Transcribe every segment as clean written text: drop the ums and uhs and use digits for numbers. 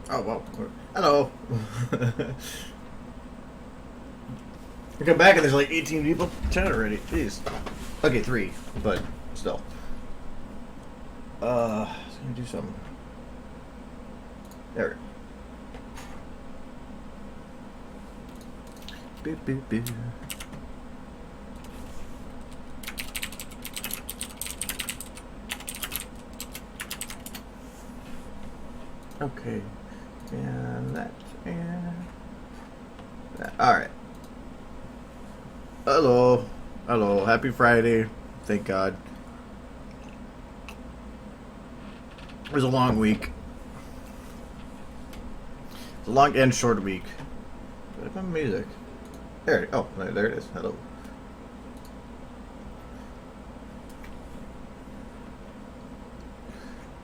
Oh, well. Hello. I come back and there's like 18 people chat already. Jeez. Okay, 3, but still. Let's do something. There. Boop, boop, boop. Okay. And that. And that. Alright. Hello. Hello. Happy Friday. Thank God. It was a long week. It's a long and short week. What about music? There. Oh, there it is. Hello.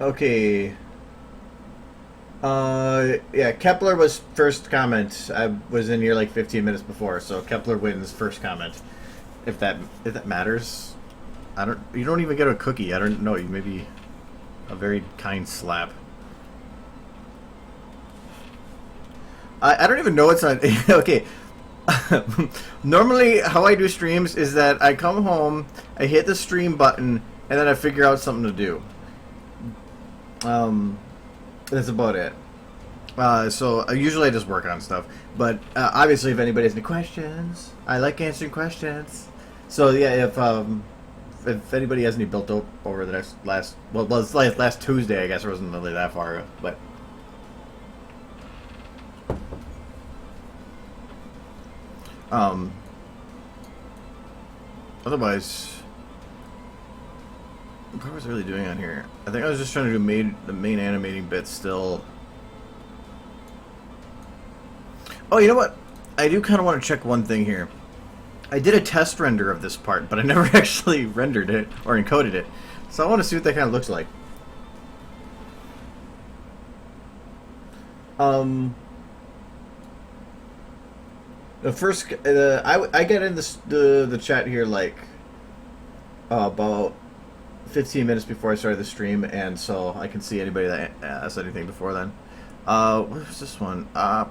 Okay. Yeah, Kepler was first comment. I was in here like 15 minutes before, so Kepler wins first comment. If that matters. You don't even get a cookie. I don't know, you maybe a very kind slap. I don't even know it's on. Okay. Normally how I do streams is that I come home, I hit the stream button, and then I figure out something to do. That's about it. So usually I just work on stuff, but obviously if anybody has any questions, I like answering questions. So yeah, if anybody has any built up over the last Tuesday, I guess it wasn't really that far, but otherwise, what was I really doing on here? I think I was just trying to do the main animating bits still. Oh, you know what? I do kind of want to check one thing here. I did a test render of this part, but I never actually rendered it or encoded it. So I want to see what that kind of looks like. The first, I get in the chat here like about 15 minutes before I started the stream, and so I can see anybody that asked anything before then. What was this one? I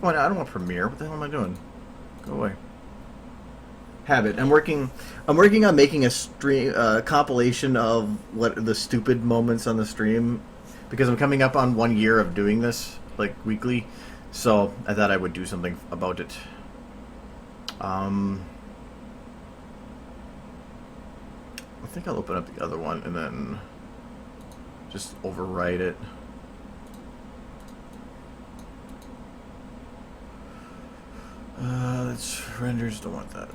don't want Premiere. What the hell am I doing? Go away. Habit. I'm working on making a stream compilation of what the stupid moments on the stream, because I'm coming up on 1 year of doing this like weekly, so I thought I would do something about it. I think I'll open up the other one and then just overwrite it. Let's renders, don't want that.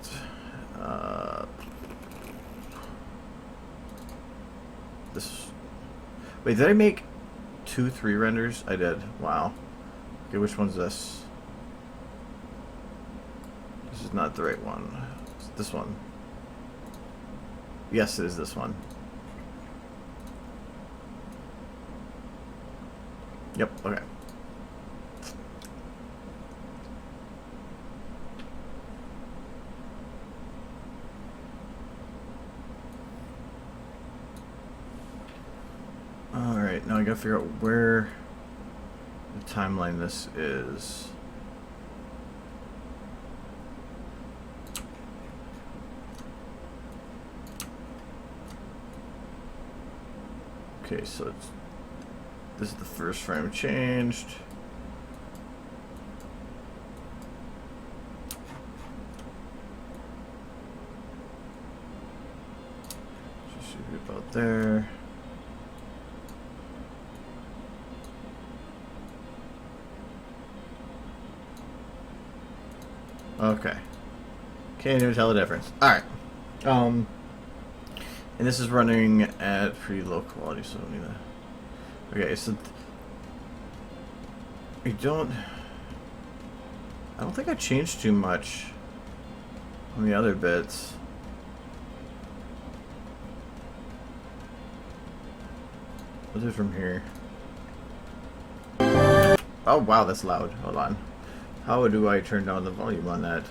This. Wait, did I make 3 renders? I did. Wow. Okay, which one's this? This is not the right one. It's this one. Yes, it is this one. Yep, okay. Alright, now I gotta figure out where the timeline this is. Okay, so this is the first frame changed. Just should be about there. Okay. Can't even tell the difference. Alright. And this is running at pretty low quality, so I don't need that. Okay, so I don't think I changed too much on the other bits. What's it from here? Oh wow, that's loud. Hold on. How do I turn down the volume on that?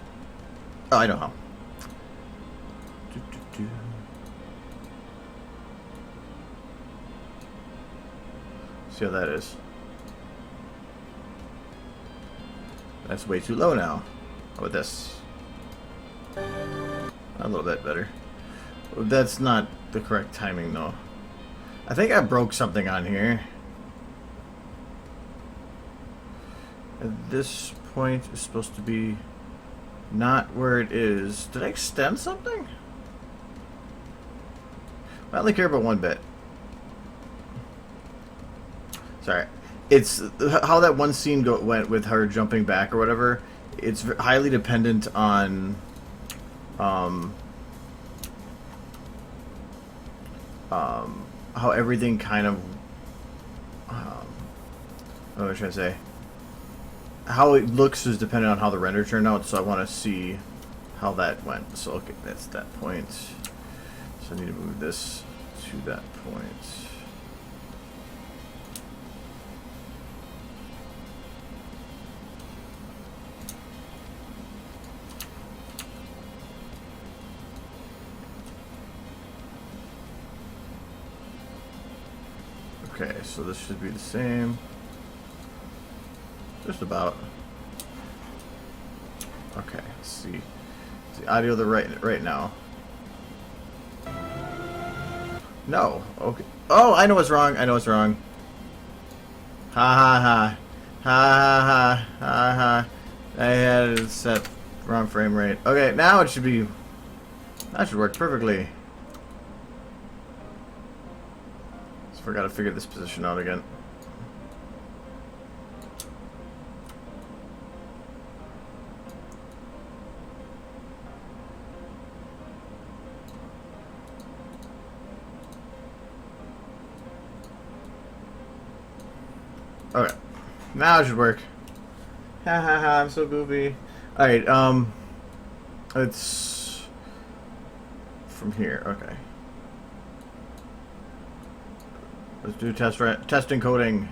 Oh, I know how. See how that is. That's way too low now. How about this? A little bit better. That's not the correct timing though. I think I broke something on here. At this point is supposed to be not where it is. Did I extend something? I only care about one bit. Sorry. It's how that one scene went with her jumping back or whatever. It's highly dependent on how everything kind of what was I trying to say? How it looks is dependent on how the render turned out, so I want to see how that went. So okay, that's that point. So I need to move this to that point. Okay, so this should be the same. Just about. Okay, let's see. Is the audio the right now? No. Okay. Oh, I know what's wrong. I know what's wrong. Ha ha ha. Ha ha ha. Ha ha. I had it set wrong frame rate. Okay, now it should be. That should work perfectly. Just forgot to figure this position out again. Okay, now it should work. Ha ha ha! I'm so goofy. All right, it's from here. Okay, let's do test encoding.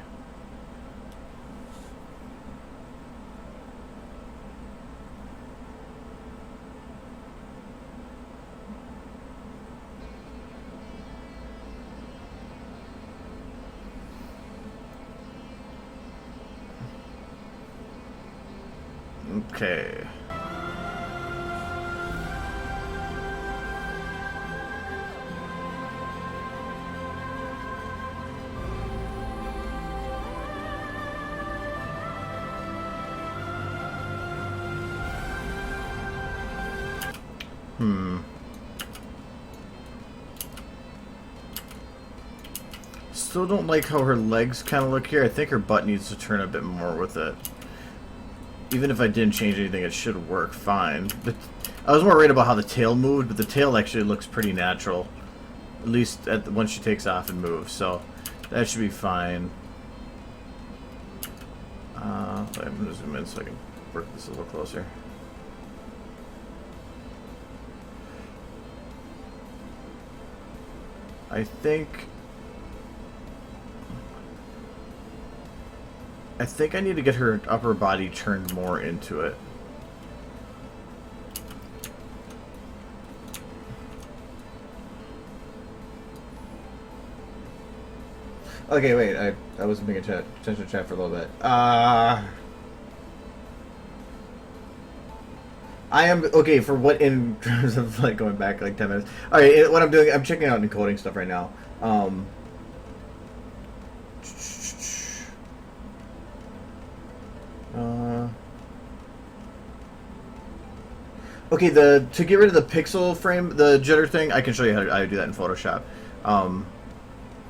Okay. Still don't like how her legs kind of look here. I think her butt needs to turn a bit more with it. Even if I didn't change anything, it should work fine. But I was more worried about how the tail moved, but the tail actually looks pretty natural. At least once she takes off and moves, so that should be fine. I'm going to zoom in so I can work this a little closer. I think I need to get her upper body turned more into it. Okay, wait, I wasn't paying attention to chat for a little bit. I am, okay, for what, in terms of, like, going back, like, 10 minutes. Alright, what I'm doing, I'm checking out encoding stuff right now. Okay, to get rid of the pixel frame, the jitter thing, I can show you how to do that in Photoshop.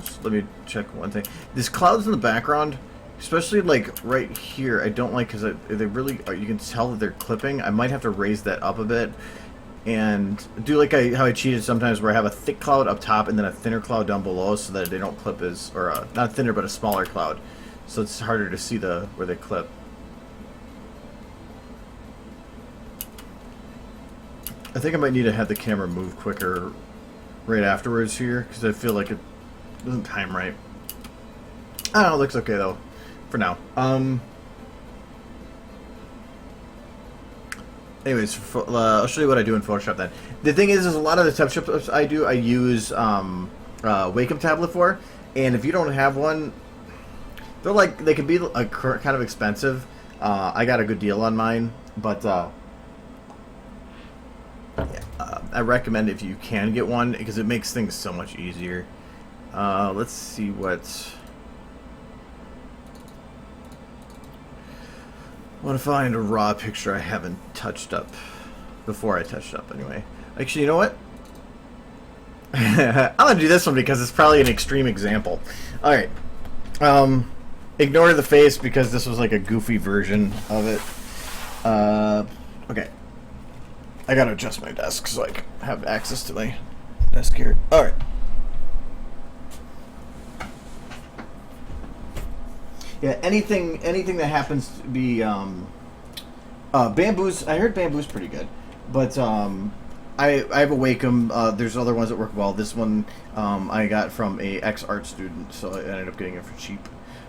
Just let me check one thing. These clouds in the background, especially like right here, I don't like because they really, you can tell that they're clipping. I might have to raise that up a bit and do like how I cheated sometimes, where I have a thick cloud up top and then a thinner cloud down below, so that they don't clip or not thinner but a smaller cloud, so it's harder to see where they clip. I think I might need to have the camera move quicker right afterwards here, because I feel like it doesn't time right. I don't know, it looks okay though, for now. Anyways, I'll show you what I do in Photoshop then. The thing is a lot of the touch-ups I do, I use Wacom tablet for, and if you don't have one, they can be kind of expensive. I got a good deal on mine, but I recommend if you can get one because it makes things so much easier. Let's see what. I want to find a raw picture I haven't touched up before I touched up anyway. Actually, you know what? I'm gonna do this one because it's probably an extreme example. All right. Ignore the face because this was like a goofy version of it. Okay. I gotta adjust my desk so I can have access to my desk here. All right. Yeah, anything that happens to be bamboo's. I heard bamboo's pretty good, but I have a Wacom. There's other ones that work well. This one I got from a ex-art student, so I ended up getting it for cheap.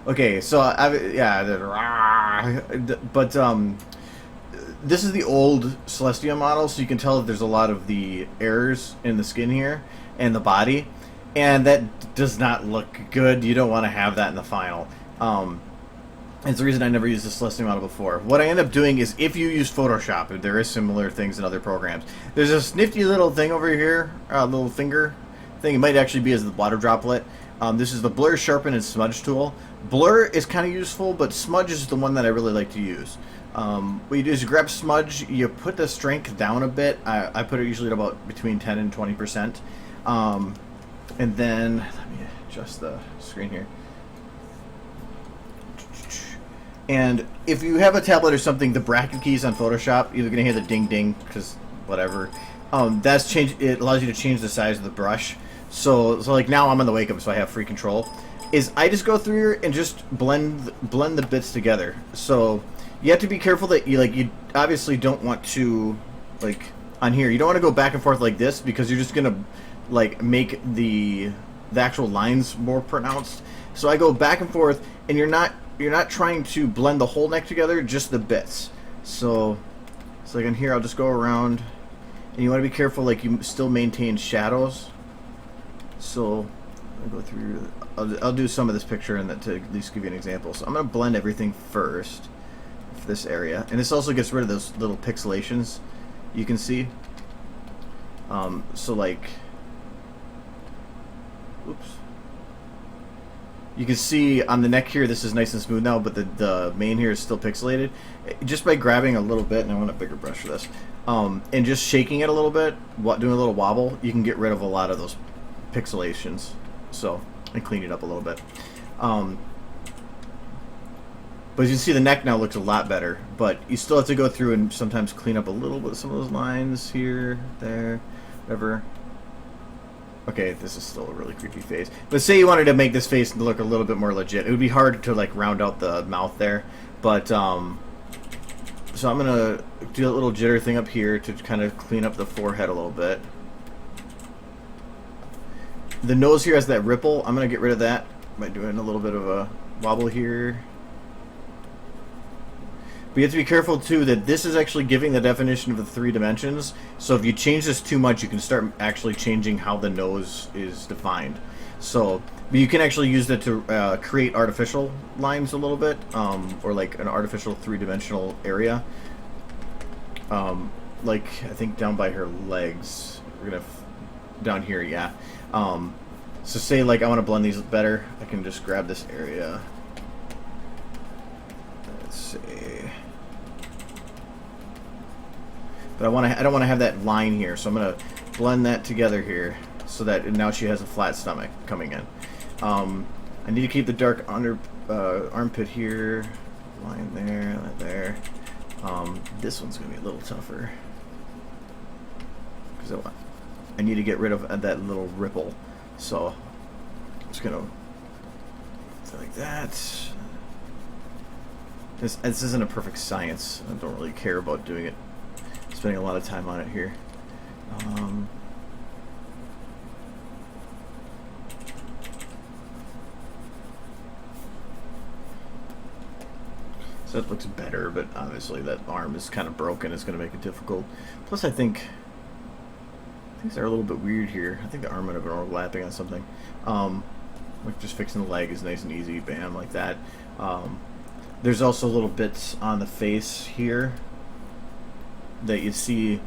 Okay, so but this is the old Celestia model, so you can tell that there's a lot of the errors in the skin here and the body, and that does not look good. You don't want to have that in the final. It's the reason I never used this Celestia model before. What I end up doing is, if you use Photoshop, there is similar things in other programs. There's this nifty little thing over here, little finger thing. It might actually be as the water droplet. This is the Blur, Sharpen, and Smudge tool. Blur is kind of useful, but Smudge is the one that I really like to use. What you do is you grab Smudge, you put the strength down a bit. I put it usually at about between 10 and 20%. And then, let me adjust the screen here. And if you have a tablet or something, the bracket keys on Photoshop, you're going to hear the ding ding, because whatever. That's changed. It allows you to change the size of the brush. So like now I'm on the Wacom, so I have free control. Is I just go through here and just blend the bits together. So you have to be careful that you obviously don't want to, like on here, you don't want to go back and forth like this, because you're just gonna like make the actual lines more pronounced. So I go back and forth, and you're not trying to blend the whole neck together, just the bits. So like on here, I'll just go around, and you want to be careful, like you still maintain shadows. So I'll go through. I'll do some of this picture and that to at least give you an example. So I'm going to blend everything first for this area, and this also gets rid of those little pixelations you can see. So like, oops. You can see on the neck here, this is nice and smooth now, but the mane here is still pixelated. Just by grabbing a little bit, and I want a bigger brush for this, and just shaking it a little bit, doing a little wobble, you can get rid of a lot of those pixelations. So, and clean it up a little bit. But as you can see, the neck now looks a lot better, but you still have to go through and sometimes clean up a little bit of some of those lines here, there, whatever. Okay, this is still a really creepy face. But say you wanted to make this face look a little bit more legit. It would be hard to like round out the mouth there. But so I'm gonna do a little jitter thing up here to kind of clean up the forehead a little bit. The nose here has that ripple. I'm gonna get rid of that by doing a little bit of a wobble here. But you have to be careful too that this is actually giving the definition of the 3 dimensions. So if you change this too much, you can start actually changing how the nose is defined. So, but you can actually use that to create artificial lines a little bit, or like an artificial 3-dimensional area. Like I think down by her legs, we're gonna down here, yeah. So say like I want to blend these better, I can just grab this area. Let's see. But I don't want to have that line here, so I'm going to blend that together here so that now she has a flat stomach coming in. I need to keep the dark under armpit here, line there, that there. This one's going to be a little tougher because I need to get rid of that little ripple. So I'm just going to like that. This isn't a perfect science. I don't really care about doing it. Spending a lot of time on it here. So that looks better, but obviously that arm is kind of broken. It's going to make it difficult. Plus, I think things are a little bit weird here. I think the arm might have been overlapping on something. Like just fixing the leg is nice and easy. Bam, like that. There's also little bits on the face here that you see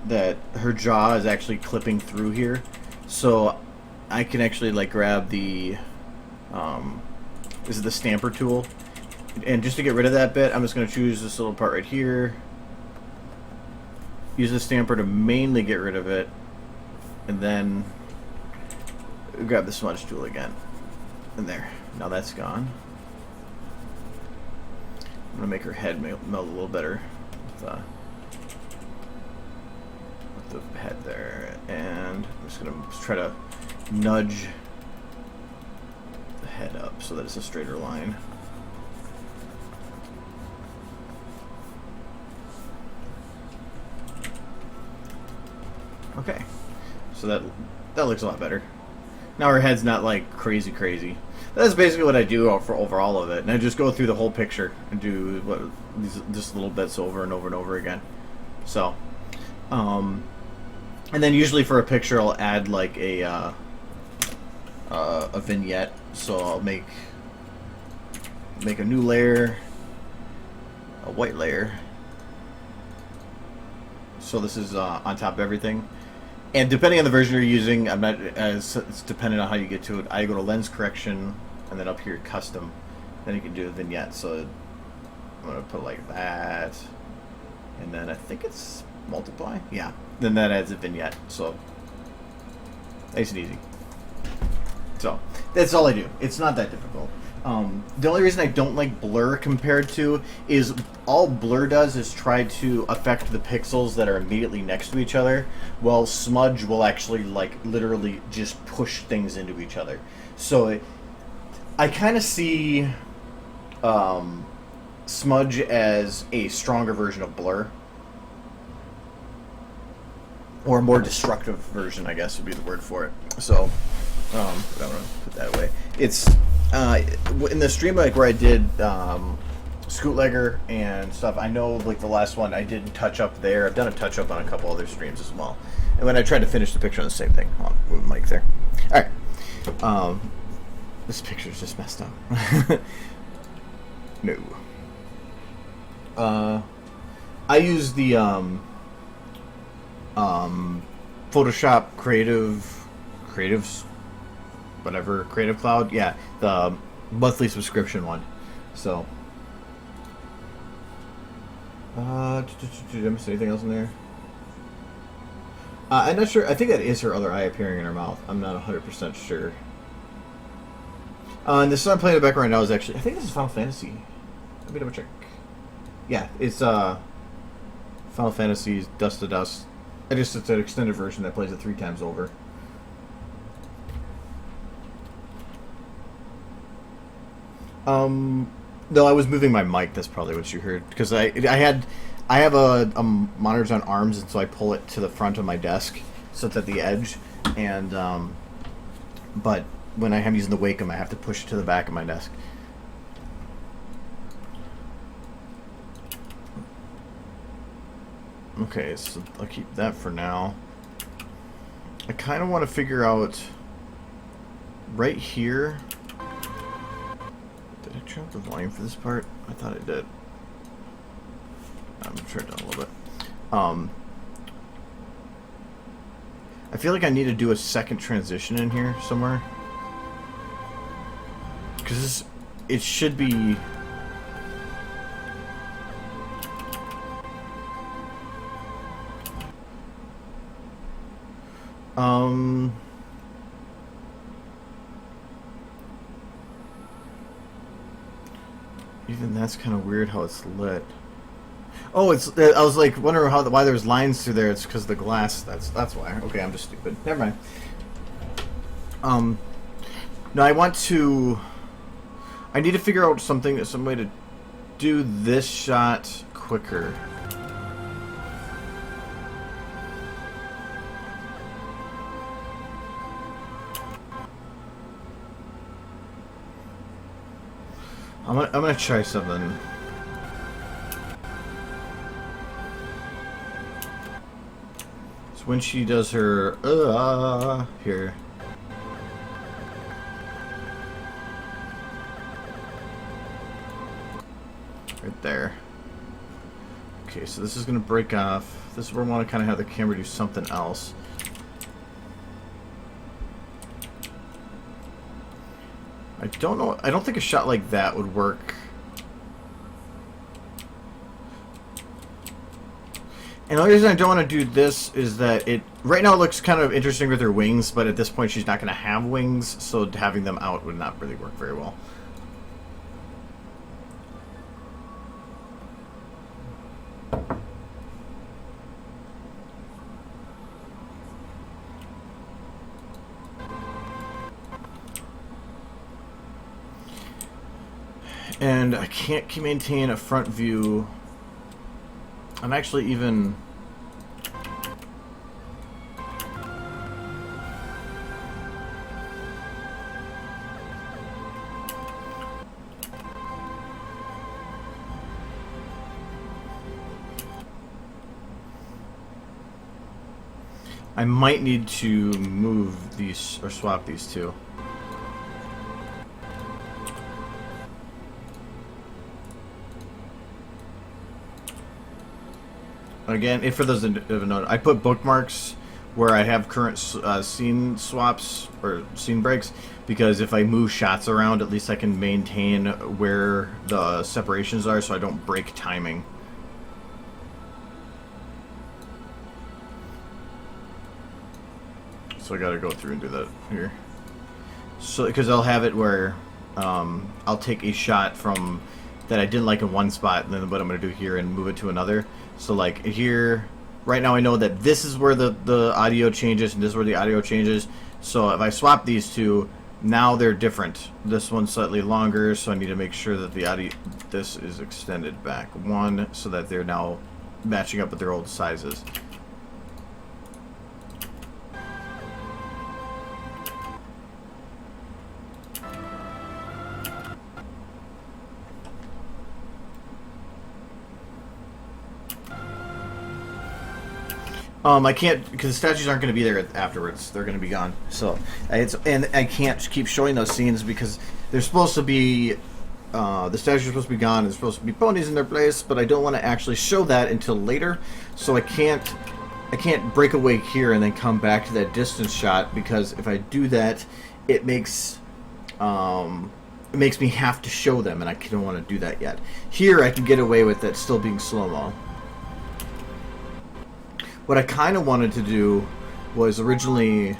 that her jaw is actually clipping through here. So I can actually like grab the this is the stamper tool, and just to get rid of that bit, I'm just going to choose this little part right here, use the stamper to mainly get rid of it, and then grab the smudge tool again. And there, now that's gone. I'm going to make her head melt a little better with the head there, and I'm just going to try to nudge the head up so that it's a straighter line. Okay, so that looks a lot better. Now her head's not like crazy. That's basically what I do for over all of it, and I just go through the whole picture and do these just little bits over and over and over again. So, and then usually for a picture I'll add like a vignette. So I'll make a new layer, a white layer. So this is on top of everything. And depending on the version you're using, it's dependent on how you get to it. I go to lens correction, and then up here custom. Then you can do a vignette. So I'm gonna put like that, and then I think it's multiply. Yeah. Then that adds a vignette. So nice and easy. So that's all I do. It's not that difficult. The only reason I don't like blur compared to is all blur does is try to affect the pixels that are immediately next to each other, while smudge will actually like literally just push things into each other. So I kind of see smudge as a stronger version of blur, or a more destructive version, I guess would be the word for it. So I'm gonna put that away. It's in the stream like where I did Scootlegger and stuff. I know like the last one I didn't touch up there. I've done a touch up on a couple other streams as well. And when I tried to finish the picture on the same thing, hold on, move the mic there. All right, this picture's just messed up. No. I use the Photoshop Creatives. Whatever, Creative Cloud, yeah, the monthly subscription one. So, did I miss anything else in there? I'm not sure. I think that is her other eye appearing in her mouth. I'm not 100% sure. And this song I'm playing in the background now is actually, I think this is Final Fantasy. Let me double check. Yeah, it's Final Fantasy's Dust to Dust. It's an extended version that plays it 3 times over. No, I was moving my mic. That's probably what you heard, because I have a monitors on arms, and so I pull it to the front of my desk, so it's at the edge, and but when I'm using the Wacom, I have to push it to the back of my desk. Okay, so I'll keep that for now. I kind of want to figure out right here. Did I turn up the volume for this part? I thought I did. I'm gonna turn it down a little bit. I feel like I need to do a second transition in here somewhere, because it should be. Even that's kind of weird how it's lit. Oh, it's. I was like wondering why there's lines through there. It's because the glass. That's why. Okay, I'm just stupid. Never mind. No, I want to. I need to figure out some way to do this shot quicker. I'm gonna try something. So when she does her here. Right there. Okay, so this is going to break off. This is where I want to kind of have the camera do something else. I don't know. I don't think a shot like that would work. And the only reason I don't want to do this is that it right now it looks kind of interesting with her wings, but at this point she's not going to have wings, so having them out would not really work very well. And I can't maintain a front view. I'm actually even... I might need to move these, or swap these two. Again, if for those that haven't known, I put bookmarks where I have current scene swaps or scene breaks, because if I move shots around, at least I can maintain where the separations are so I don't break timing. So I gotta go through and do that here. So, because I'll have it where I'll take a shot from that I didn't like in one spot, and then what I'm gonna do here and move it to another. So like here, right now I know that this is where the audio changes and this is where the audio changes. So if I swap these two, now they're different. This one's slightly longer, so I need to make sure that the audio, this is extended back one, so that they're now matching up with their old sizes. I can't, because the statues aren't going to be there afterwards. They're going to be gone. So, and I can't keep showing those scenes because they're supposed to be, the statues are supposed to be gone, and there's supposed to be ponies in their place, but I don't want to actually show that until later. So I can't break away here and then come back to that distance shot, because if I do that, it makes me have to show them, and I don't want to do that yet. Here I can get away with it still being slow-mo. What I kind of wanted to do was originally,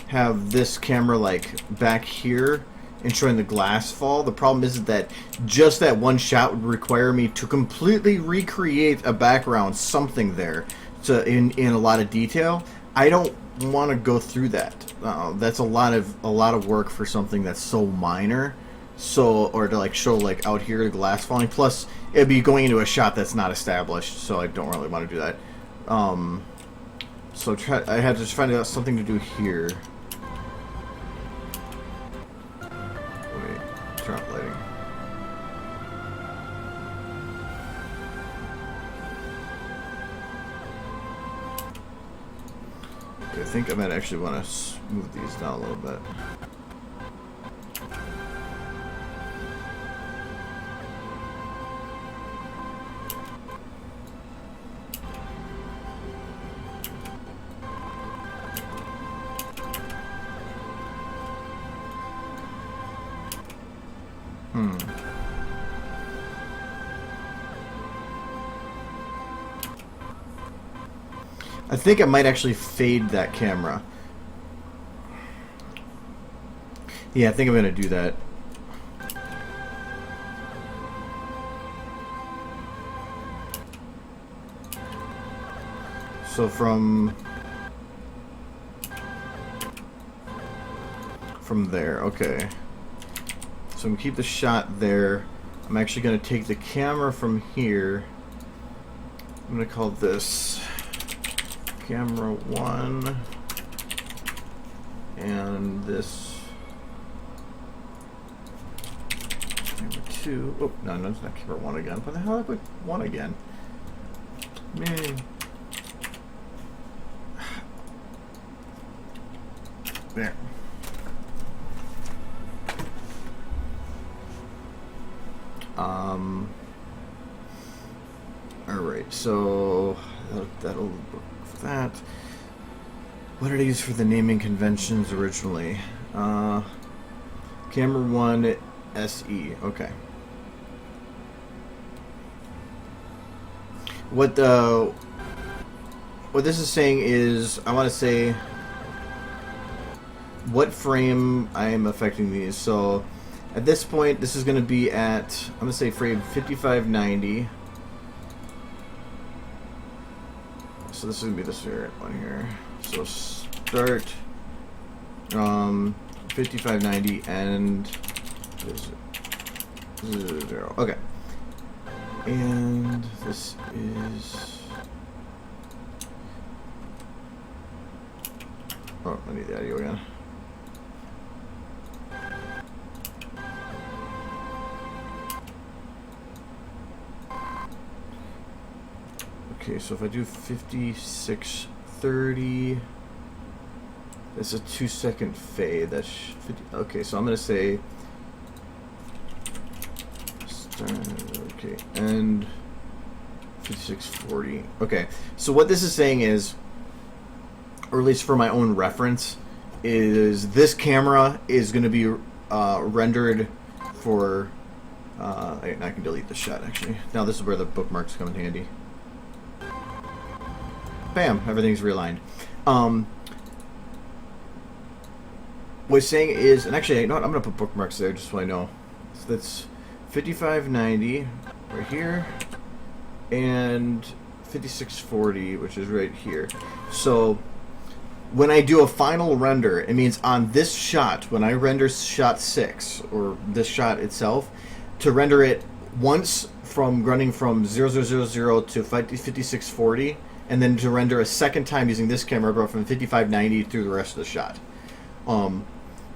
have this camera like back here and showing the glass fall. The problem is that just that one shot would require me to completely recreate a background, something there, in a lot of detail. I don't want to go through that. That's a lot of work for something that's so minor. So, or to like show like out here the glass falling. Plus, it'd be going into a shot that's not established, so I don't really want to do that. So I had to find out something to do here. Wait, turn off lighting. Okay, I think I might actually want to smooth these down a little bit. I think I might actually fade that camera. Yeah, I think I'm going to do that. So from there, okay. So I'm going to keep the shot there. I'm actually going to take the camera from here. I'm going to call this camera 1 and this camera 2. Oh, no, it's not camera 1 again. Why the hell did I put 1 again? Man. There. Alright, so that'll work for that. What did I use for the naming conventions originally? Camera 1 SE. Okay. What this is saying is, I want to say what frame I am affecting these. So at this point, this is going to be at, I'm going to say frame 5590. So this is going to be this one here. So start 5590 and what is it? 0. Okay. And this is, oh, I need the audio again. Okay, so if I do 5630, it's a 2-second fade. That's 50. Okay, so I'm gonna say okay, and 5640. Okay, so what this is saying is, or at least for my own reference, is this camera is going to be rendered for. I can delete the shot actually. Now this is where the bookmarks come in handy. Bam! Everything's realigned. What it's saying is, and actually, you know what? I'm going to put bookmarks there just so I know. So that's 5590 right here, and 5640, which is right here. So when I do a final render, it means on this shot, when I render shot 6, or this shot itself, to render it once from running from 0000 to 5640, and then to render a second time using this camera, go from 5590 through the rest of the shot.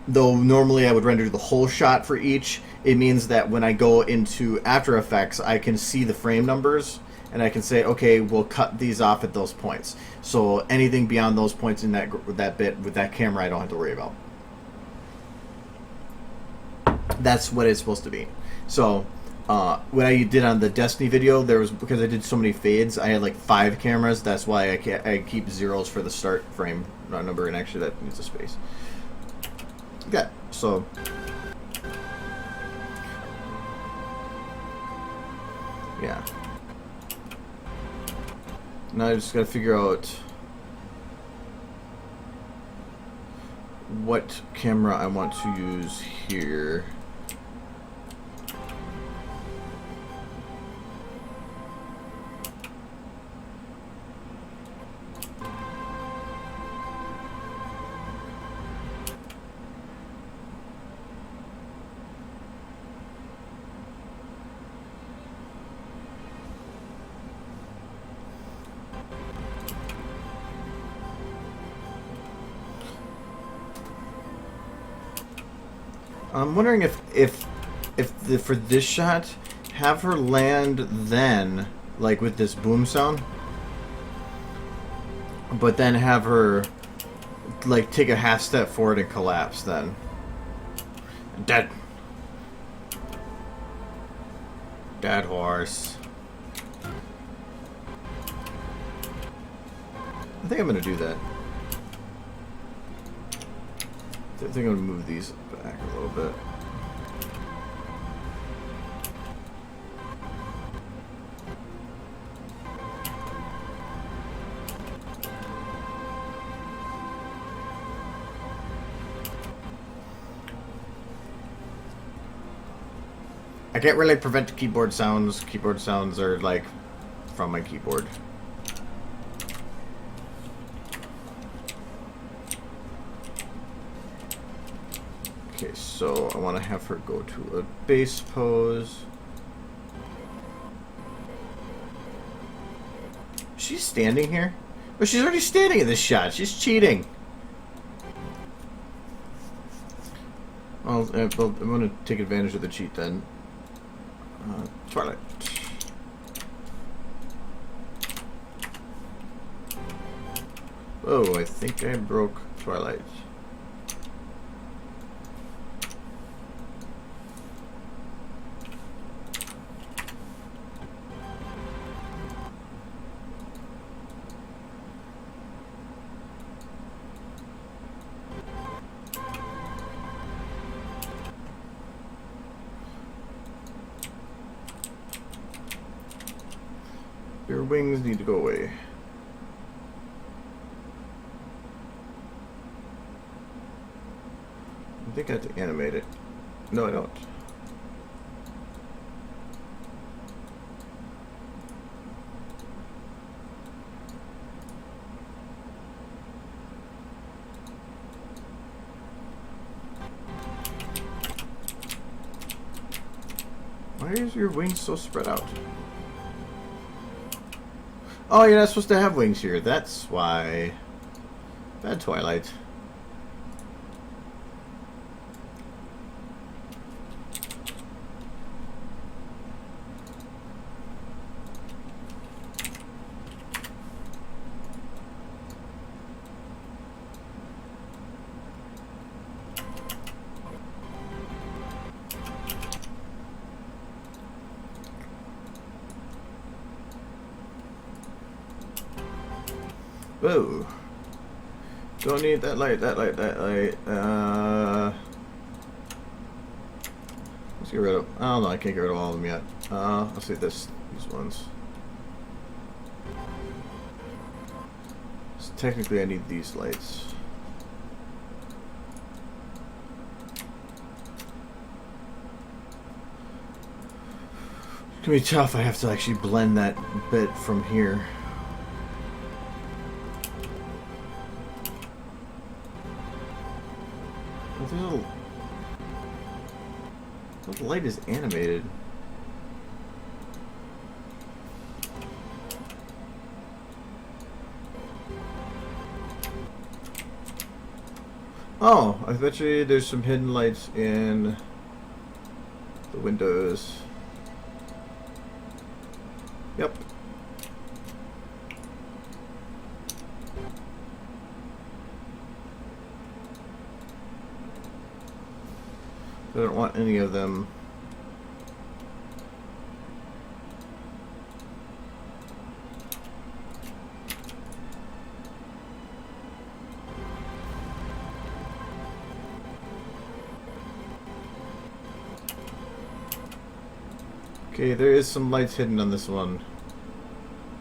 Though normally I would render the whole shot for each, it means that when I go into After Effects, I can see the frame numbers, and I can say, okay, we'll cut these off at those points. So anything beyond those points in that bit with that camera, I don't have to worry about. That's what it's supposed to be. So what I did on the Destiny video, there was, because I did so many fades, I had like 5 cameras. That's why I keep zeros for the start frame number, and actually that needs a space. Okay, so yeah. Now I just gotta figure out what camera I want to use here. I'm wondering if for this shot, have her land then, like with this boom sound, but then have her like take a half step forward and collapse then. Dead horse. I think I'm gonna do that. I think I'm gonna move these back a little bit. I can't really prevent keyboard sounds. Keyboard sounds are like from my keyboard. Okay, so I want to have her go to a base pose. She's standing here? But she's already standing in this shot. She's cheating. Well, I'm going to take advantage of the cheat then. Twilight. Oh, I think I broke Twilight. Your wings need to go away. I think I have to animate it. No, I don't. Why is your wings so spread out? Oh, you're not supposed to have wings here. That's why. Bad Twilight. Whoa. Don't need that light, that light, that light. Let's get rid of... I don't know, I can't get rid of all of them yet. Let's see these ones. So technically I need these lights. It's gonna be tough, I have to actually blend that bit from here. The light is animated. Oh, I bet you there's some hidden lights in the windows. Yep. I don't want any of them. Okay, there is some lights hidden on this one.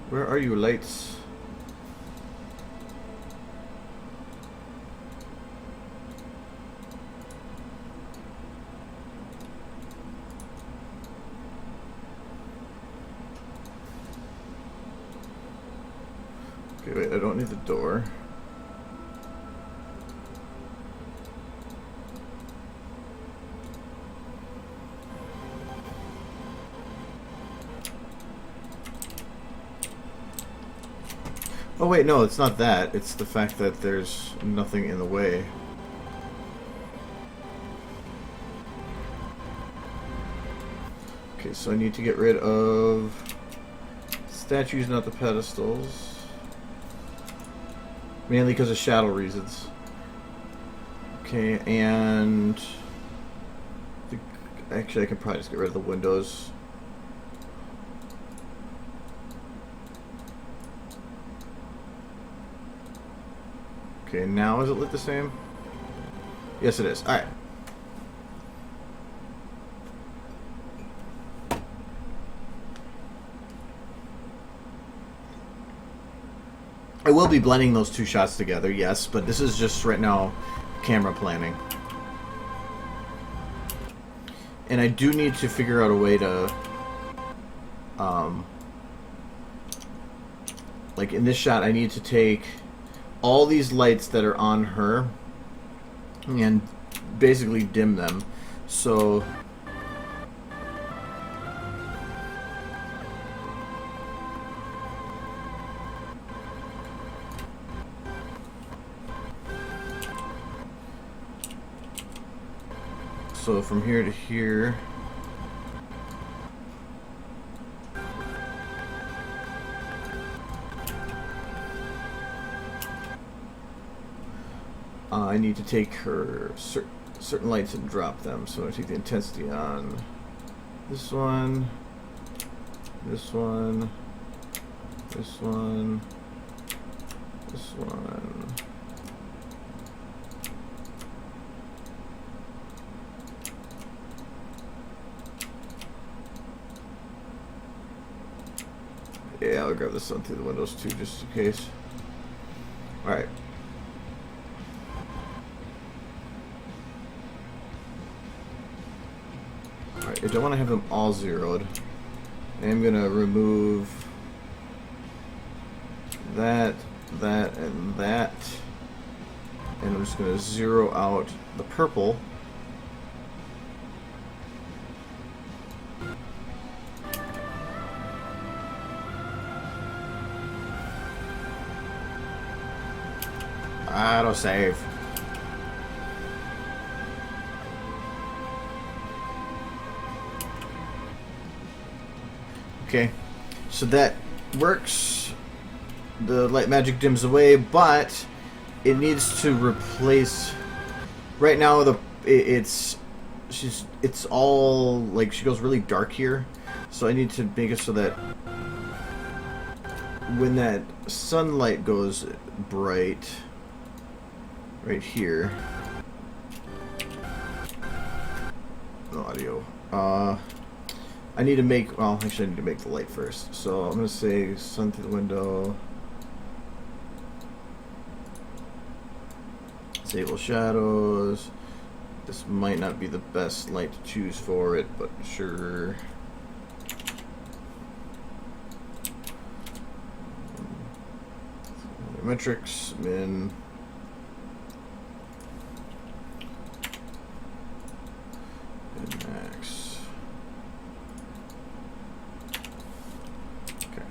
Where are you, lights? Okay, wait, I don't need the door. Oh wait, no, it's not that. It's the fact that there's nothing in the way. Okay, so I need to get rid of statues, not the pedestals. Mainly because of shadow reasons. Okay, and actually I can probably just get rid of the windows. Okay, now is it lit the same? Yes, it is. Alright. I will be blending those two shots together, yes, but this is just right now camera planning. And I do need to figure out a way to like in this shot I need to take all these lights that are on her and basically dim them. So from here to here, I need to take her certain lights and drop them. So I take the intensity on this one, this one, this one, this one. Yeah, I'll grab the sun through the windows too, just in case. Alright. Alright, I don't want to have them all zeroed. I'm going to remove that, that, and that. And I'm just going to zero out the purple. Autosave. Okay, so that works. The light magic dims away, but it needs to replace. Right now, it's all like she goes really dark here, so I need to make it so that when that sunlight goes bright, right here. No audio. I need to make, well, actually I need to make the light first. So I'm going to say sun through the window. Disable shadows. This might not be the best light to choose for it, but sure. Metrics, min. Max. Okay.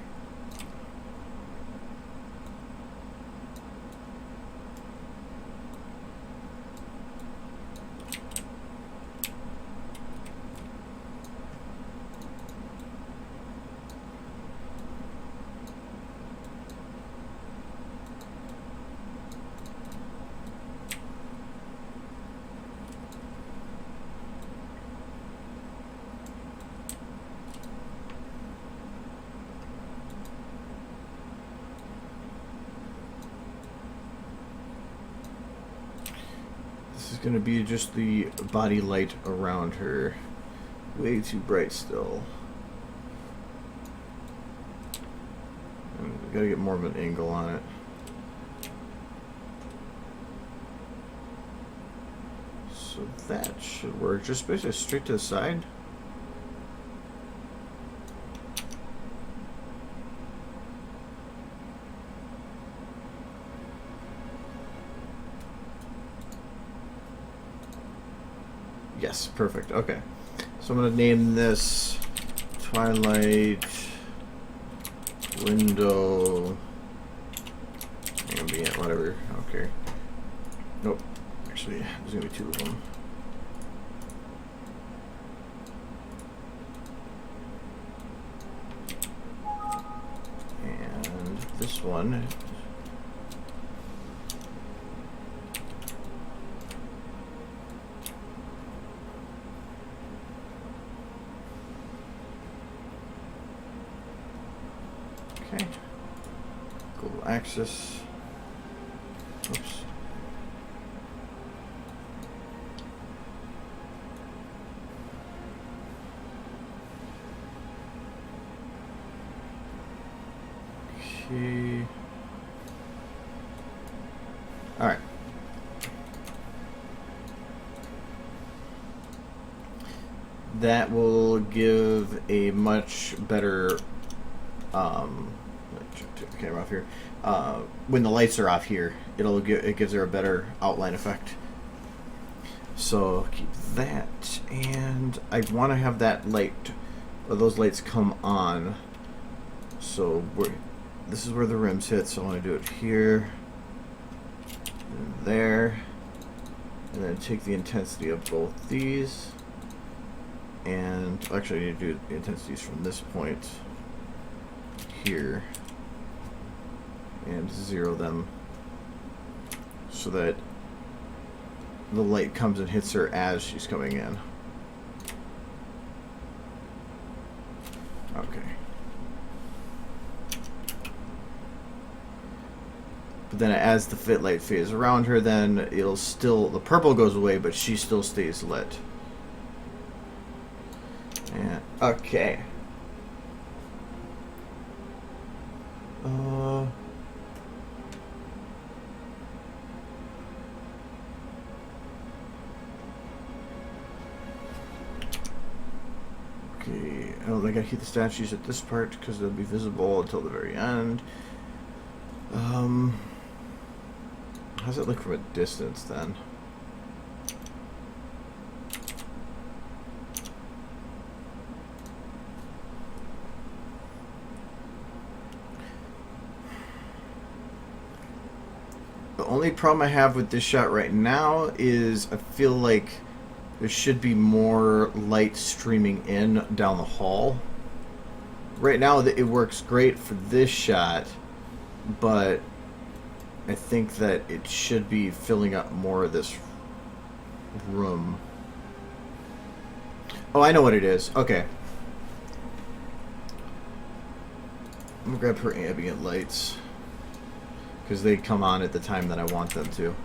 This is going to be just the body light around her. Way too bright still. And we gotta get more of an angle on it. So that should work. Just basically straight to the side. Yes, perfect. Okay. So I'm going to name this Twilight Window Ambient, whatever. Okay. Nope. Actually, there's going to be two of them. And this one. Okay. Global axis. Oops. Okay. All right. That will give a much better turn the camera off here. When the lights are off here, it gives her a better outline effect. So keep that, and I want to have that light, or those lights come on. So this is where the rims hit. So I want to do it here, and there, and then take the intensity of both these. And actually, I need to do the intensities from this point here and zero them so that the light comes and hits her as she's coming in. Okay. But then as the fit light fades around her, then the purple goes away, but she still stays lit. And okay. Okay, I don't think I hit the statues at this part because they'll be visible until the very end. How's it look from a distance then? The only problem I have with this shot right now is I feel like there should be more light streaming in down the hall. Right now it works great for this shot, but I think that it should be filling up more of this room. Oh, I know what it is. Okay. I'm gonna grab her ambient lights, because they come on at the time that I want them to.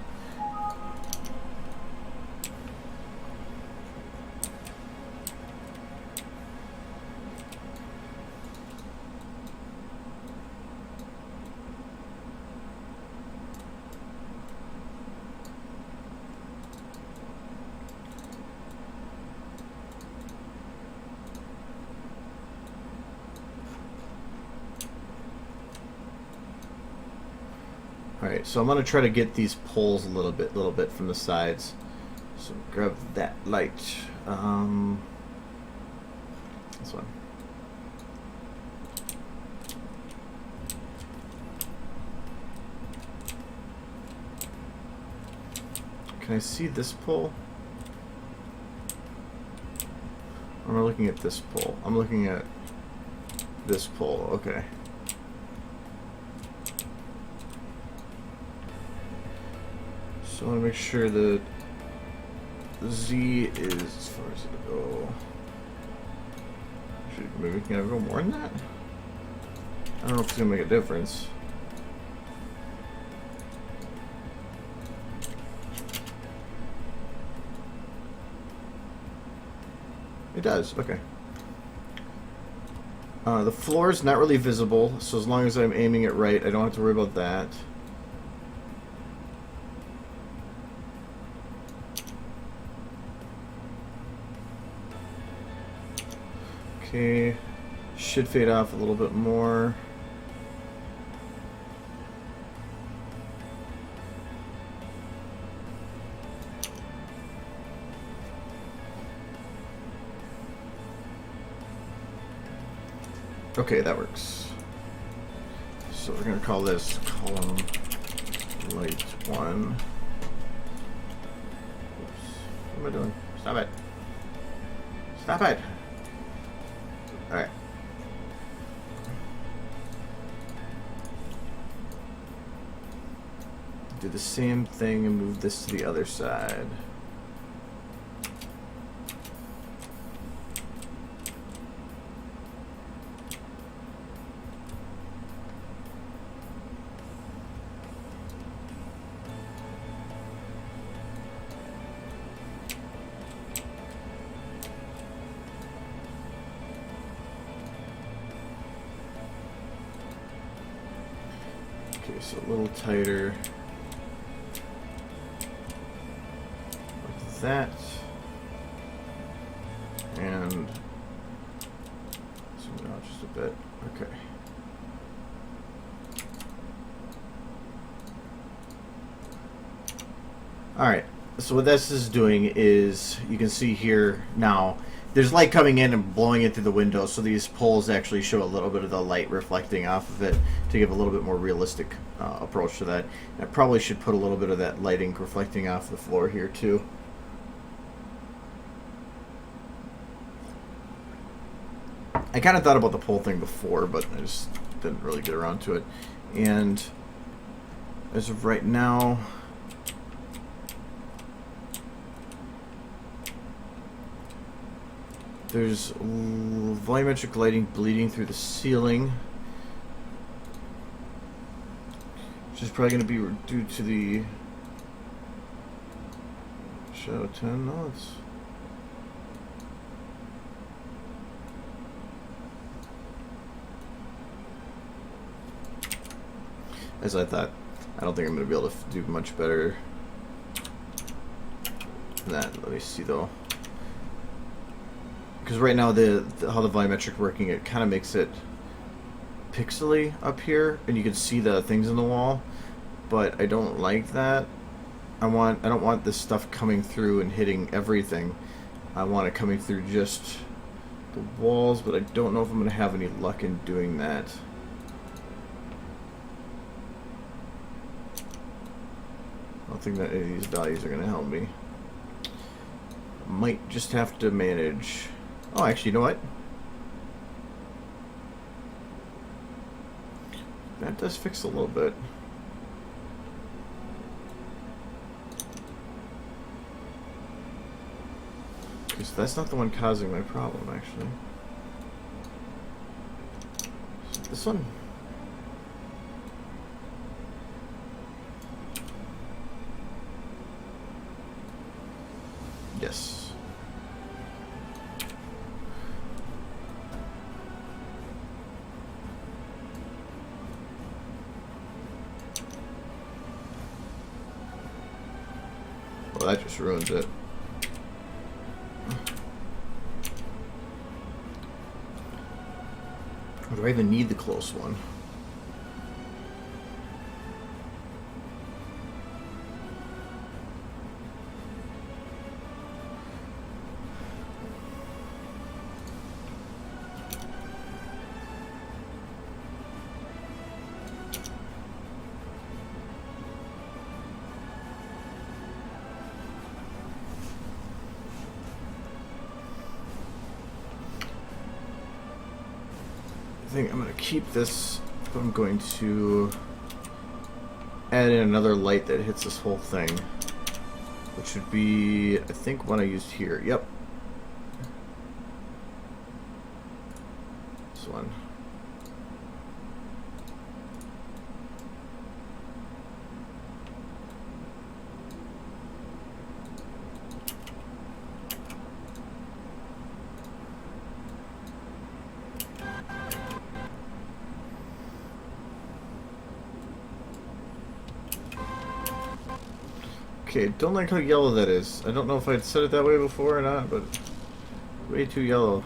Alright, so I'm going to try to get these poles a little bit from the sides. So grab that light. This one. Can I see this pole? Or am I looking at this pole? I'm looking at this pole, okay. So I want to make sure that Z is as far as it'll go. Maybe can I go more than that? I don't know if it's going to make a difference. It does, okay. The floor is not really visible, so as long as I'm aiming it right, I don't have to worry about that. Okay, should fade off a little bit more. Okay, that works. So we're going to call this column light 1. Oops. What am I doing? Stop it. Stop it. Alright. Do the same thing and move this to the other side. Okay, so a little tighter. Like that. And zoom out just a bit. Okay. Alright, so what this is doing is, you can see here now, there's light coming in and blowing it through the window, so these poles actually show a little bit of the light reflecting off of it to give a little bit more realistic approach to that. And I probably should put a little bit of that lighting reflecting off the floor here too. I kind of thought about the pole thing before, but I just didn't really get around to it. And as of right now, there's volumetric lighting bleeding through the ceiling, which is probably going to be due to the shadow 10. No, it's as I thought. I don't think I'm going to be able to do much better than that. Let me see though. because right now how the volumetric working, it kind of makes it pixely up here, and you can see the things in the wall, but I don't like that. I don't want this stuff coming through and hitting everything. I want it coming through just the walls, but I don't know if I'm going to have any luck in doing that. I don't think that any of these values are going to help me. Might just have to manage. Oh, actually, you know what? That does fix a little bit. Because that's not the one causing my problem, actually. This one. Yes. Well, that just ruins it. Or do I even need the close one? I think I'm going to keep this, but I'm going to add in another light that hits this whole thing, which would be, I think, one I used here. Yep. This one. Okay, don't like how yellow that is. I don't know if I'd said it that way before or not, but way too yellow.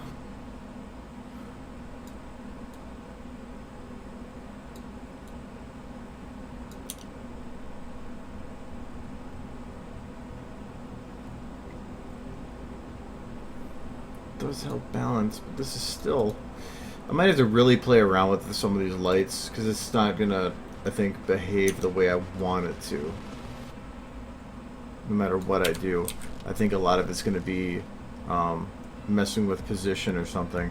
Does help balance, but this is still... I might have to really play around with some of these lights, because it's not gonna, I think, behave the way I want it to. No matter what I do. I think a lot of it's going to be messing with position or something.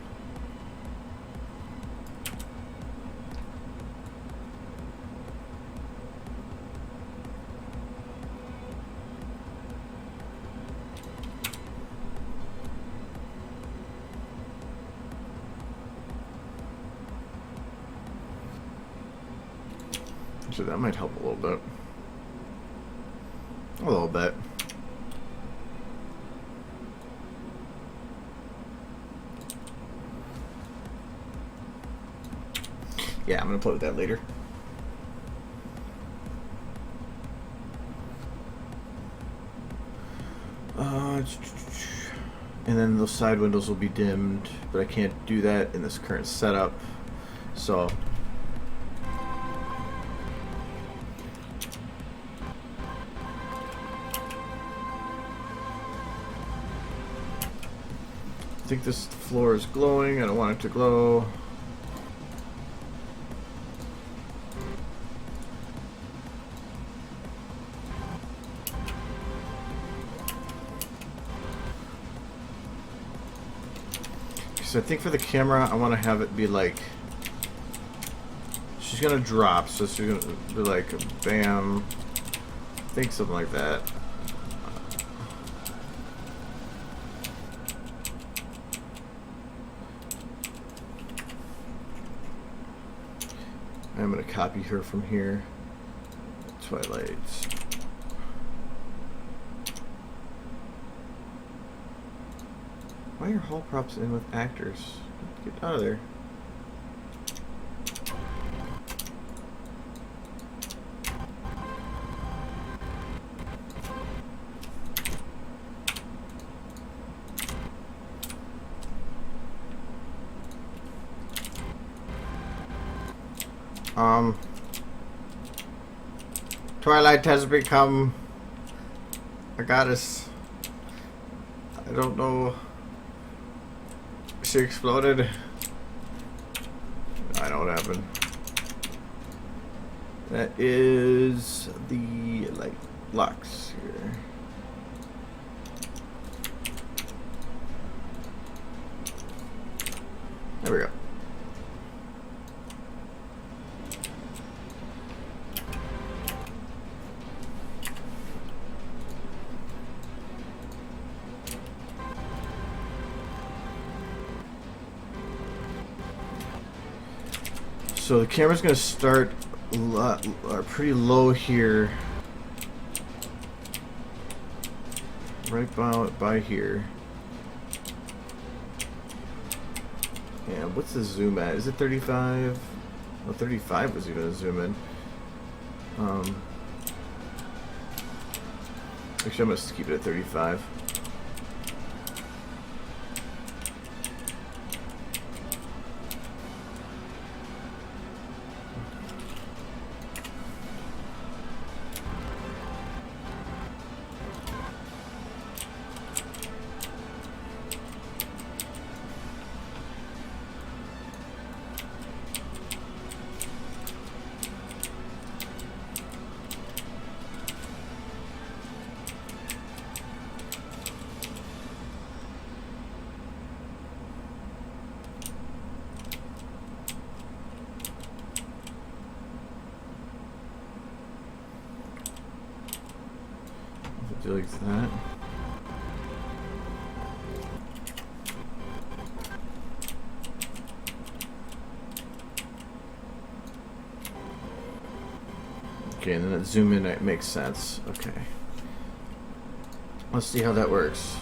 So that might help a little bit. A little bit. Yeah, I'm gonna play with that later. And then those side windows will be dimmed, but I can't do that in this current setup. So I think this floor is glowing. I don't want it to glow. So I think for the camera, I want to have it be like, she's gonna drop, so she's gonna be like, bam. I think something like that. I'm gonna copy her from here. Twilight. Why are hall props in with actors? Get out of there. Twilight has become a goddess. I don't know. She exploded. I know what happened. That is the like locks here. There we go. So the camera's going to start pretty low here, right by here. Yeah, what's the zoom at? Is it 35? Well, 35 was even a zoom in. Actually, I'm going to keep it at 35. Do like that. Okay, and then that zoom in, it makes sense. Okay. Let's see how that works.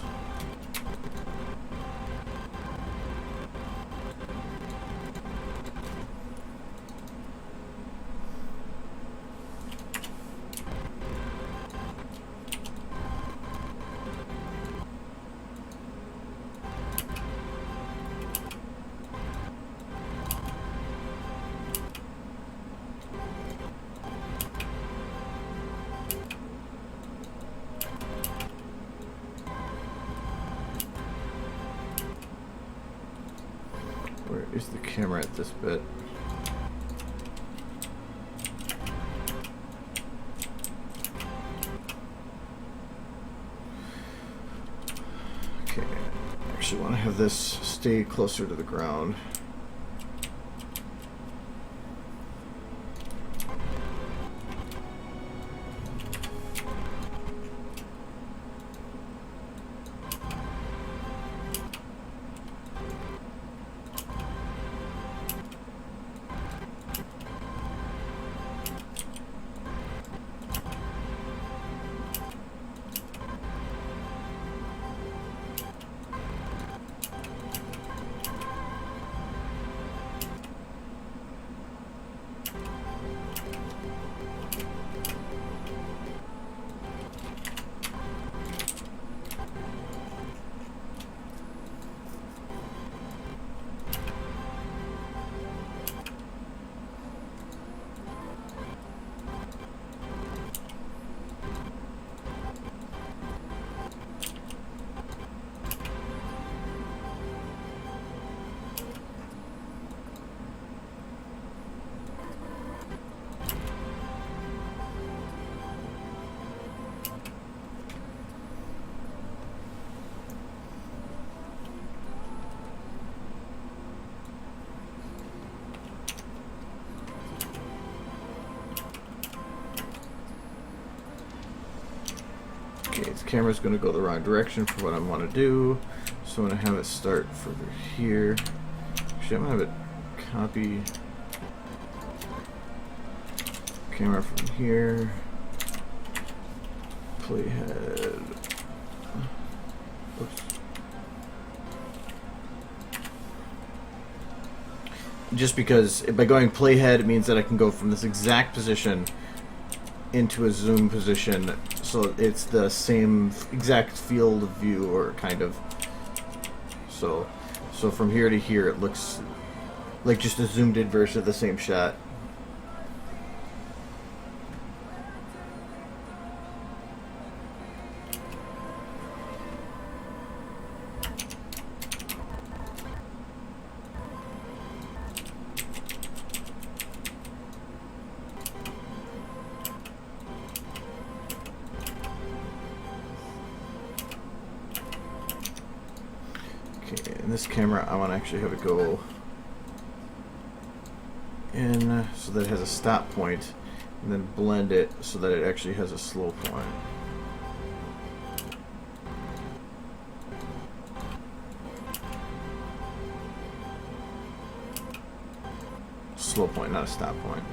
Where is the camera at this bit? Okay, I actually want to have this stay closer to the ground. Okay, the camera's going to go the wrong direction for what I want to do, so I'm going to have it start further here. Actually, I'm going to have it copy camera from here, playhead. Oops. Just because by going playhead, it means that I can go from this exact position into a zoom position, so it's the same exact field of view, or kind of. So from here to here, it looks like just a zoomed in version of the same shot. this camera, I want to actually have it go in so that it has a stop point, and then blend it so that it actually has a slow point. Slow point, not a stop point.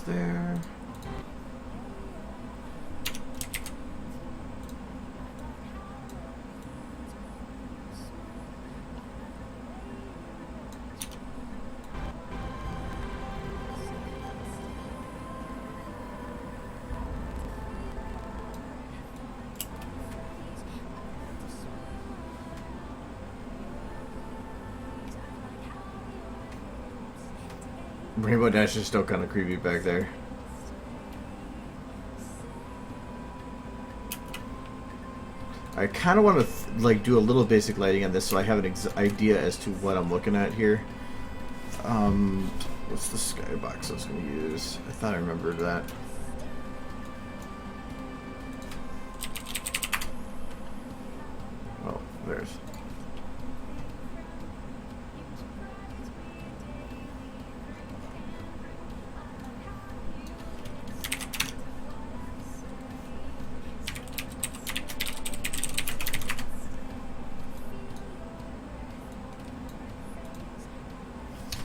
There. Rainbow Dash is still kind of creepy back there. I kind of want to like do a little basic lighting on this so I have an idea as to what I'm looking at here. What's the skybox I was going to use? I thought I remembered that. Oh, there's.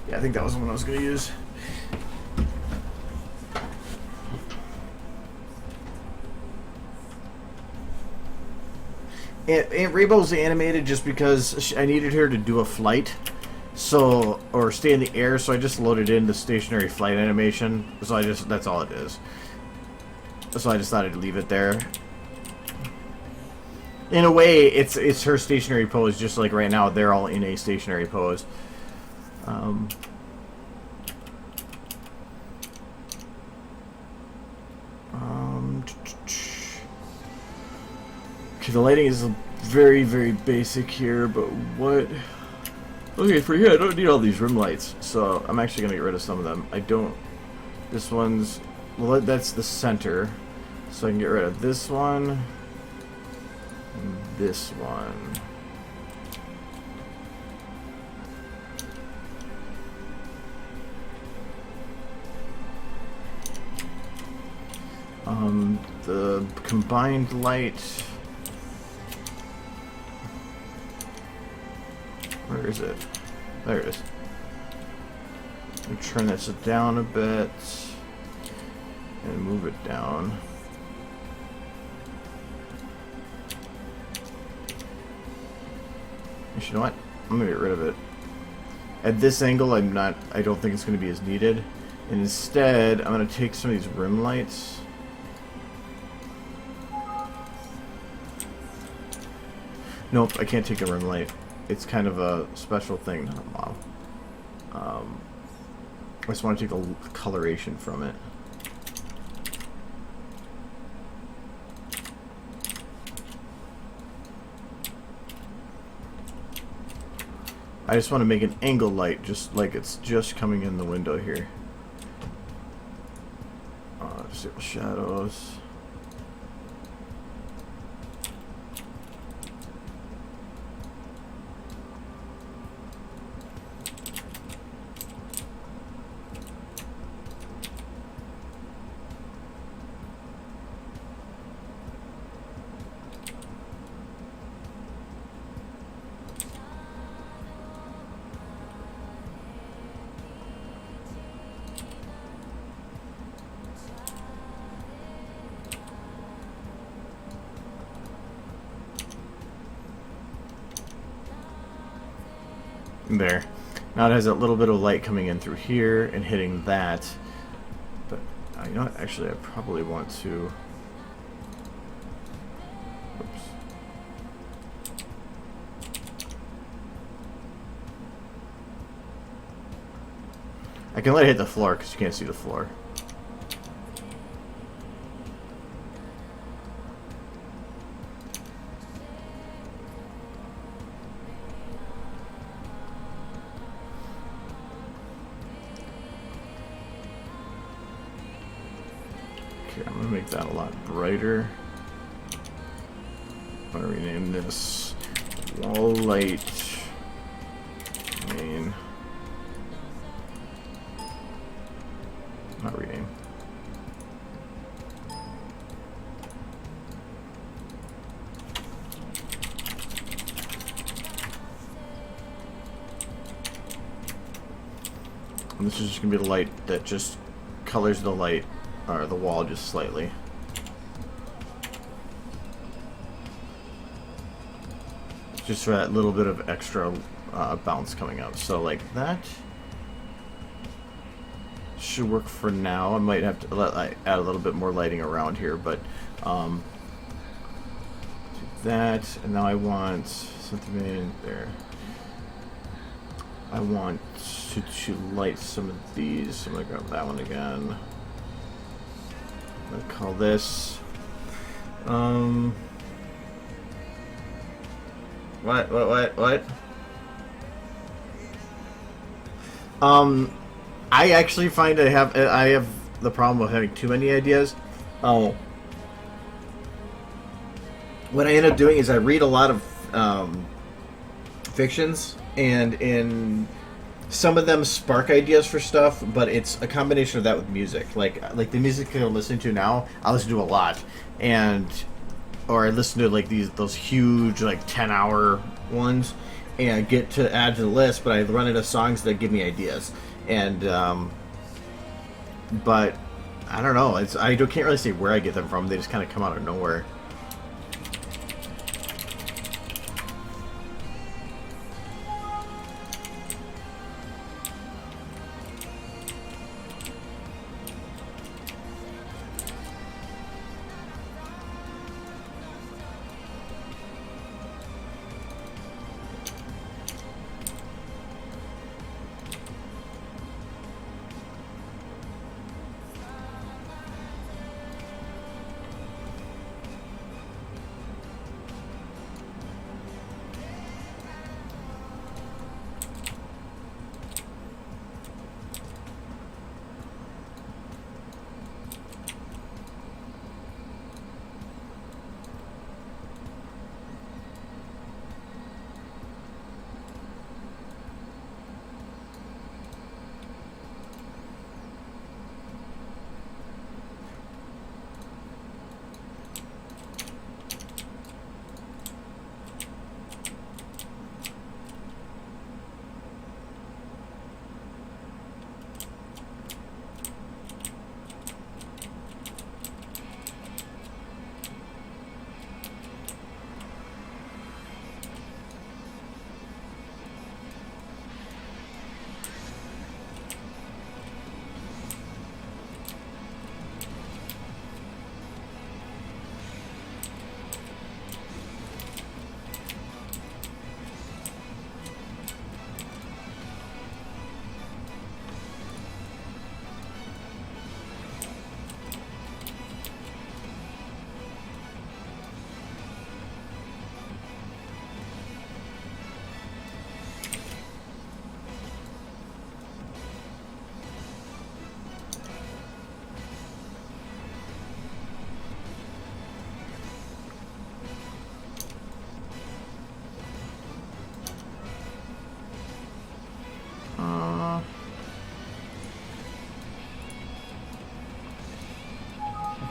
Yeah, I think that was the one I was going to use. Aunt Rainbow's animated just because I needed her to do a flight, so or stay in the air. So I just loaded in the stationary flight animation. So that's all it is. So I just thought I'd leave it there. In a way, it's her stationary pose, just like right now they're all in a stationary pose. Okay, the lighting is very, very basic here, but what... Okay, for here, I don't need all these rim lights, so I'm actually going to get rid of some of them. I don't... This one's... Well, that's the center, so I can get rid of this one, and this one. The combined light... Where is it? There it is. I'm turn this down a bit and move it down. You know what? I'm gonna get rid of it. At this angle, I don't think it's gonna be as needed. And instead, I'm gonna take some of these rim lights. Nope, I can't take a rim light. It's kind of a special thing. Wow. I just want to take the coloration from it. I just want to make an angle light, just like it's just coming in the window here. Disable shadows. There. Now it has a little bit of light coming in through here and hitting that. But you know what? Actually, I probably want to. Oops. I can let it hit the floor because you can't see the floor. Okay, I'm gonna make that a lot brighter. I'm gonna rename this wall light main. Not rename. And this is just gonna be the light that just colors the light or the wall just slightly. Just for that little bit of extra bounce coming up. So like that should work for now. I might have to add a little bit more lighting around here, but do that. And now I want something in there. I want to light some of these. I'm gonna grab that one again. I'm gonna call this what? I actually find I have the problem of having too many ideas. What I end up doing is I read a lot of fictions, and in some of them spark ideas for stuff, but it's a combination of that with music. Like the music that I'm listening to now, I listen to a lot, or I listen to like those huge like 10-hour ones, and get to add to the list. But I run into songs that give me ideas, and but I don't know. I can't really say where I get them from. They just kind of come out of nowhere.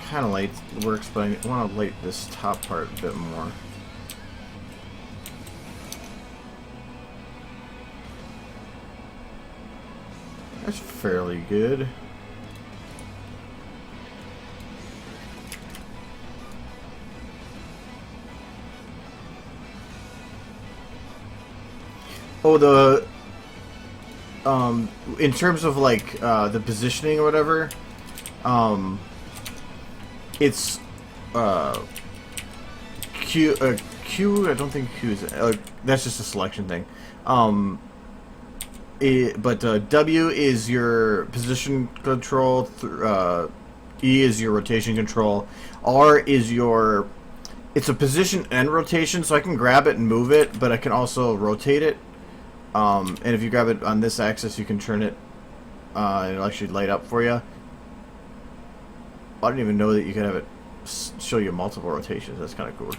Kind of light works, but I want to light this top part a bit more. That's fairly good. Oh, in terms of like the positioning or whatever, it's Q. I don't think Q is. That's just a selection thing. But W is your position control. E is your rotation control. R is your. It's a position and rotation, so I can grab it and move it, but I can also rotate it. And if you grab it on this axis, you can turn it, and it'll actually light up for you. I didn't even know that you could have it show you multiple rotations. That's kind of cool.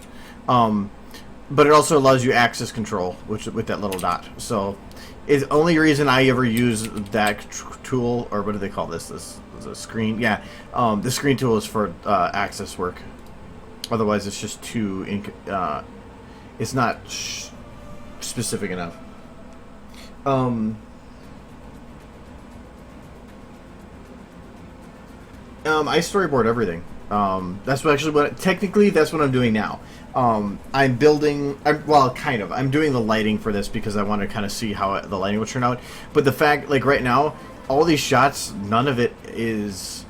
But it also allows you axis control, which with that little dot. So, the only reason I ever use that tool, or what do they call this? This is a screen. Yeah, the screen tool is for axis work. Otherwise, it's just too. It's not specific enough. I storyboard everything. That's technically that's what I'm doing now. I'm building. I'm doing the lighting for this because I want to kind of see how the lighting will turn out. But the fact, like right now, all these shots, none of it is.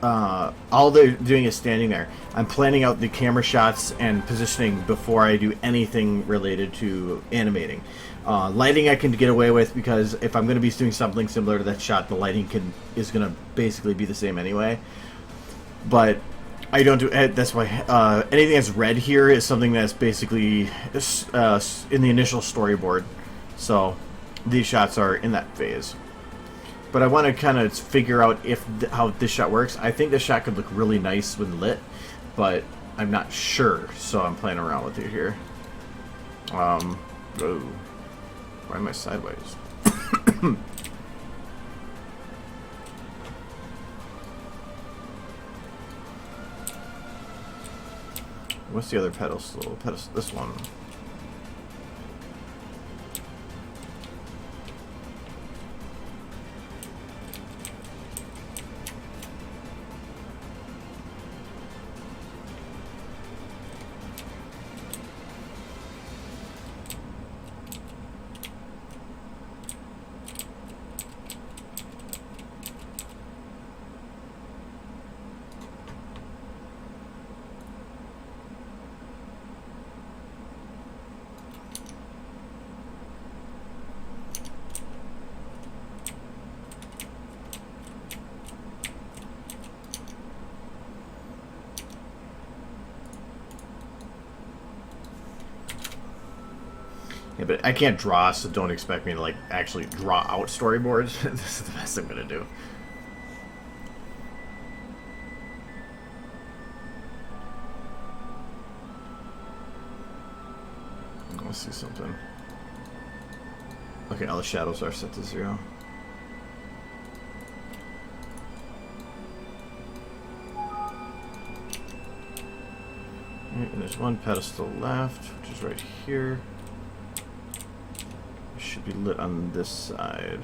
All they're doing is standing there. I'm planning out the camera shots and positioning before I do anything related to animating. Lighting I can get away with because if I'm going to be doing something similar to that shot, the lighting is going to basically be the same anyway. But I don't do it. That's why anything that's red here is something that's basically in the initial storyboard. So these shots are in that phase. But I want to kind of figure out how this shot works. I think this shot could look really nice when lit, but I'm not sure. So I'm playing around with it here. Whoa. Why am I sideways? What's the other pedestal? This one. Yeah, but I can't draw, so don't expect me to like actually draw out storyboards. This is the best I'm gonna do. Let's see something. Okay, all the shadows are set to 0. Right, and there's one pedestal left, which is right here. Should be lit on this side.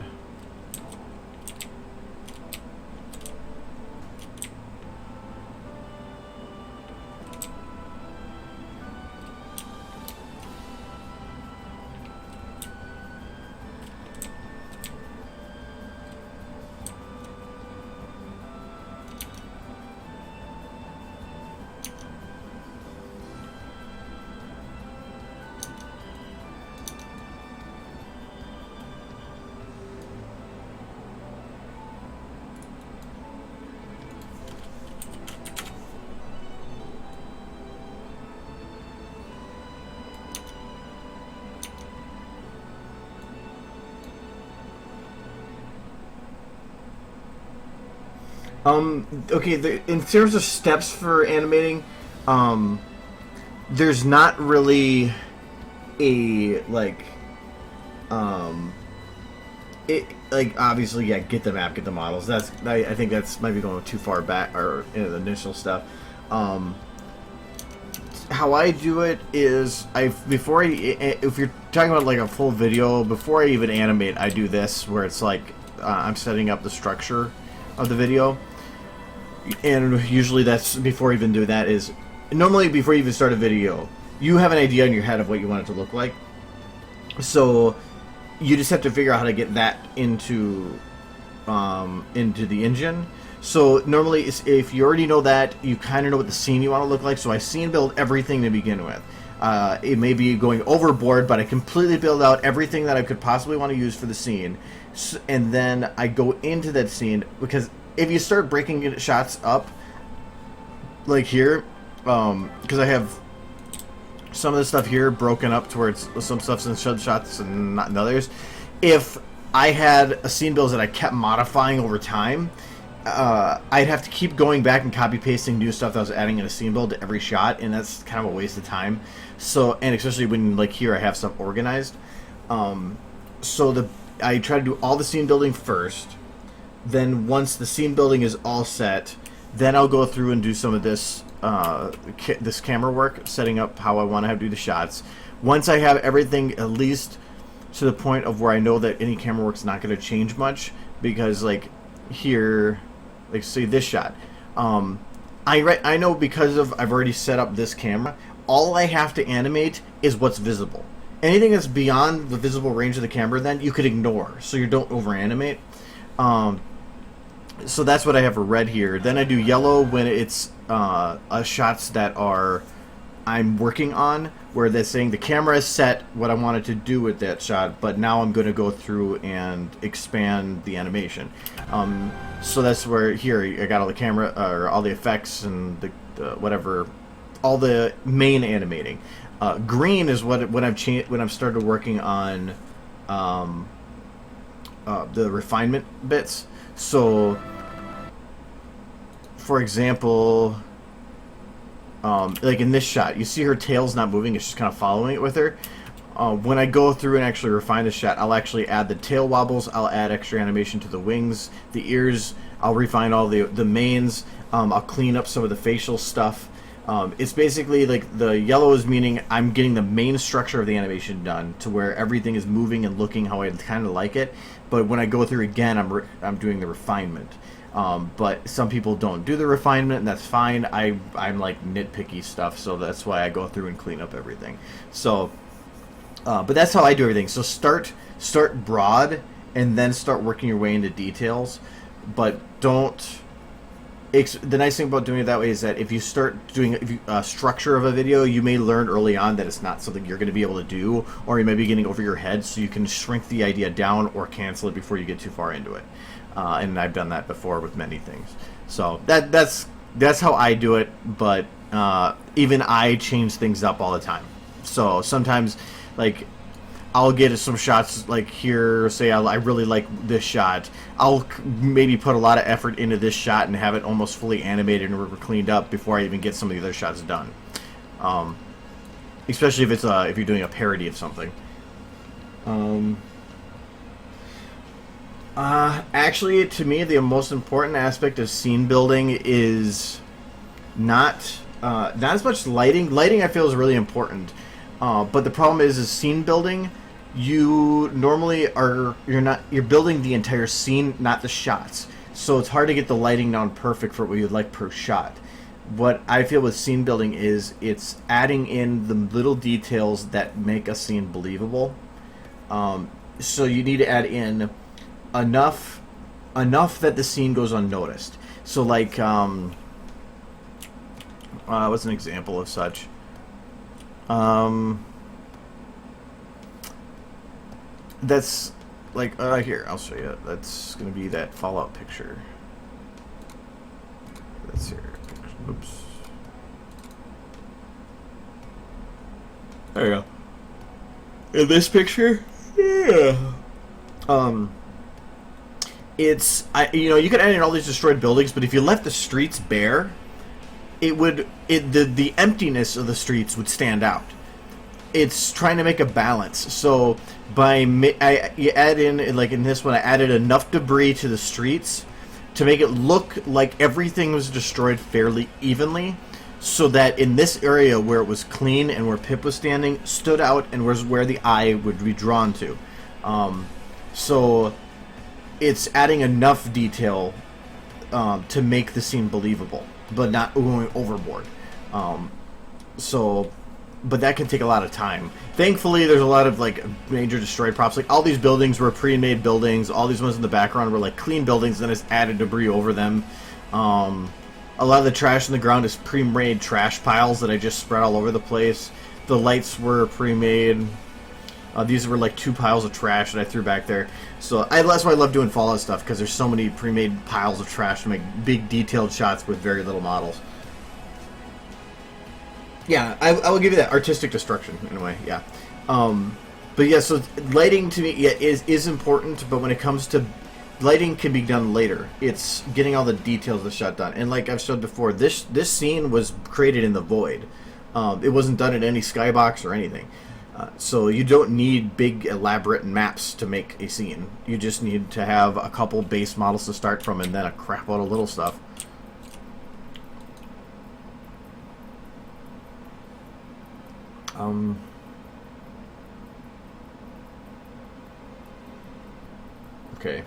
Okay, in terms of steps for animating, there's not really a, obviously, yeah, get the map, get the models. I think that's might be going too far back, or the initial stuff. How I do it is, if you're talking about like a full video, before I even animate, I do this, where it's like, I'm setting up the structure of the video. And usually that's before even doing that is normally before you even start a video, you have an idea in your head of what you want it to look like. So you just have to figure out how to get that into the engine. So normally, if you already know that, you kind of know what the scene you want to look like. So I scene build everything to begin with. It may be going overboard, but I completely build out everything that I could possibly want to use for the scene, and then I go into that scene because. If you start breaking shots up, like here, because I have some of the stuff here broken up towards some stuff's in shots and not in others. If I had a scene builds that I kept modifying over time, I'd have to keep going back and copy pasting new stuff that I was adding in a scene build to every shot, and that's kind of a waste of time. So, and especially when like here I have stuff organized. So I try to do all the scene building first. Then once the scene building is all set, then I'll go through and do some of this this camera work, setting up how I want to do the shots. Once I have everything at least to the point of where I know that any camera work's not going to change much, because like here, like say this shot, I know because of I've already set up this camera, all I have to animate is what's visible. Anything that's beyond the visible range of the camera, then you could ignore, so you don't over animate. So that's what I have for red here. Then I do yellow when it's shots that I'm working on, where they're saying the camera is set what I wanted to do with that shot, but now I'm going to go through and expand the animation. So that's where here I got all the camera or all the effects and the whatever, all the main animating. Green is when I've started working on the refinement bits. So, for example, like in this shot, you see her tail's not moving; it's just kind of following it with her. When I go through and actually refine the shot, I'll actually add the tail wobbles. I'll add extra animation to the wings, the ears. I'll refine all the manes. I'll clean up some of the facial stuff. It's basically like the yellow is meaning I'm getting the main structure of the animation done to where everything is moving and looking how I kind of like it. But when I go through again, I'm doing the refinement. But some people don't do the refinement, and that's fine. I'm like nitpicky stuff, so that's why I go through and clean up everything. So, but that's how I do everything. So start broad, and then start working your way into details. But don't. The nice thing about doing it that way is that if you start doing a structure of a video, you may learn early on that it's not something you're going to be able to do, or you may be getting over your head, so you can shrink the idea down or cancel it before you get too far into it. And I've done that before with many things. So that's how I do it, but even I change things up all the time. So sometimes, like, I'll get some shots like here, say I really like this shot. I'll maybe put a lot of effort into this shot and have it almost fully animated and cleaned up before I even get some of the other shots done. Especially if it's if you're doing a parody of something. Actually, to me, the most important aspect of scene building is not as much lighting. Lighting, I feel, is really important. But the problem is scene building. You normally you're building the entire scene, not the shots. So it's hard to get the lighting down perfect for what you'd like per shot. What I feel with scene building is it's adding in the little details that make a scene believable. So you need to add in enough that the scene goes unnoticed. So like, what's an example of such? That's like here, I'll show you. That's gonna be that Fallout picture. That's here. Oops. There you go. In this picture, yeah. It's you could add in all these destroyed buildings, but if you left the streets bare, the emptiness of the streets would stand out. It's trying to make a balance. So you add in, like in this one, I added enough debris to the streets to make it look like everything was destroyed fairly evenly, so that in this area where it was clean and where Pip was standing stood out and was where the eye would be drawn to. So it's adding enough detail to make the scene believable, but not going overboard. But that can take a lot of time. Thankfully, there's a lot of like major destroyed props. Like all these buildings were pre-made buildings. All these ones in the background were like clean buildings. Then it's added debris over them. A lot of the trash on the ground is pre-made trash piles that I just spread all over the place. The lights were pre-made. These were like 2 piles of trash that I threw back there. So that's why I love doing Fallout stuff, because there's so many pre-made piles of trash to make big detailed shots with very little models. Yeah, I will give you that artistic destruction in a way. Yeah, but yeah, so lighting to me is important. But when it comes to lighting can be done later. It's getting all the details of the shot done. And like I've said before, this scene was created in the void. It wasn't done in any skybox or anything. So you don't need big elaborate maps to make a scene. You just need to have a couple base models to start from and then a crap load of little stuff. Okay, I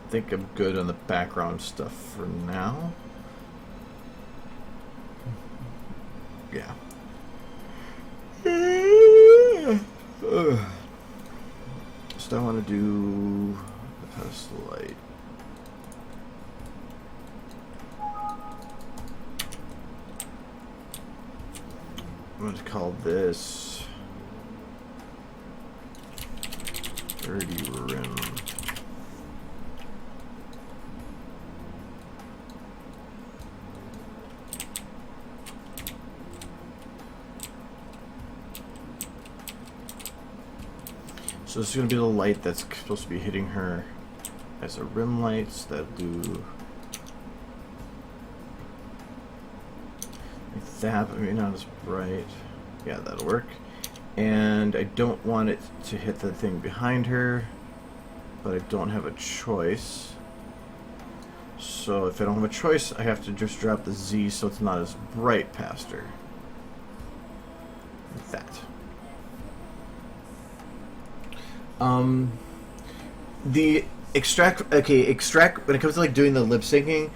think I'm good on the background stuff for now. Yeah. So I want to do the pedestal light. I'm going to call this Dirty Rim. So this is going to be the light that's supposed to be hitting her as a rim lights that do like that, but maybe not as bright. Yeah, that'll work. And I don't want it to hit the thing behind her, but I don't have a choice. So if I don't have a choice, I have to just drop the Z so it's not as bright past her. Like that. The extract, when it comes to like doing the lip syncing,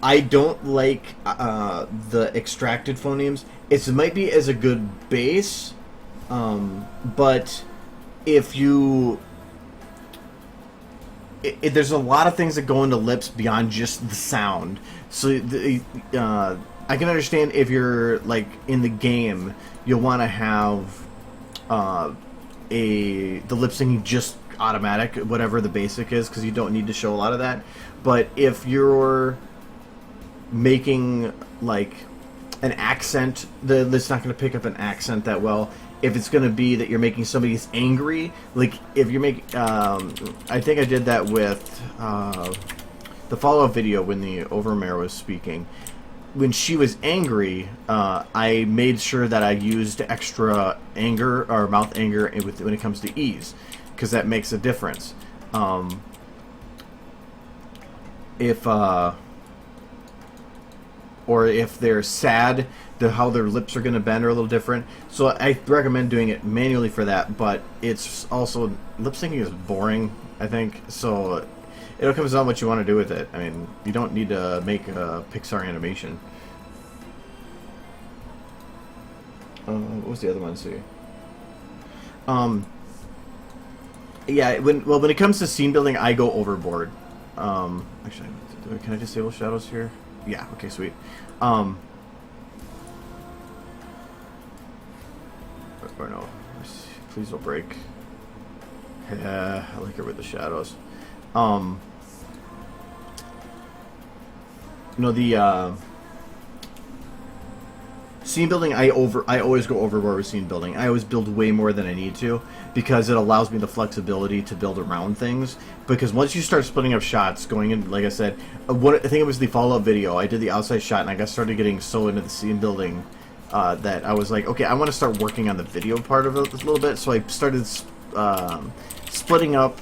I don't like the extracted phonemes. It might be as a good base, but if you there's a lot of things that go into lips beyond just the sound. So I can understand if you're like in the game, you'll want to have the lip syncing just automatic, whatever the basic is, because you don't need to show a lot of that. But if you're making like an accent, it's not going to pick up an accent that well. If it's going to be that you're making somebody who's angry, like if you're making, I think I did that with the follow-up video when the Overmare was speaking. When she was angry, I made sure that I used extra anger or mouth anger when it comes to ease, because that makes a difference. Or if they're sad, how their lips are going to bend are a little different. So I recommend doing it manually for that, but it's also, lip syncing is boring, I think, so it comes down to what you want to do with it. I mean, you don't need to make a Pixar animation. What was the other one? See. Yeah, when it comes to scene building, I go overboard. Actually, can I disable shadows here? Yeah. Okay. Sweet. Or no, please don't break. Yeah, I like it with the shadows. No, the scene building, I always go overboard with scene building. I always build way more than I need to, because it allows me the flexibility to build around things. Because once you start splitting up shots, going in, like I said, I think it was the follow-up video, I did the outside shot, and I started getting so into the scene building that I was like, okay, I want to start working on the video part of it a little bit. So I started splitting up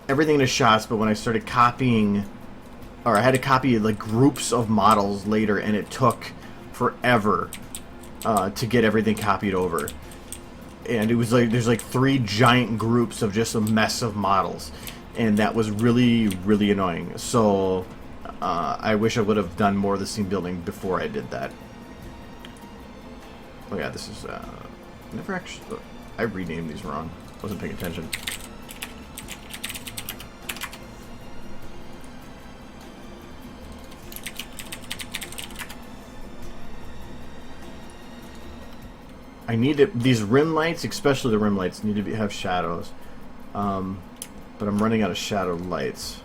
everything into shots, but when I started copying, or I had to copy like groups of models later, and it took forever to get everything copied over. And it was like there's like 3 giant groups of just a mess of models, and that was really, really annoying. So I wish I would have done more of the scene building before I did that. Oh yeah, this is never actually, I renamed these wrong. Wasn't paying attention. I need to, these rim lights, especially the rim lights, need to have shadows. But I'm running out of shadow lights.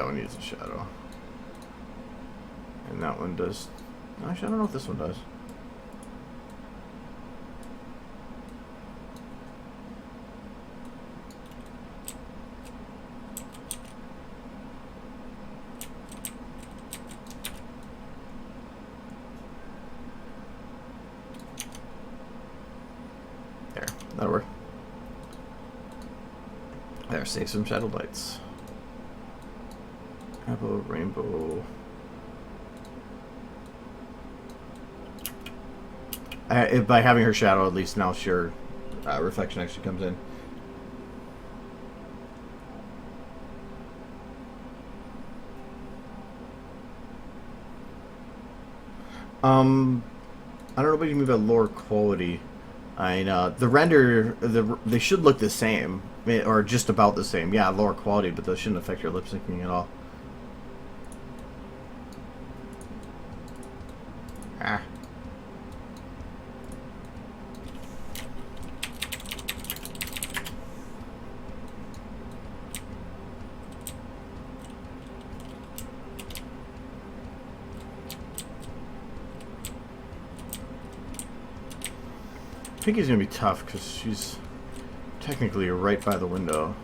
that one needs a shadow. And that one does... Actually, I don't know if this one does. There, that'll work. There, save some shadow lights. Apple, rainbow. By having her shadow, at least now her reflection actually comes in. I don't know if you move at lower quality. The render, they should look the same, or just about the same. Yeah, lower quality, but those shouldn't affect your lip syncing at all. Ah. I think he's going to be tough because she's technically right by the window.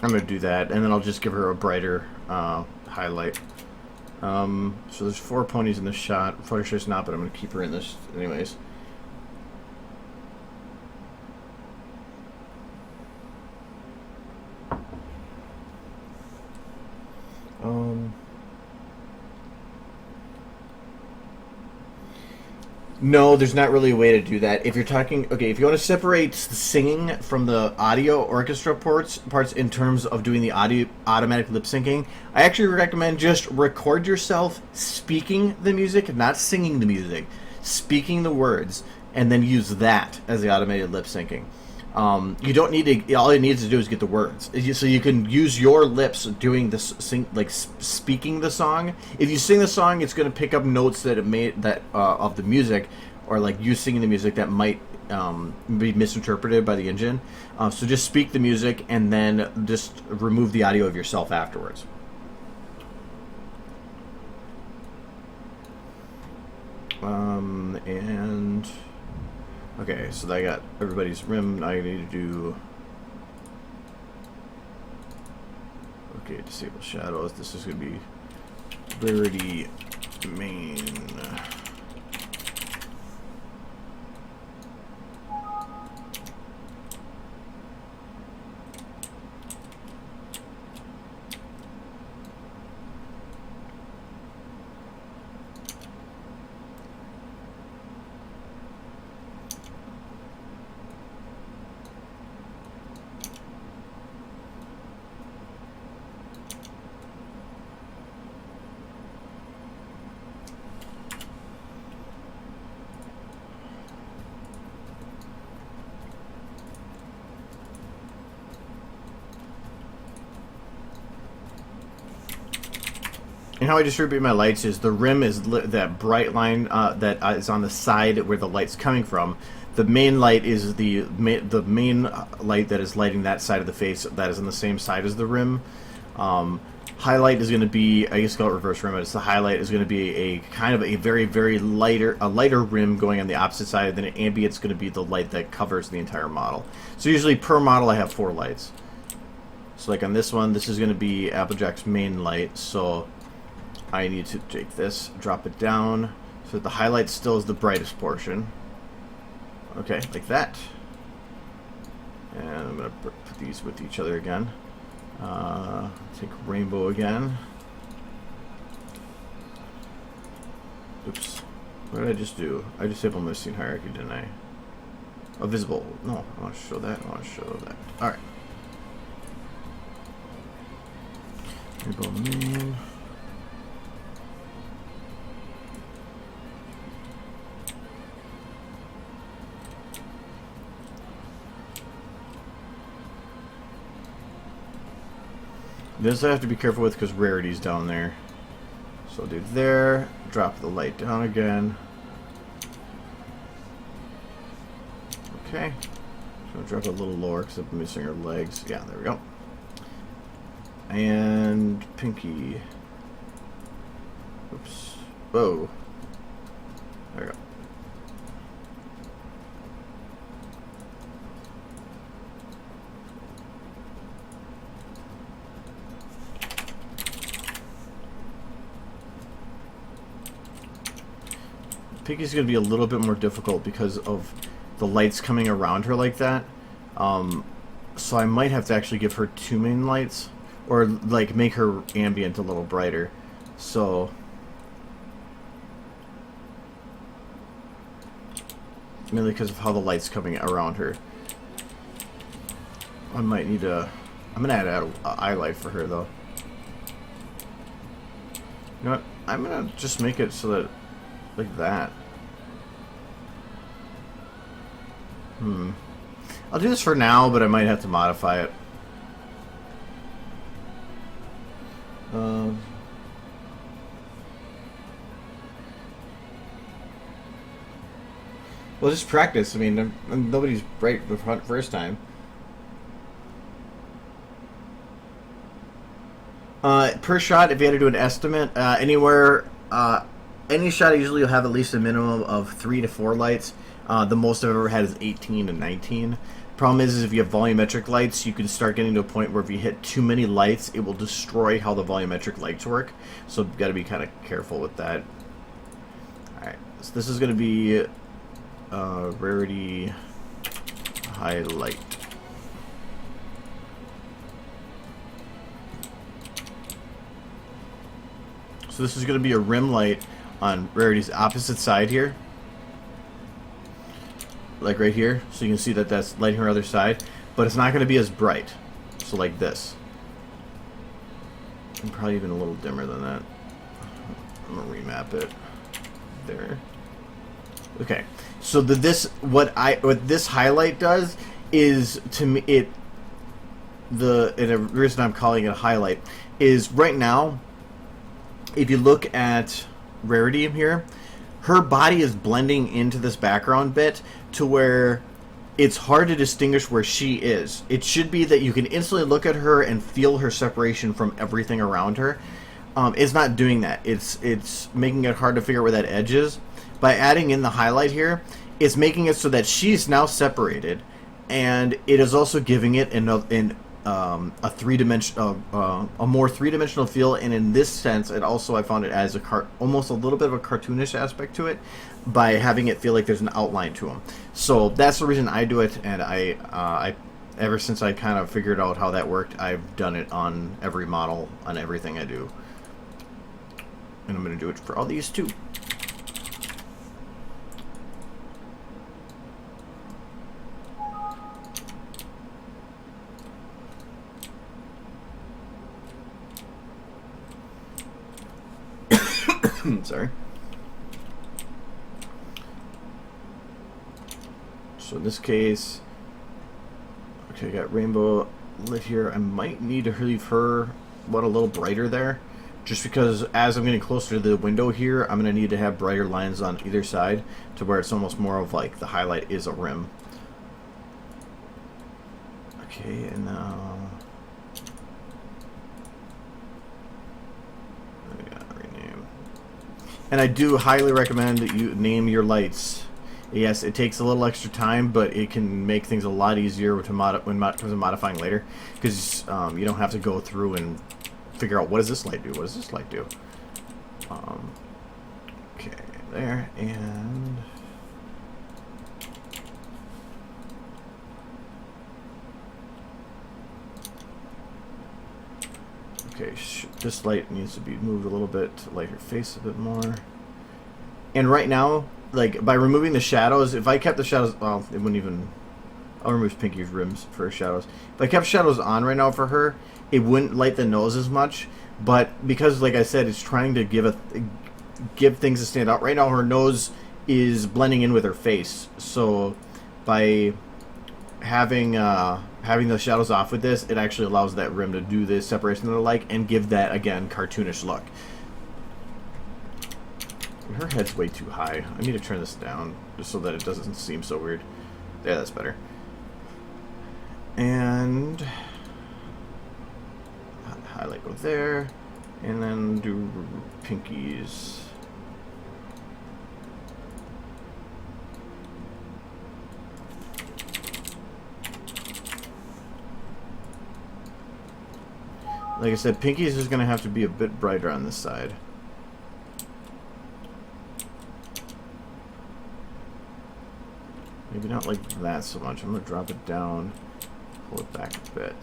I'm going to do that, and then I'll just give her a brighter highlight. So there's 4 ponies in this shot. Fluttershy's not, but I'm going to keep her in this anyways. No, there's not really a way to do that. If you're talking, okay, if you want to separate the singing from the audio orchestra parts in terms of doing the audio automatic lip syncing, I actually recommend just record yourself speaking the music, not singing the music, speaking the words, and then use that as the automated lip syncing. You don't need to. All it needs to do is get the words, so you can use your lips doing this, speaking the song. If you sing the song, it's going to pick up notes that of the music, or like you singing the music that might be misinterpreted by the engine. So just speak the music and then just remove the audio of yourself afterwards. And. Okay, so I got everybody's rim. Now I need to do... Okay, disable shadows. This is going to be Verity main. And how I distribute my lights is the rim is that bright line that is on the side where the light's coming from. The main light is the main light that is lighting that side of the face that is on the same side as the rim. Highlight is going to be, I guess call it reverse rim, but it's the highlight is going to be a kind of a very lighter rim going on the opposite side, and then ambient's going to be the light that covers the entire model. So usually per model I have 4 lights. So like on this one, this is going to be Applejack's main light, so I need to take this, drop it down, so that the highlight still is the brightest portion. Okay, like that. And I'm going to put these with each other again. Take rainbow again. Oops. What did I just do? I disabled my scene hierarchy, didn't I? Oh, visible. No, I want to show that. I want to show that. Alright. Rainbow main. This I have to be careful with because Rarity's down there. So I'll do there, drop the light down again. Okay. So I'll drop it a little lower because I'm missing her legs. Yeah, there we go. And Pinky. Oops. Whoa. There we go. Pinky's going to be a little bit more difficult because of the lights coming around her like that. So I might have to actually give her 2 main lights, or like make her ambient a little brighter. So mainly because of how the light's coming around her. I might need to... I'm going to add a eye light for her though. You know what? I'm going to just make it so that like that. I'll do this for now, but I might have to modify it. Well, just practice. I mean, nobody's bright the first time. Per shot, if you had to do an estimate, anywhere... any shot usually will have at least a minimum of 3 to 4 lights. The most I've ever had is 18 to 19. Problem is if you have volumetric lights, you can start getting to a point where if you hit too many lights, it will destroy how the volumetric lights work. So you've got to be kind of careful with that. Alright, so this is going to be Rarity Highlight. So this is going to be a rim light on Rarity's opposite side here. Like right here. So you can see that that's lighting her other side. But it's not going to be as bright. So like this. And probably even a little dimmer than that. I'm going to remap it. There. Okay. So what this highlight does is, to me, and the reason I'm calling it a highlight is right now, if you look at Rarity here, her body is blending into this background bit to where it's hard to distinguish where she is. It should be that you can instantly look at her and feel her separation from everything around her. It's not doing that. It's making it hard to figure out where that edge is. By adding in the highlight here, it's making it so that she's now separated, and it is also giving it a three-dimensional, a more three-dimensional feel. And in this sense, it also, I found it as almost a little bit of a cartoonish aspect to it, by having it feel like there's an outline to them. So that's the reason I do it, and I ever since I kind of figured out how that worked, I've done it on every model, on everything I do, and I'm going to do it for all these too. Sorry. So in this case, okay, I got rainbow lit here. I might need to leave her a little brighter there, just because as I'm getting closer to the window here, I'm going to need to have brighter lines on either side to where it's almost more of like the highlight is a rim. Okay, and now and I do highly recommend that you name your lights. Yes, it takes a little extra time, but it can make things a lot easier when it comes to modifying later, because you don't have to go through and figure out what does this light do, what does this light do. Okay, there, and okay, this light needs to be moved a little bit to light her face a bit more. And right now, like, by removing the shadows, if I kept the shadows, well, it wouldn't even, I'll remove Pinky's rims for her shadows. If I kept shadows on right now for her, it wouldn't light the nose as much. But because, like I said, it's trying to give things to stand out. Right now, her nose is blending in with her face. So by having having the shadows off with this, it actually allows that rim to do this separation that I like and give that, again, cartoonish look. Her head's way too high. I need to turn this down just so that it doesn't seem so weird. Yeah, that's better. And highlight go there, and then do pinkies. Like I said, pinkies is going to have to be a bit brighter on this side. Maybe not like that so much. I'm going to drop it down, pull it back a bit.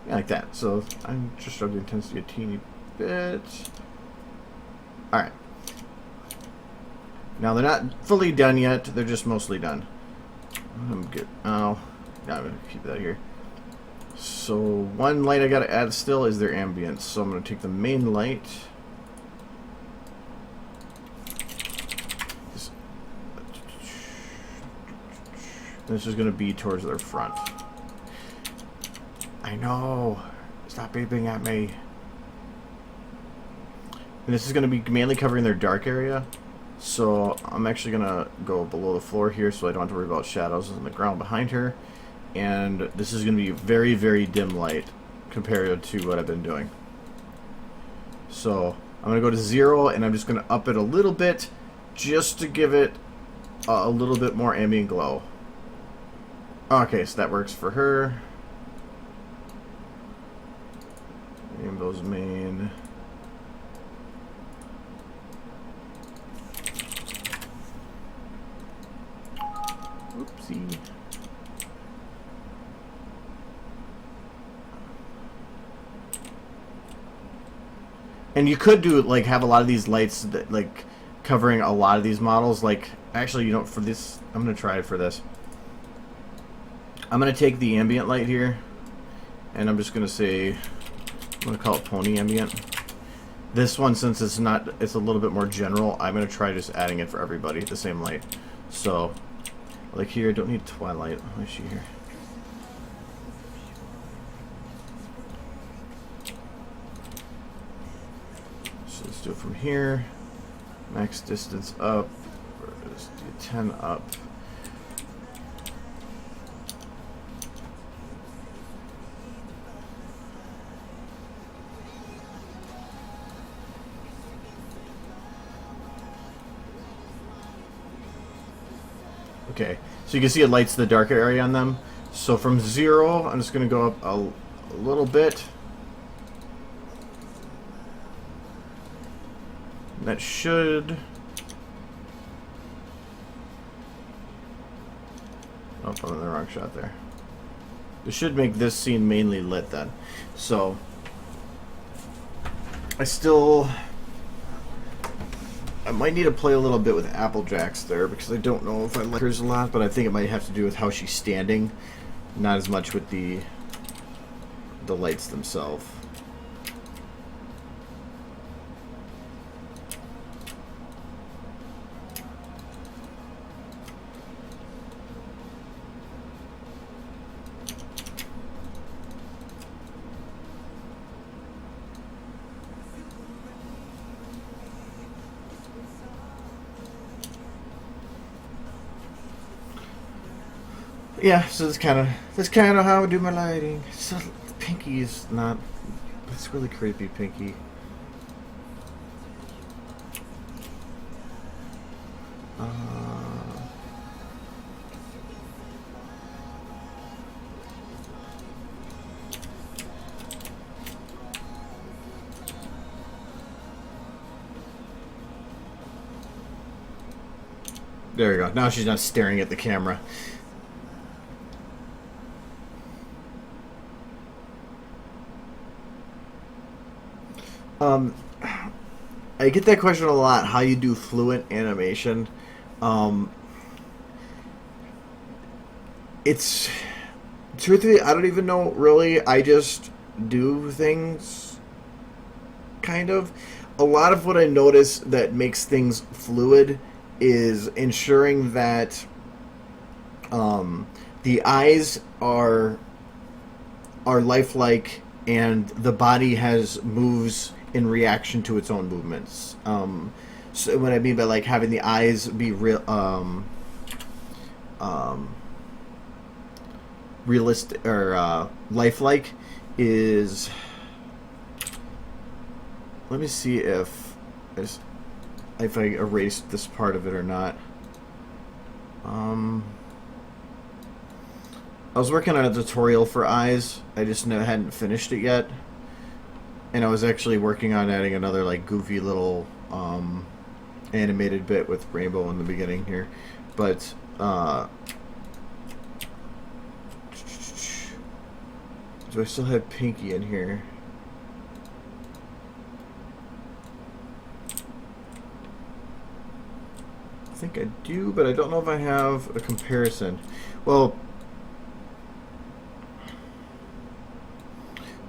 Yeah, like that. So I'm just dropping the intensity a teeny bit. Alright. Now they're not fully done yet. They're just mostly done. I'm good. Oh, yeah, I'm going to keep that here. So one light I got to add still is their ambience. So I'm going to take the main light. This is going to be towards their front. I know. Stop beeping at me. And this is going to be mainly covering their dark area. So I'm actually going to go below the floor here so I don't have to worry about shadows on the ground behind her. And this is going to be very, very dim light compared to what I've been doing. So I'm going to go to 0 and I'm just going to up it a little bit just to give it a little bit more ambient glow. Okay, so that works for her. Rainbow's main. Oopsie. And you could do, like, have a lot of these lights that, like, covering a lot of these models. Like, actually, you know, for this, I'm going to try it for this. I'm going to take the ambient light here, and I'm just going to say, I'm going to call it Pony Ambient. This one, since it's not, it's a little bit more general, I'm going to try just adding it for everybody, the same light. So, like here, I don't need Twilight. Let me see here. So let's do it from here. Max distance up. Let's do 10 up. Okay, so you can see it lights the darker area on them. So from 0, I'm just going to go up a little bit. And that should... Oh, I'm in the wrong shot there. This should make this scene mainly lit then. So, I might need to play a little bit with Applejacks there because I don't know if I like hers a lot, but I think it might have to do with how she's standing, not as much with the lights themselves. Yeah, so that's kind of how I do my lighting. So Pinky is not. It's really creepy, Pinky. There we go. Now she's not staring at the camera. I get that question a lot, how you do fluent animation. It's truthfully, I don't even know really. I just do things, kind of. A lot of what I notice that makes things fluid is ensuring that The eyes are lifelike, and the body has moves in reaction to its own movements. So what I mean by like having the eyes be real, realistic or lifelike is. Let me see if I erased this part of it or not. I was working on a tutorial for eyes. I just hadn't finished it yet, and I was actually working on adding another like goofy little animated bit with rainbow in the beginning here, but do I still have Pinky in here? I think I do, but I don't know if I have a comparison. Well,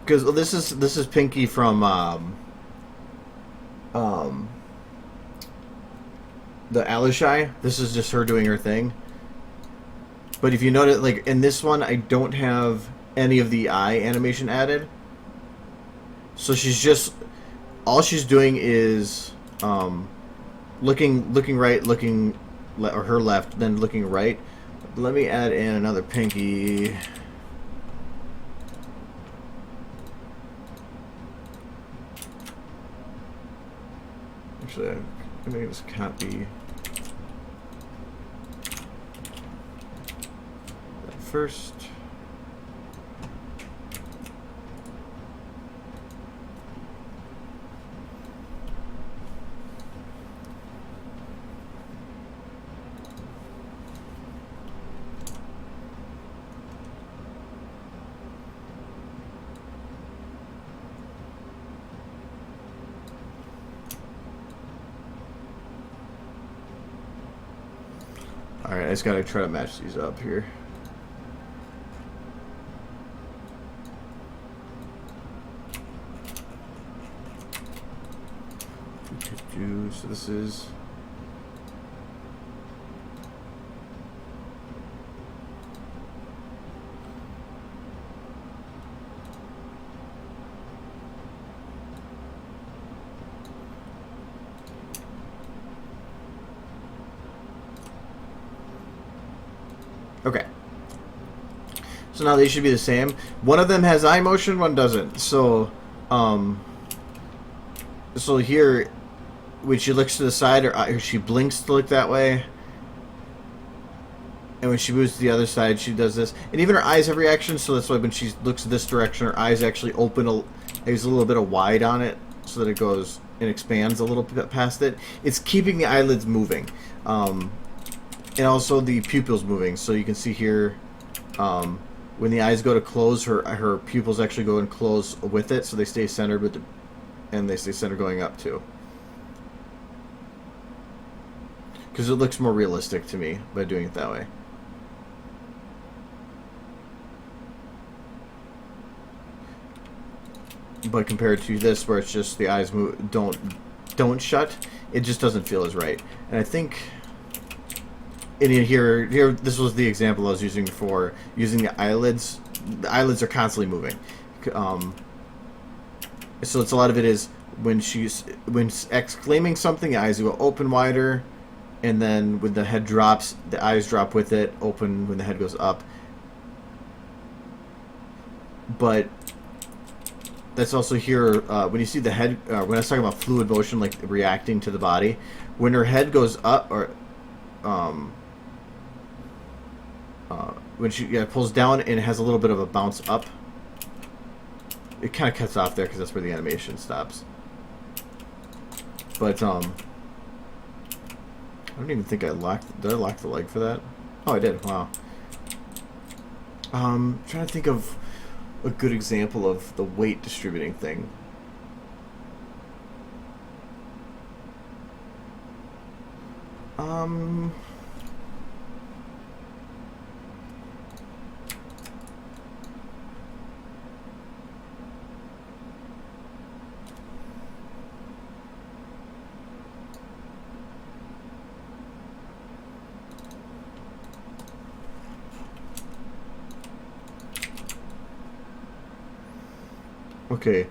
because this is Pinky from the Alishai. This is just her doing her thing. But if you notice, like in this one, I don't have any of the eye animation added. So she's just all she's doing is looking right, or her left, then looking right. Let me add in another Pinky. Actually, I'm gonna just copy that first. Alright, I just gotta try to match these up here. So this is... Okay. So now they should be the same. One of them has eye motion, one doesn't. So, so here, when she looks to the side, or she blinks to look that way, and when she moves to the other side, she does this. And even her eyes have reactions, so that's why when she looks this direction, her eyes actually open. There's a little bit of wide on it, so that it goes and expands a little bit past it. It's keeping the eyelids moving. And also the pupils moving, so you can see here when the eyes go to close, her pupils actually go and close with it, so they stay centered with and they stay centered going up too. Because it looks more realistic to me by doing it that way. But compared to this, where it's just the eyes don't shut, it just doesn't feel as right. And I think. And here, this was the example I was using for using the eyelids. The eyelids are constantly moving, so it's a lot of it is when exclaiming something, the eyes will open wider, and then when the head drops, the eyes drop with it, open when the head goes up. But that's also here when you see the head. When I was talking about fluid motion, like reacting to the body, when her head goes up, or when she pulls down and it has a little bit of a bounce up, it kind of cuts off there because that's where the animation stops. But I don't even think I locked. Did I lock the leg for that? Oh, I did. Wow. Trying to think of a good example of the weight distributing thing. Okay.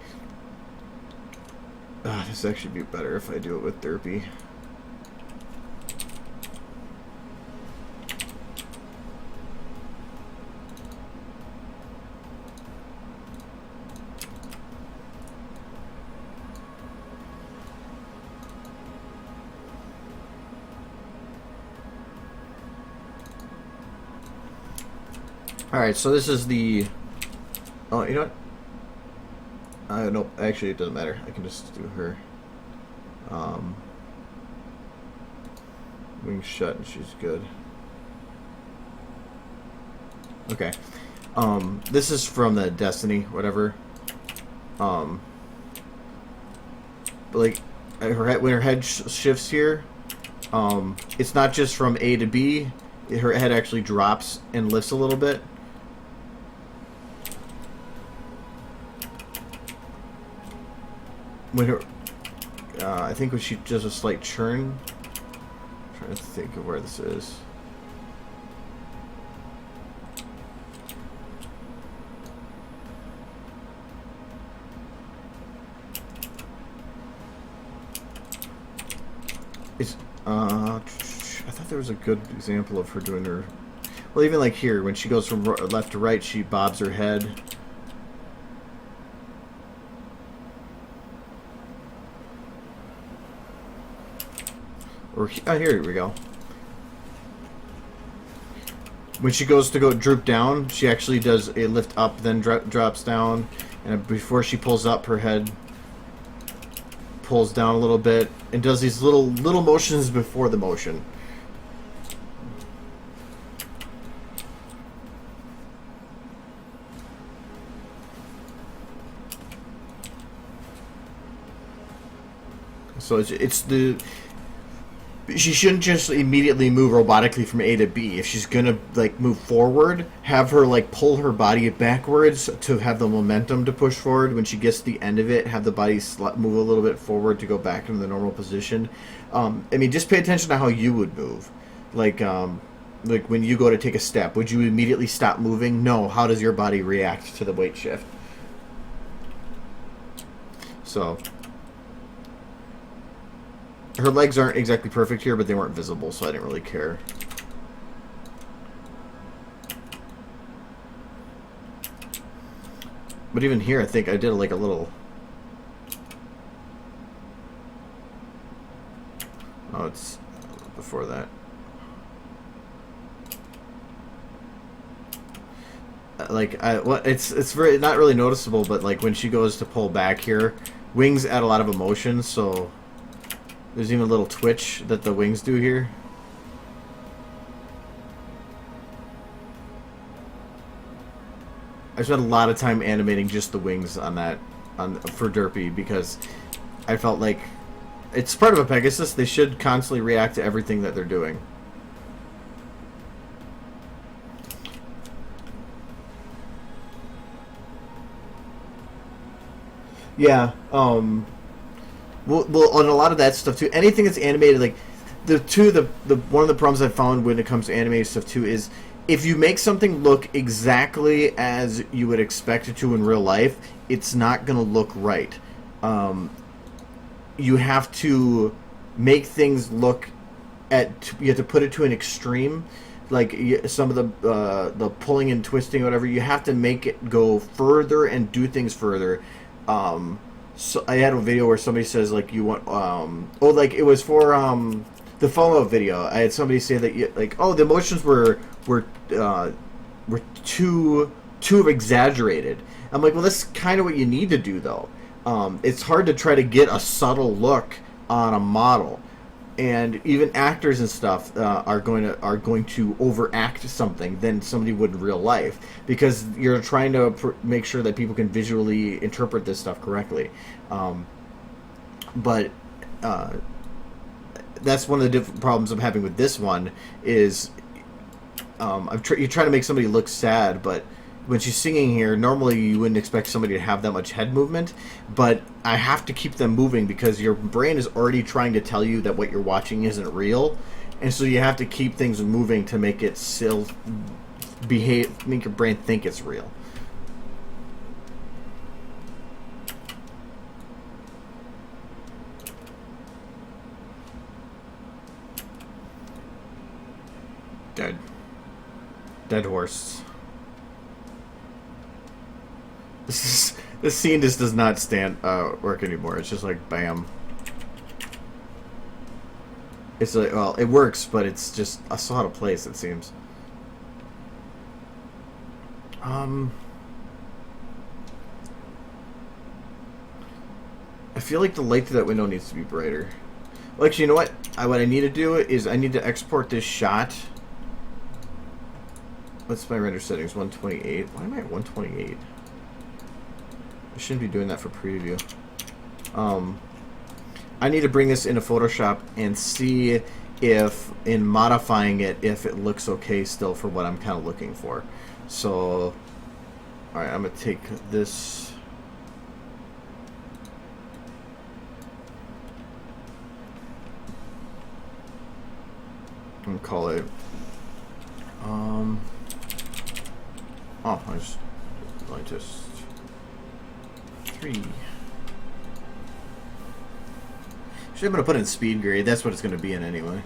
This actually be better if I do it with Derpy. Alright, so this is the... Oh, you know what? Nope, actually it doesn't matter. I can just do her. Wings shut and she's good. Okay. This is from the Destiny, whatever. But like, when her head shifts here, it's not just from A to B. Her head actually drops and lifts a little bit. When her, I think when she does a slight churn. I'm trying to think of where this is. It's I thought there was a good example of her doing her. Well, even like here, when she goes from left to right, she bobs her head. Or here we go. When she goes to go droop down, she actually does a lift up, then drops down, and before she pulls up, her head pulls down a little bit, and does these little motions before the motion. So it's the... She shouldn't just immediately move robotically from A to B. If she's gonna like move forward, have her like pull her body backwards to have the momentum to push forward. When she gets to the end of it, have the body move a little bit forward to go back into the normal position. I mean, just pay attention to how you would move. Like when you go to take a step, would you immediately stop moving? No. How does your body react to the weight shift? So... Her legs aren't exactly perfect here, but they weren't visible, so I didn't really care. But even here, I think I did like a little... Oh, it's before that. It's very not really noticeable, but like when she goes to pull back here, wings add a lot of emotion, so... There's even a little twitch that the wings do here. I spent a lot of time animating just the wings on that, for Derpy, because I felt like it's part of a Pegasus. They should constantly react to everything that they're doing. Yeah, Well, on a lot of that stuff too. Anything that's animated, like one of the problems I found when it comes to animated stuff too is if you make something look exactly as you would expect it to in real life, it's not going to look right. You have to make things look you have to put it to an extreme, like some of the pulling and twisting or whatever. You have to make it go further and do things further. So I had a video where somebody says like you want like it was for the FOMO video. I had somebody say that the emotions were too exaggerated. I'm like, well, that's kind of what you need to do though. It's hard to try to get a subtle look on a model, and even actors and stuff are going to overact something than somebody would in real life, because you're trying to make sure that people can visually interpret this stuff correctly. But that's one of the different problems I'm having with this one is you're trying to make somebody look sad, but when she's singing here, normally you wouldn't expect somebody to have that much head movement, but I have to keep them moving because your brain is already trying to tell you that what you're watching isn't real, and so you have to keep things moving to make it still make your brain think it's real. Dead horse. This scene just does not work anymore. It's just like bam. It's like, well, it works, but it's just so out of place, it seems. I feel like the light to that window needs to be brighter. Well, actually, you know what? What I need to do is I need to export this shot. What's my render settings? 128. Why am I at 128? I shouldn't be doing that for preview. I need to bring this into Photoshop and see if, in modifying it, if it looks okay still for what I'm kind of looking for. So, alright, I'm going to take this. I'm going to call it, oh, I just 3. I'm going to put in speed grade. That's what it's going to be in anyway.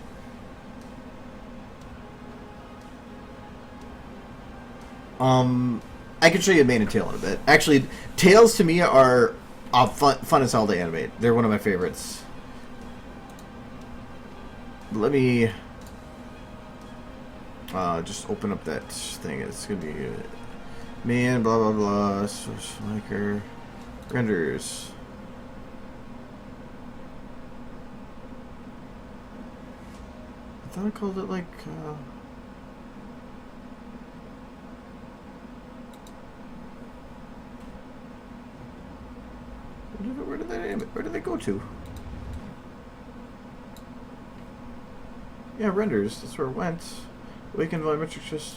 I can show you mane and tail in a bit. Actually, tails to me are fun as hell to animate. They're one of my favorites. Let me just open up that thing. It's going to be man, blah, blah, blah, source maker, renders. I thought I called it like, where did they go to? Yeah, renders, that's where it went. Awakened volumetric just...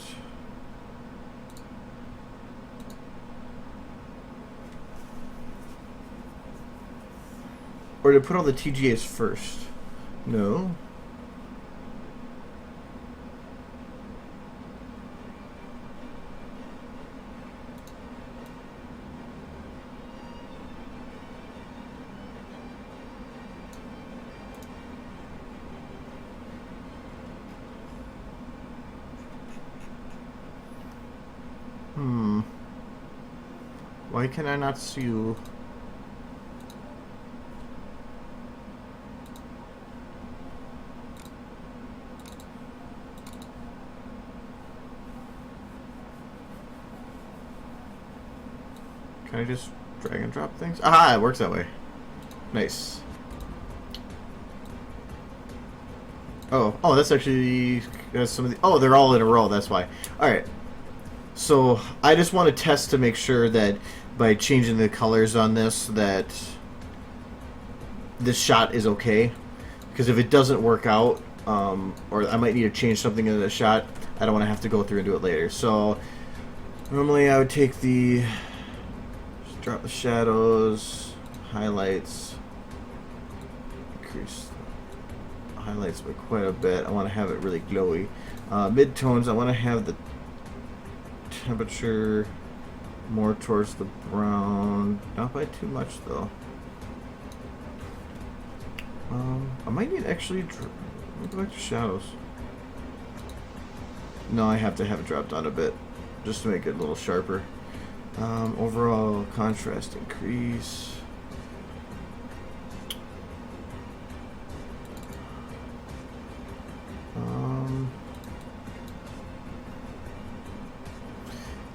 Or to put all the TGAs first? No. Why can I not see you? Can I just drag and drop things? Ah, it works that way. Nice. Oh, that's actually some of the. Oh, they're all in a row. That's why. All right. So I just want to test to make sure that by changing the colors on this, that this shot is okay. Because if it doesn't work out, or I might need to change something in the shot, I don't want to have to go through and do it later. So normally I would take the, just drop the shadows, highlights, increase the highlights by quite a bit. I want to have it really glowy. Midtones, I want to have the temperature more towards the brown, not by too much though. I might need actually go back to shadows. No, I have to have it dropped down a bit just to make it a little sharper. Overall contrast increase.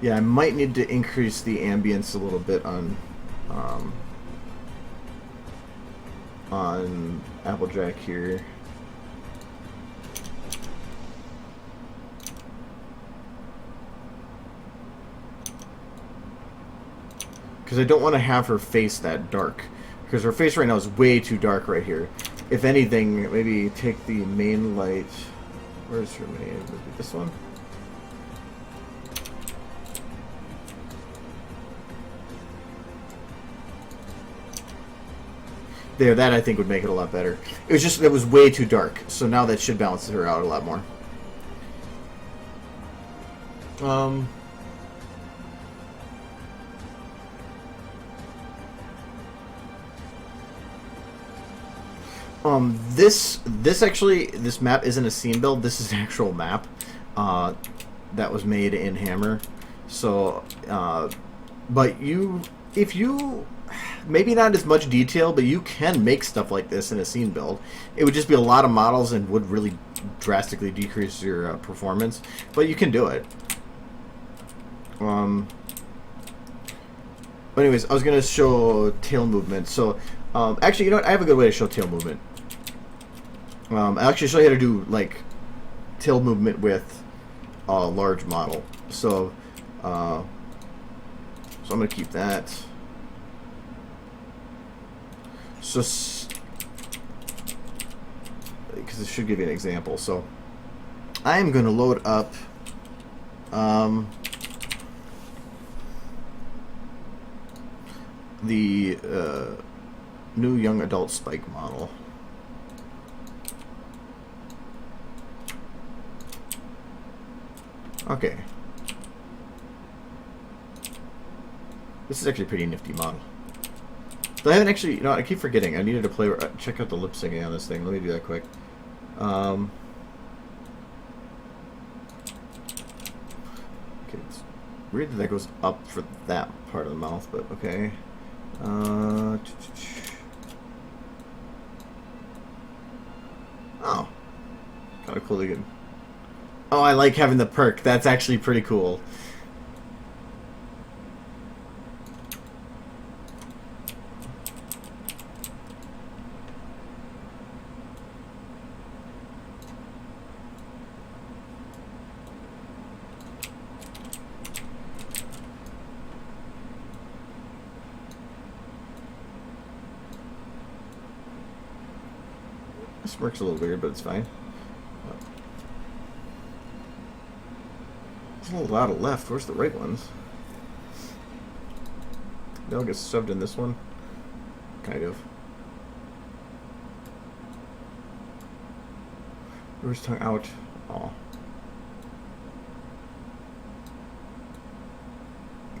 Yeah, I might need to increase the ambience a little bit on Applejack here. Because I don't want to have her face that dark. Because her face right now is way too dark right here. If anything, maybe take the main light. Where's her main? Would it be this one? There, that I think would make it a lot better. It was just, it was way too dark. So now that should balance her out a lot more. This actually, this map isn't a scene build. This is an actual map. that was made in Hammer. So, but if you, maybe not as much detail, but you can make stuff like this in a scene build. It would just be a lot of models and would really drastically decrease your performance, but you can do it. But anyways, I was going to show tail movement. So, actually, you know what? I have a good way to show tail movement. I'll actually show you how to do, like, tail movement with a large model. So I'm going to keep that. So, because it should give you an example. So, I am going to load up the new young adult Spike model. Okay. This is actually a pretty nifty model. But I haven't actually, you know, I keep forgetting. I needed to play, check out the lip syncing on this thing. Let me do that quick. Okay, it's weird that goes up for that part of the mouth, but okay. Oh. Kind of cool to get. Oh, I like having the perk. That's actually pretty cool. This works a little weird, but it's fine. There's a lot of left. Where's the right ones? They'll get shoved in this one. Kind of. Where's tongue out? Oh.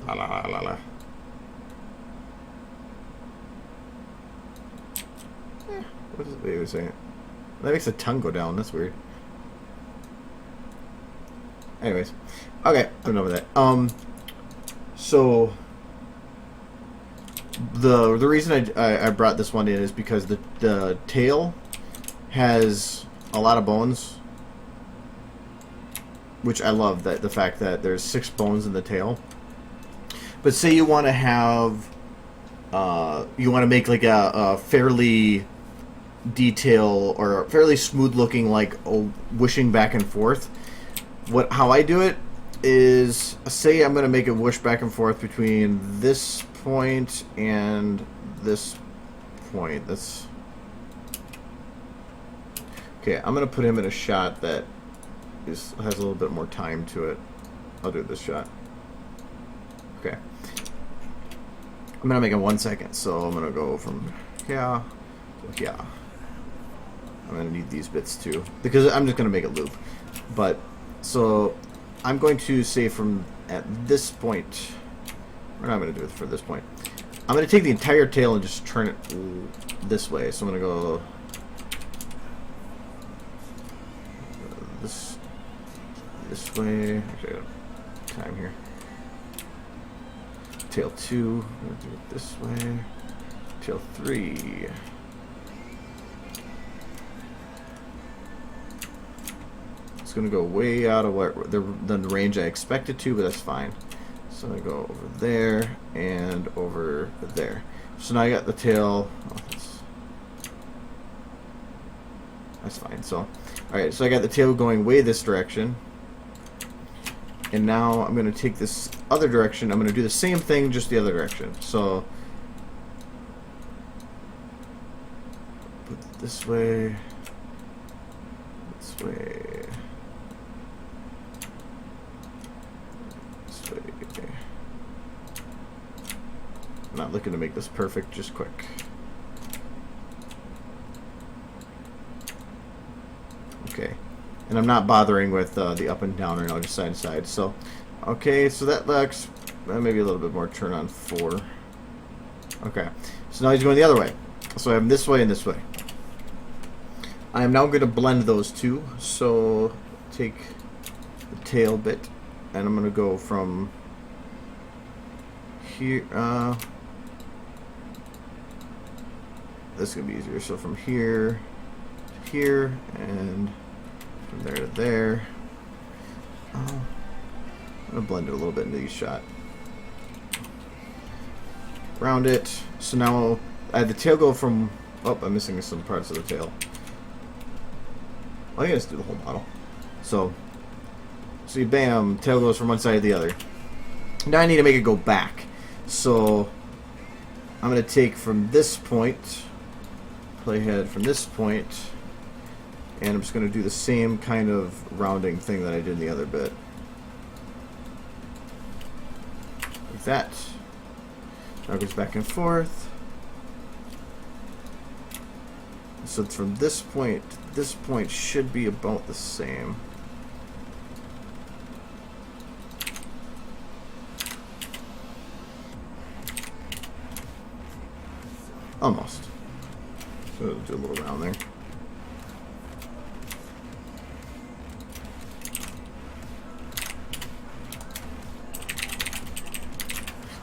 La la la la la. What is it they were saying? That makes the tongue go down. That's weird. Anyways, okay, I'm done with that. So the reason I brought this one in is because the tail has a lot of bones, which I love, that the fact that there's 6 bones in the tail. But say you want to have, you want to make like a fairly detail or fairly smooth looking, like a whooshing back and forth. How I do it is, say I'm going to make a whoosh back and forth between this point and this point. That's okay. I'm going to put him in a shot that has a little bit more time to it. I'll do this shot. Okay. I'm going to make it 1 second, so I'm going to go from here to here. I'm going to need these bits too, because I'm just going to make a loop. But so I'm going to say from at this point, we're not going to do it for this point. I'm going to take the entire tail and just turn it this way. So I'm going to go this way. Actually, I got time here. Tail 2, I'm going to do it this way. Tail 3. Going to go way out of what the range I expected to, but that's fine. So I go over there and over there. So now I got the tail. Oh, that's fine. So, all right. So I got the tail going way this direction, and now I'm going to take this other direction. I'm going to do the same thing, just the other direction. So put it this way. This way. I'm not looking to make this perfect, just quick. Okay, and I'm not bothering with the up and down right now, just side to side. So, okay, so that looks maybe a little bit more. Turn on 4. Okay, so now he's going the other way. So I have him this way and this way. I am now going to blend those two. So take the tail bit and I'm gonna go from here. This is gonna be easier. So from here to here, and from there to there. I'm gonna blend it a little bit into each shot. Round it. So now I had the tail go from. Oh, I'm missing some parts of the tail. I gotta just do the whole model. So see, bam, tail goes from one side to the other. Now I need to make it go back. So I'm gonna take from this point, playhead from this point, and I'm just gonna do the same kind of rounding thing that I did in the other bit. Like that. Now it goes back and forth. So from this point to this point should be about the same. Almost. So do a little round there.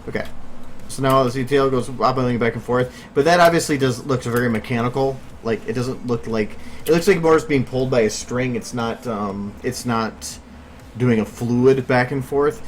Okay. So now the tail goes wobbling back and forth, but that obviously looks very mechanical. Like it doesn't look like it looks like more is being pulled by a string. It's not doing a fluid back and forth.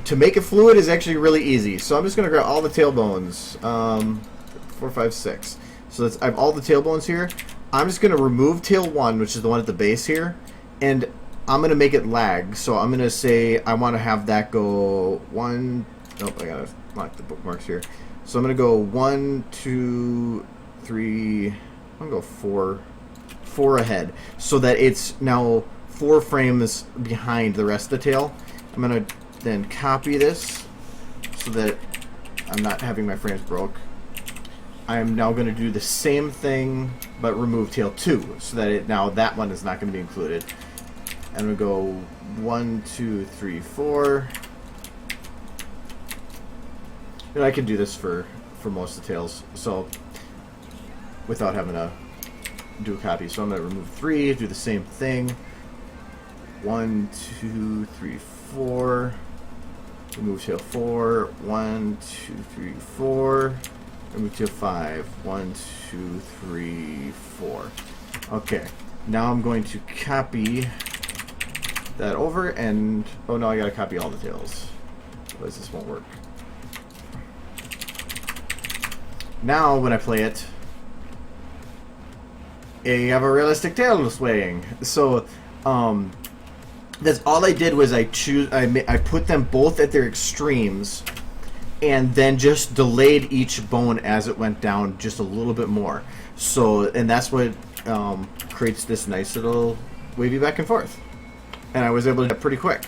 To make a fluid is actually really easy. So I'm just gonna grab all the tail bones, 4, 5, 6. So I have all the tail bones here. I'm just gonna remove tail 1, which is the one at the base here, and I'm gonna make it lag. So I'm gonna say I want to have that go 1. Nope, I gotta lock the bookmarks here. So I'm gonna go 1, 2, 3. I'm gonna go 4 ahead, so that it's now 4 frames behind the rest of the tail. I'm gonna then copy this so that I'm not having my frames broke. I am now going to do the same thing, but remove tail 2, so that now that one is not going to be included. And I'm going to go 1, 2, 3, 4. And I can do this for most of the tails, so without having to do a copy. So I'm going to remove 3, do the same thing. 1, 2, 3, 4. Remove tail 4. 1, 2, 3, 4. Remove tail 5. 1, 2, 3, 4. Okay. Now I'm going to copy that over and... Oh no, I gotta copy all the tails. Otherwise this won't work. Now when I play it, you have a realistic tail swaying. So, that's all I did was I put them both at their extremes and then just delayed each bone as it went down just a little bit more. So, and that's what creates this nice little wavy back and forth. And I was able to do it pretty quick.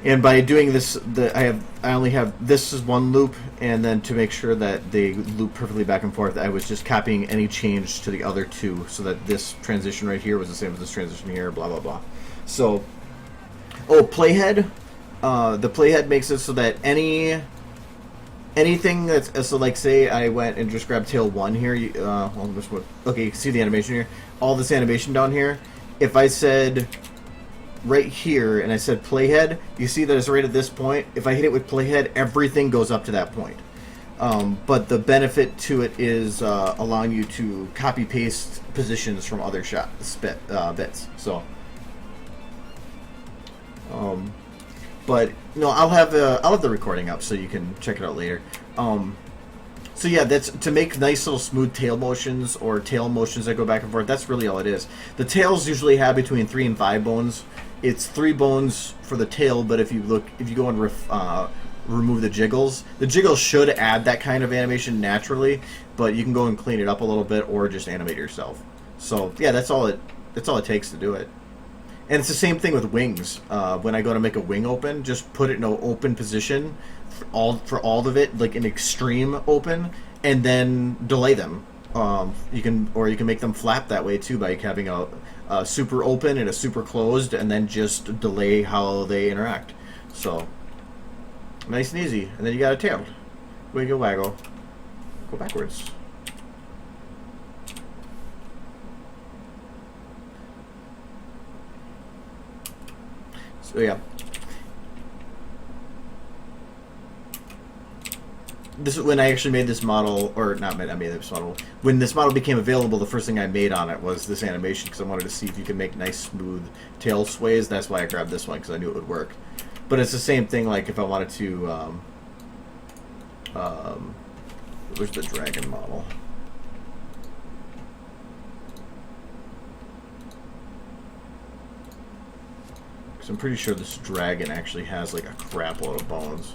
And by doing this, I only have this is one loop, and then to make sure that they loop perfectly back and forth, I was just copying any change to the other two, so that this transition right here was the same as this transition here. Blah blah blah. So, playhead. The playhead makes it so that anything that's so like say I went and just grabbed tail 1 here. Okay, you can see the animation here. All this animation down here. If I said right here and I said playhead, you see that it's right at this point. If I hit it with playhead, everything goes up to that point. But the benefit to it is allowing you to copy paste positions from other bits. So, but no, I'll have the recording up so you can check it out later. So yeah, that's to make nice little smooth tail motions or tail motions that go back and forth. That's really all it is. The tails usually have between 3 and 5 bones. It's 3 bones for the tail, but if you go and remove the jiggles should add that kind of animation naturally, but you can go and clean it up a little bit or just animate it yourself. So yeah, that's all it takes to do it. And it's the same thing with wings. When I go to make a wing open, just put it in an open position for all of it, like an extreme open, and then delay them. You can make them flap that way too by having a super open and a super closed, and then just delay how they interact. So nice and easy. And then you got a tail. Wiggle waggle. Go backwards. So yeah. This is when I actually made this model, or not made, I made this model. When this model became available, the first thing I made on it was this animation because I wanted to see if you could make nice, smooth tail sways. That's why I grabbed this one because I knew it would work. But it's the same thing. Like if I wanted to, where's the dragon model? Because I'm pretty sure this dragon actually has like a crap load of bones.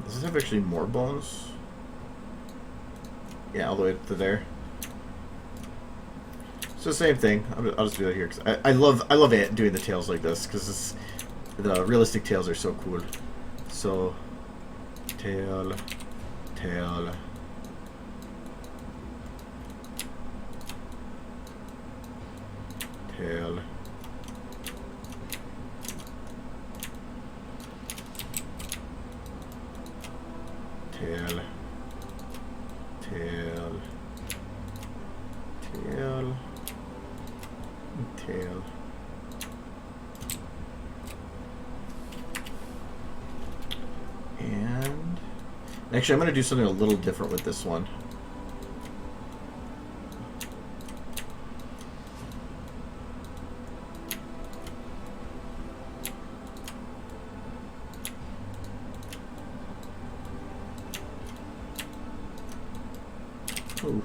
Does it have actually more bones? Yeah, all the way to there. So same thing. I'll just do that here because I love it doing the tails like this because the realistic tails are so cool. So tail, tail, tail. Tail, tail, tail, tail. And actually, I'm going to do something a little different with this one. Ooh.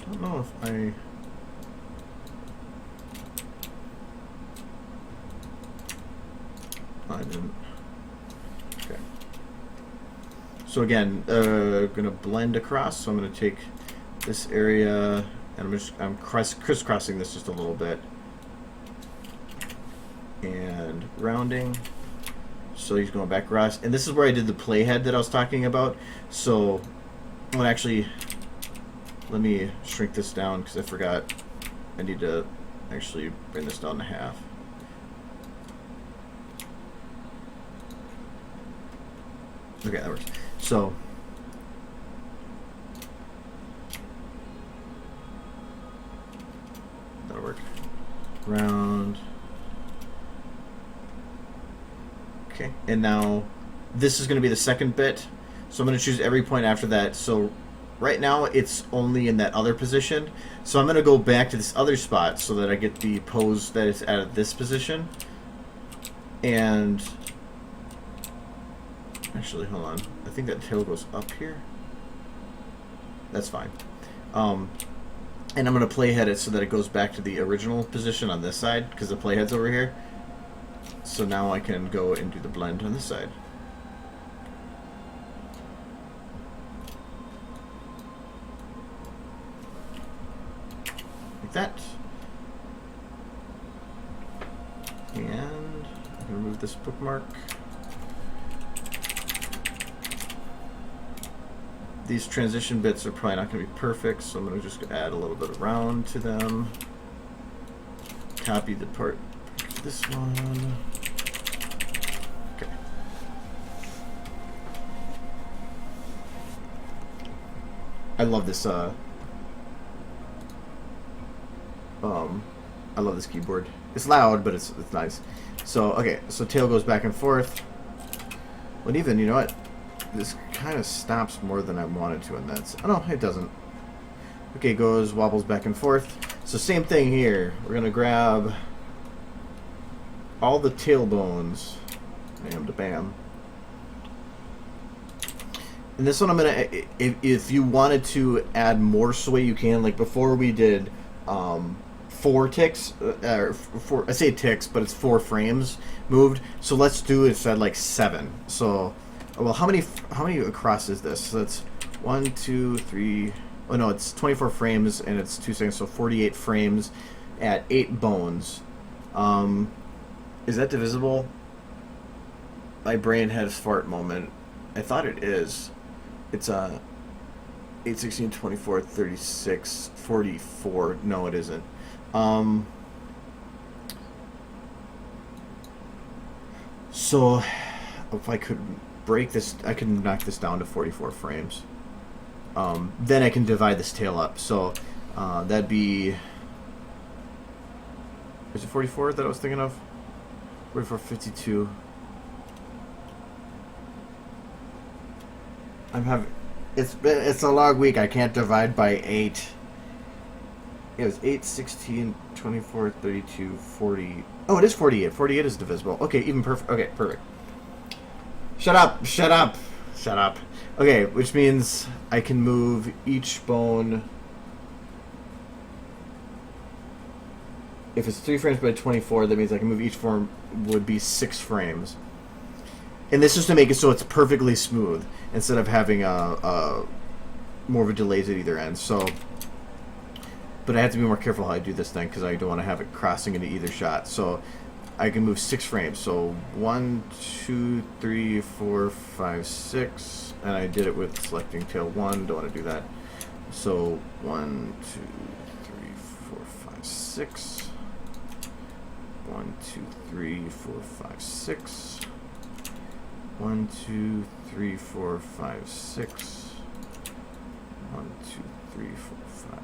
I don't know if I... I didn't. Okay. So again, gonna blend across. So I'm gonna take this area and I'm crisscrossing this just a little bit and rounding. So he's going back across, and this is where I did the playhead that I was talking about. So I'm gonna actually let me shrink this down because I forgot. I need to actually bring this down to half. Okay, that works. So that'll work. Round. Okay, and now this is going to be the second bit. So I'm going to choose every point after that. So right now it's only in that other position. So I'm going to go back to this other spot so that I get the pose that it's at this position. And actually, hold on. I think that tail goes up here. That's fine. And I'm going to playhead it so that it goes back to the original position on this side because the playhead's over here. So now I can go and do the blend on this side. Like that. And I'm going to remove this bookmark. These transition bits are probably not going to be perfect, so I'm going to just add a little bit of round to them. Copy the part, this one. Okay. I love this. I love this keyboard. It's loud, but it's nice. So okay, so tail goes back and forth. But even, you know what? This kind of stops more than I wanted to in that. Oh no, it doesn't. Okay, goes, wobbles back and forth. So same thing here. We're gonna grab all the tailbones. Bam to bam. And this one I'm gonna, if you wanted to add more sway, you can. Like before we did 4 ticks, four, I say ticks, but it's 4 frames moved. So let's do it at like 7. So, well, how many across is this? So that's 1, 2, 3. Oh no, it's 24 frames and it's 2 seconds, so 48 frames at 8 bones. Is that divisible? My brain had a fart moment. I thought it is. It's 8, 16, 24, 36, 44. No, it isn't. So if I could break this, I can knock this down to 44 frames. Then I can divide this tail up. So that'd be... Is it 44 that I was thinking of? 44, 52. I'm having... It's a long week. I can't divide by 8. It was 8, 16, 24, 32, 40... Oh, it is 48. 48 is divisible. Okay, even perfect. Okay, perfect. Shut up! Shut up! Shut up. Okay, which means I can move each bone... If it's 3 frames by 24, that means I can move each form would be 6 frames. And this is to make it so it's perfectly smooth, instead of having a more of a delays at either end. So, but I have to be more careful how I do this thing, because I don't want to have it crossing into either shot. So I can move 6 frames. So 1, 2, 3, 4, 5, 6. And I did it with selecting tail 1. Don't want to do that. So 1, 2, 3, 4, 5, 6. 1, 2, 3, 4, 5, 6. 1, 2, 3, 4, 5, 6. 1, 2, 3, 4, 5,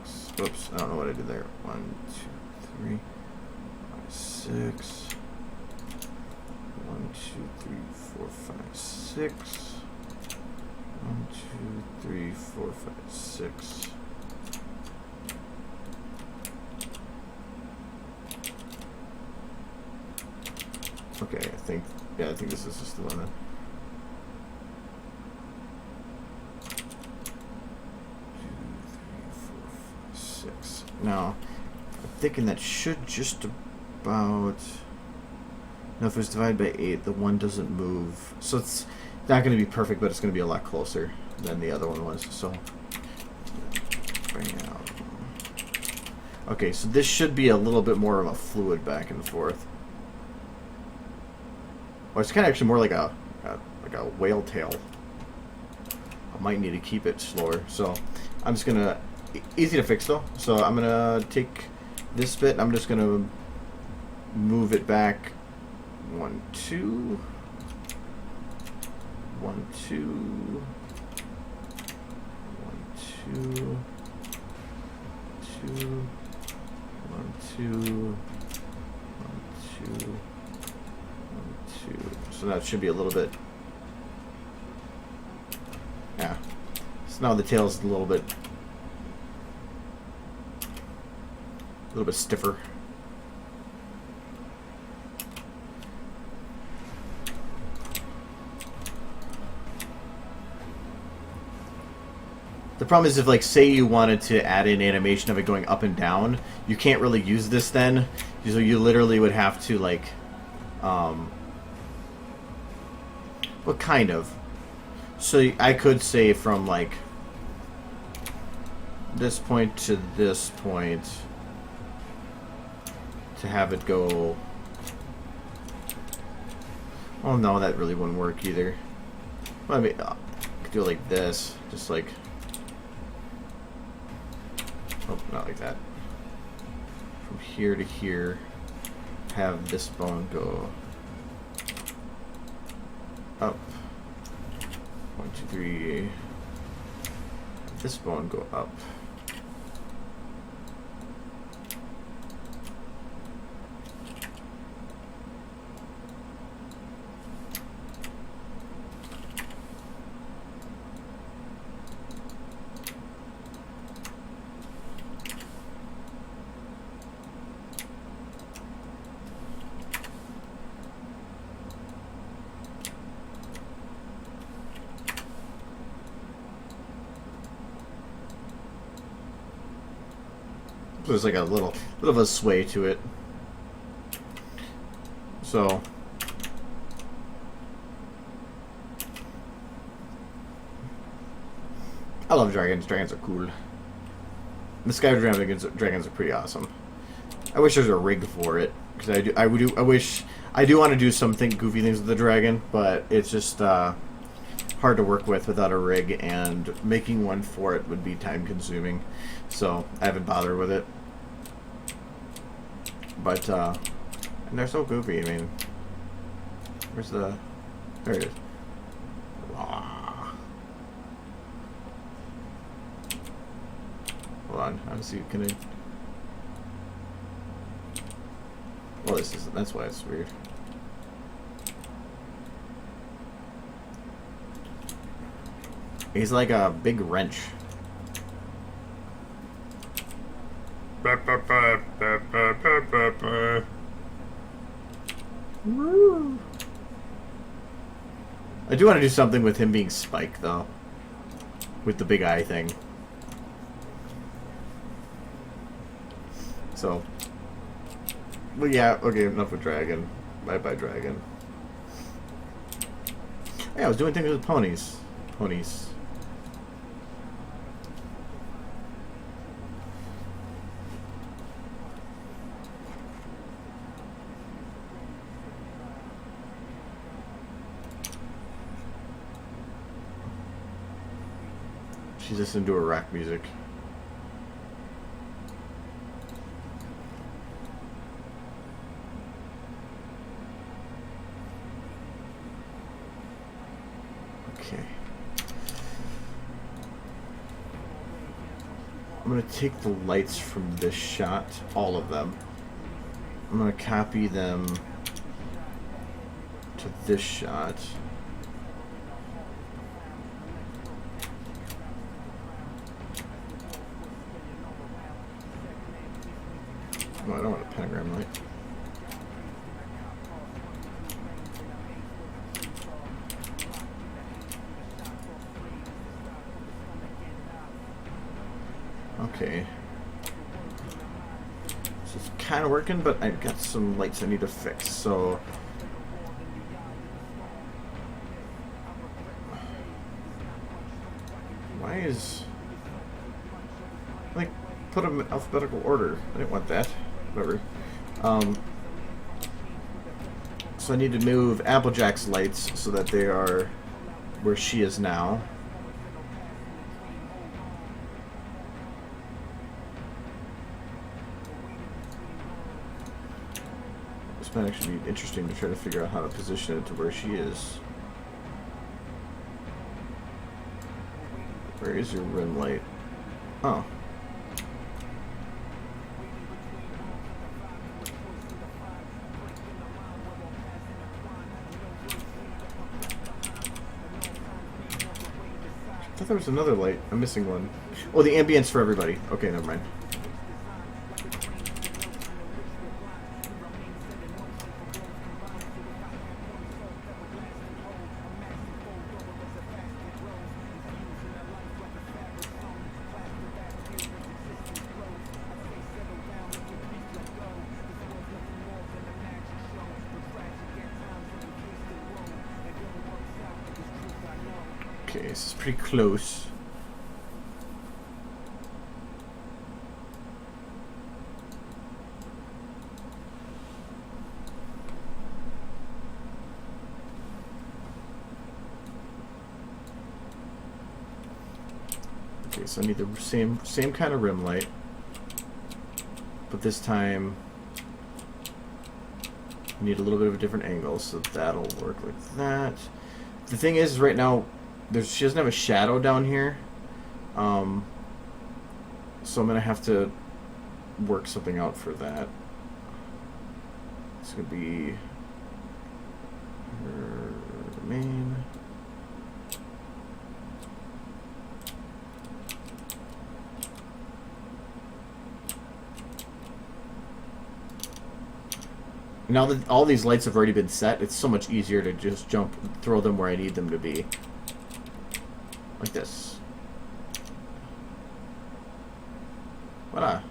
6. Oops, I don't know what I did there. 1, 2, 3, 5, 6. 1, 2, 3, 4, 5, 6. 1, 2, 3, 4, 5, 6. Okay, I think this is just the one then. 2, 3, 4, 5, 6. Now, I'm thinking that should just about... No, if it's divided by 8, the 1 doesn't move. So it's not going to be perfect, but it's going to be a lot closer than the other one was. So, bring it out. Okay, so this should be a little bit more of a fluid back and forth. Well, it's kind of actually more like a whale tail. I might need to keep it slower. So I'm just gonna easy to fix though. So I'm gonna take this bit. I'm just gonna move it back 1, 2, 1, 2, 1, 2, 2, 1, 2, 1, 2. So that should be a little bit, yeah. So now the tail's a little bit stiffer. The problem is if, like, say you wanted to add in animation of it going up and down, you can't really use this then. So you literally would have to, like, well, kind of. So I could say from, like, this point to this point to have it go... Oh, no, that really wouldn't work either. Well, I mean, I could do it like this. Just like... Oh, not like that. From here to here, have this bone go up. 1, 2, 3. This bone go up. There's like a little of a sway to it. So I love dragons. Dragons are cool. The sky dragons are pretty awesome. I wish there's a rig for it, because I do want to do some goofy things with the dragon, but it's just hard to work with without a rig, and making one for it would be time consuming, so I haven't bothered with it. But and they're so goofy. I mean, where's the? There it is. Hold on, I want to see. Can I? Well, this is. That's why it's weird. He's like a big wrench. Woo. I do want to do something with him being Spike, though. With the big eye thing. So. Well, yeah, okay, enough with Dragon. Bye-bye, Dragon. Yeah, I was doing things with ponies. Ponies. She's just into her rock music. Okay. I'm going to take the lights from this shot, all of them. I'm going to copy them to this shot. Oh, I don't want a pentagram light. Okay. This is kind of working, but I've got some lights I need to fix, so... Why is... Like, put them in alphabetical order. I didn't want that. Whatever. So I need to move Applejack's lights so that they are where she is now. This might actually be interesting to try to figure out how to position it to where she is. Where is your rim light? Oh. I thought there was another light. I'm missing one. Oh, the ambience for everybody. Okay, never mind. Okay, this is pretty close. Okay, so I need the same kind of rim light, but this time I need a little bit of a different angle, so that'll work like that. The thing is, right now, she doesn't have a shadow down here, so I'm gonna have to work something out for that. It's gonna be her main. Now that all these lights have already been set, it's so much easier to just throw them where I need them to be. Like this. Voila.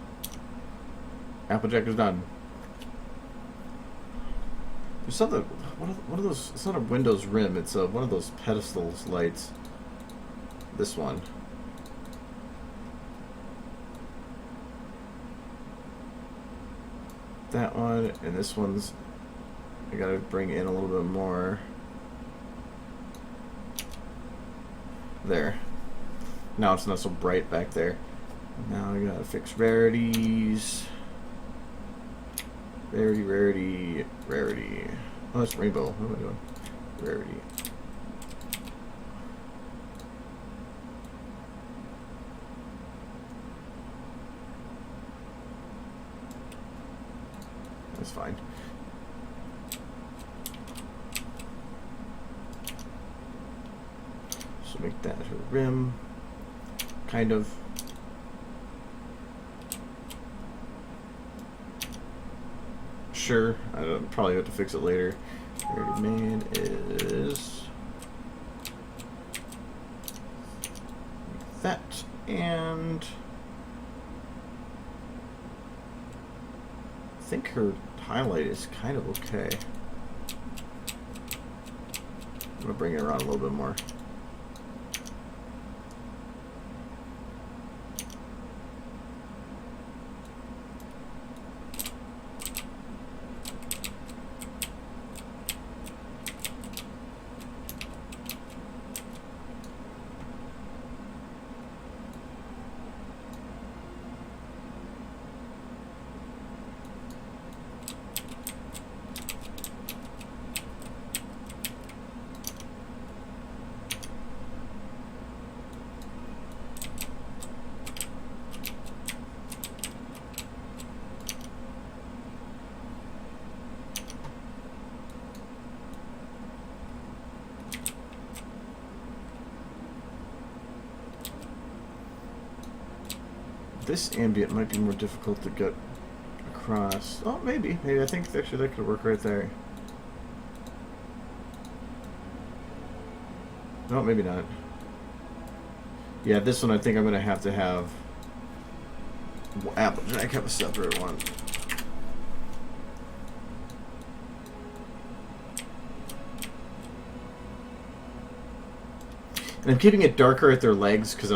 Applejack is done. There's something. One of those. It's not a Windows rim. It's one of those pedestals lights. This one. that one, and this one's, I gotta bring in a little bit more. There. Now it's not so bright back there. Now I gotta fix rarities. Rarity. Oh, that's rainbow. What am I doing? Rarity. That's fine. So make that her rim. Kind of. Sure, I don't probably have to fix it later. Rarity main is that, and I think her highlight is kind of okay. I'm gonna bring it around a little bit more. This ambient might be more difficult to get across. Oh, maybe. I think actually that could work right there. No, maybe not. Yeah, this one I think I'm going to have Applejack have a separate one. And I'm keeping it darker at their legs because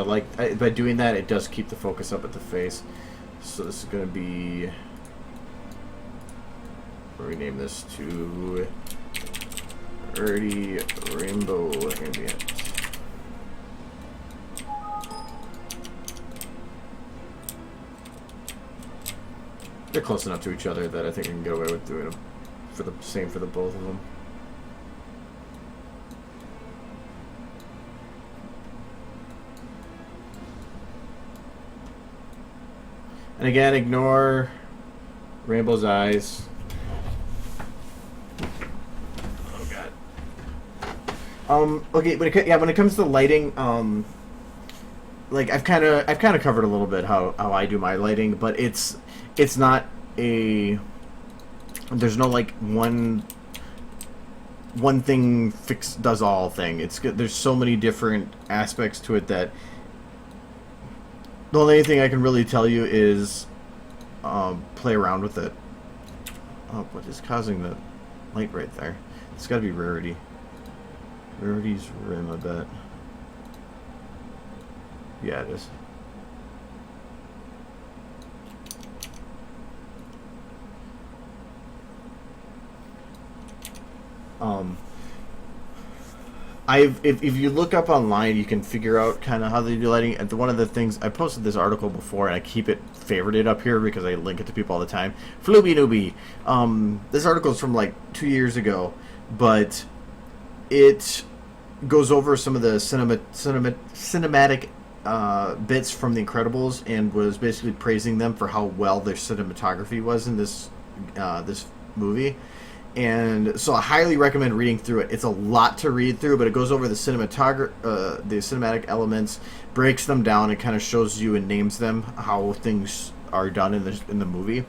by doing that it does keep the focus up at the face. So this is going to be, we'll rename this to Early Rainbow Ambient. They're close enough to each other that I think I can get away with doing them for the same for the both of them. And again, ignore Rainbow's eyes. Oh god. Okay, when it comes to lighting, like I've kind of covered a little bit how I do my lighting, but it's not a, there's no like one thing does all thing. It's good. There's so many different aspects to it that the only thing I can really tell you is play around with it. Oh, what is causing the light right there? It's got to be rarity. Rarity's rim, I bet. Yeah, it is. If you look up online, you can figure out kind of how they do lighting. And one of the things, I posted this article before, and I keep it favorited up here because I link it to people all the time. Flooby Nooby. This article is from like 2 years ago, but it goes over some of the cinematic bits from The Incredibles, and was basically praising them for how well their cinematography was in this movie. And so I highly recommend reading through it. It's a lot to read through, but it goes over the cinematic elements, breaks them down, and kind of shows you and names them how things are done in the movie,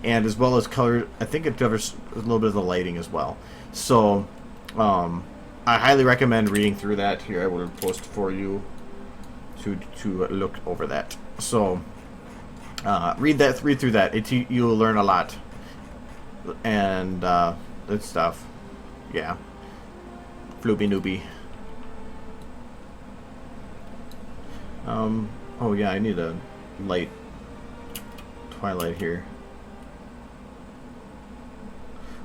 and as well as color. I think it covers a little bit of the lighting as well. So I highly recommend reading through that. Here, I will post for you to look over that. So read through that. You'll learn a lot, and good stuff. Yeah. Flooby Nooby. Oh yeah, I need a light twilight here.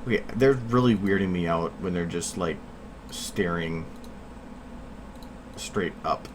Okay, they're really weirding me out when they're just like staring straight up.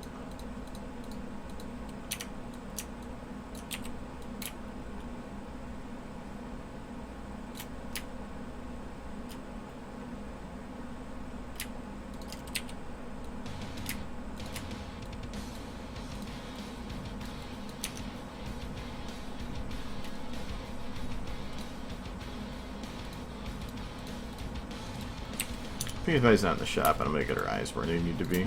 I think if not in the shop, I'm gonna get her eyes where they need to be.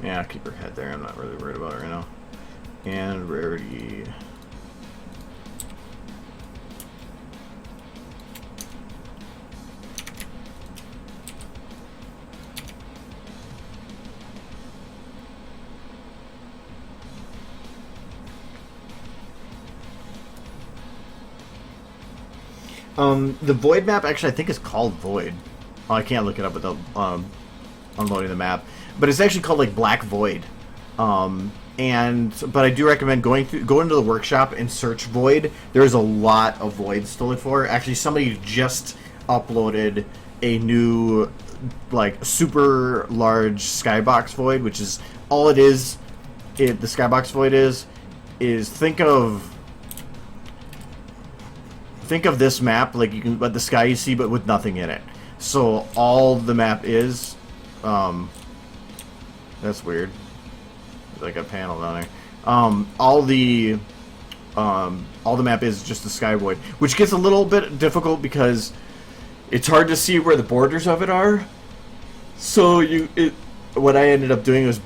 Yeah, I'll keep her head there. I'm not really worried about her right now. And rarity. The Void map actually I think is called Void. Oh, I can't look it up without unloading the map, but it's actually called like Black Void. But I do recommend going into the workshop and search Void. There's a lot of Voids to look for. Actually, somebody just uploaded a new like super large skybox Void, which is all it is. The skybox Void is think of this map like you can let the sky you see but with nothing in it. So all the map is that's weird. There's like a panel down there. All the map is just the sky void, which gets a little bit difficult because it's hard to see where the borders of it are. So what I ended up doing was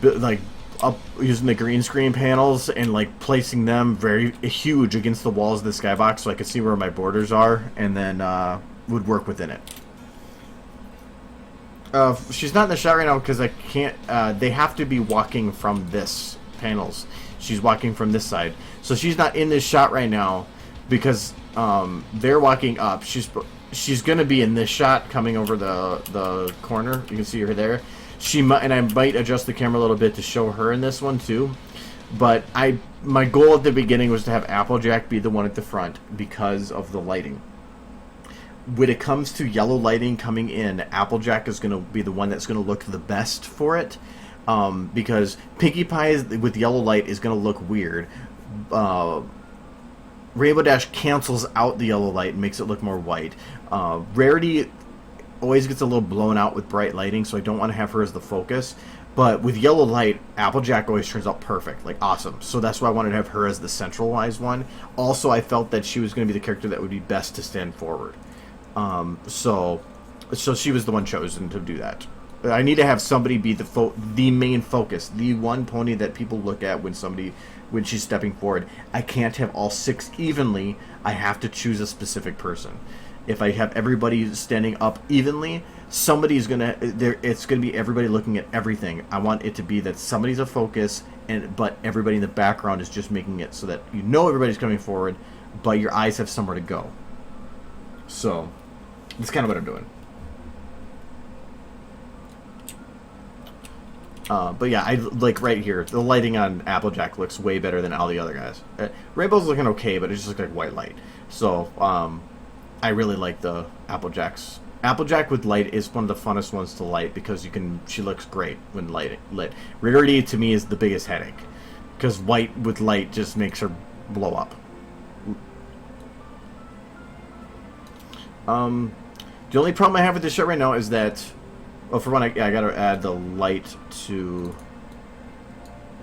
using the green screen panels and like placing them very huge against the walls of the skybox so I could see where my borders are, and then would work within it. She's not in the shot right now because I can't. They have to be walking from this panels. She's walking from this side, so she's not in this shot right now because they're walking up. She's gonna be in this shot coming over the corner. You can see her there. She might, and I might adjust the camera a little bit to show her in this one too. But my goal at the beginning was to have Applejack be the one at the front because of the lighting. When it comes to yellow lighting coming in, Applejack is going to be the one that's going to look the best for it, because Pinkie Pie with yellow light is going to look weird. Rainbow Dash cancels out the yellow light and makes it look more white. Rarity always gets a little blown out with bright lighting, so I don't want to have her as the focus. But with yellow light, Applejack always turns out perfect, like awesome. So that's why I wanted to have her as the centralized one. Also, I felt that she was going to be the character that would be best to stand forward. So she was the one chosen to do that. I need to have somebody be the main focus, the one pony that people look at when she's stepping forward. I can't have all six evenly. I have to choose a specific person. If I have everybody standing up evenly, somebody's gonna it's gonna be everybody looking at everything. I want it to be that somebody's a focus, but everybody in the background is just making it so that you know everybody's coming forward, but your eyes have somewhere to go. So that's kind of what I'm doing. But yeah, I like right here. The lighting on Applejack looks way better than all the other guys. Rainbow's looking okay, but it just looks like white light. So I really like the Applejacks. Applejack with light is one of the funnest ones to light because she looks great when lit. Rarity to me is the biggest headache because white with light just makes her blow up. The only problem I have with this shot right now is that, well, for one, I gotta add the light to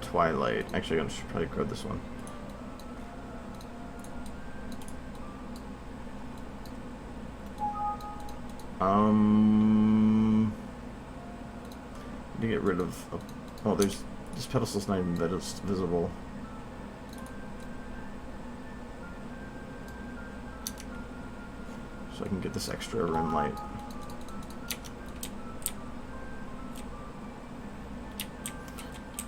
Twilight. Actually, I should probably grab this one. To get rid of. Oh, this pedestal's not even visible. So I can get this extra rim light.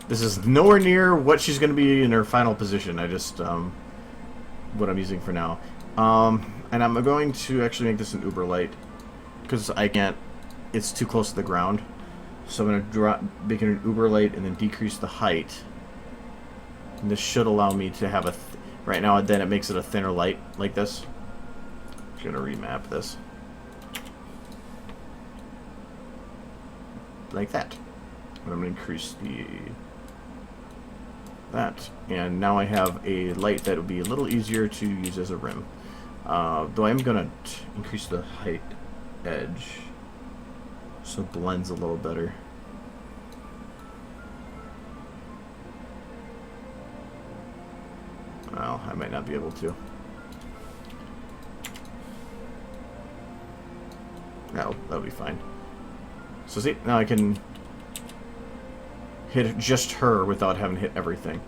This is nowhere near what she's going to be in her final position. I just what I'm using for now. And I'm going to actually make this an uber light because I can't. It's too close to the ground. So I'm going to make it an uber light and then decrease the height. And this should allow me to have a... right now, then it makes it a thinner light like this. I'm going to remap this. Like that. And I'm going to increase that. And now I have a light that would be a little easier to use as a rim. Though I'm going to increase the height edge so it blends a little better. Well, I might not be able to. That'll be fine. So see, now I can hit just her without having to hit everything.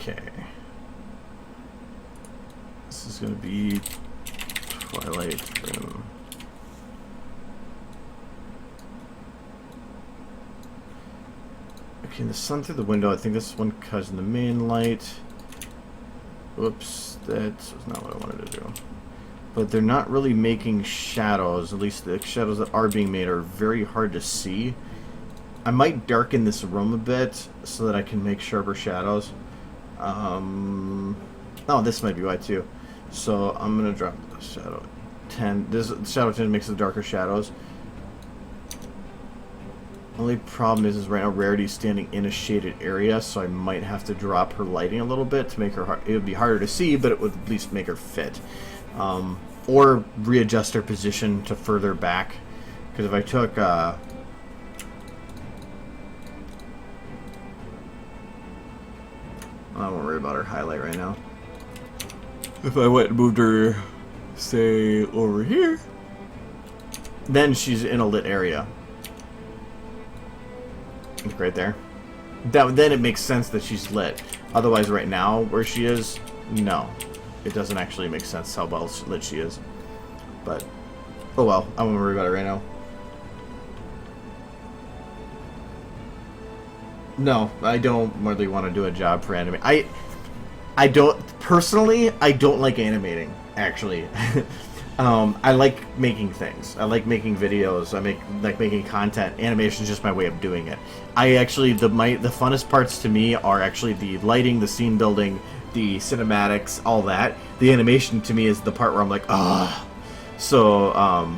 Okay. This is going to be Twilight Room. Okay, the sun through the window. I think this one cuts in the main light. Oops, that was not what I wanted to do. But they're not really making shadows. At least the shadows that are being made are very hard to see. I might darken this room a bit so that I can make sharper shadows. Oh, this might be why too. So I'm gonna drop the shadow 10. This shadow 10 makes the darker shadows. Only problem is right now Rarity's standing in a shaded area, so I might have to drop her lighting a little bit to make her. It would be harder to see, but it would at least make her fit. Or readjust her position to further back, because if I took. I won't worry about her highlight right now. If I went and moved her, say, over here, then she's in a lit area. Like right there. Then it makes sense that she's lit. Otherwise, right now, where she is, no. It doesn't actually make sense how well lit she is. But, oh well, I won't worry about it right now. No, I don't really want to do a job for anime. I don't personally. I don't like animating. Actually, I like making things. I like making videos. I like making content. Animation is just my way of doing it. I actually the funnest parts to me are actually the lighting, the scene building, the cinematics, all that. The animation to me is the part where I'm like, ah. So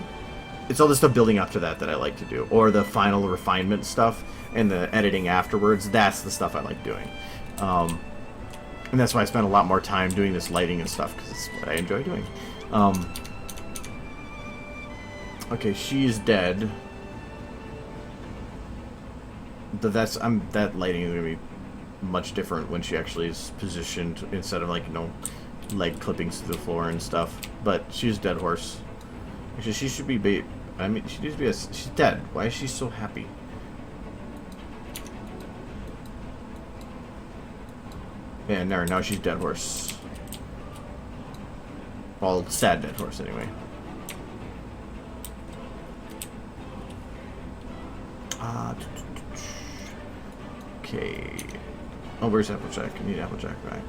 it's all the stuff building up to that I like to do, or the final refinement stuff. And the editing afterwards, that's the stuff I like doing. And that's why I spend a lot more time doing this lighting and stuff, because it's what I enjoy doing. Okay, she's dead. But that lighting is going to be much different when she actually is positioned, instead of, like, you know, leg clippings to the floor and stuff. But she's a dead horse. Actually, she should be... I mean, she needs to be she's dead. Why is she so happy? Yeah, no, now she's dead horse. Well, sad dead horse, anyway. Okay. Oh, where's Applejack? I need Applejack back.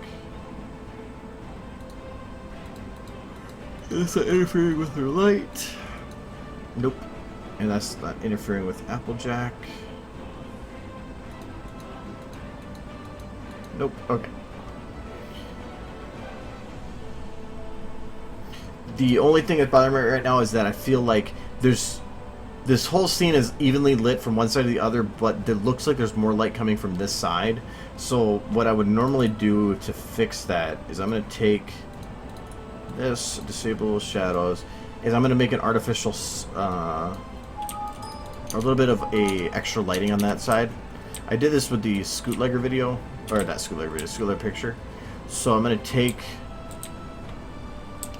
Is that interfering with her light? Nope. And that's not interfering with Applejack. Nope. Okay. The only thing that's bothering me right now is that I feel like there's this whole scene is evenly lit from one side to the other, but it looks like there's more light coming from this side. So what I would normally do to fix that is I'm going to take this, disable shadows, is I'm going to make an artificial, a little bit of a extra lighting on that side. I did this with the Scootlegger video, or not Scootlegger video, Scootlegger picture. So I'm going to take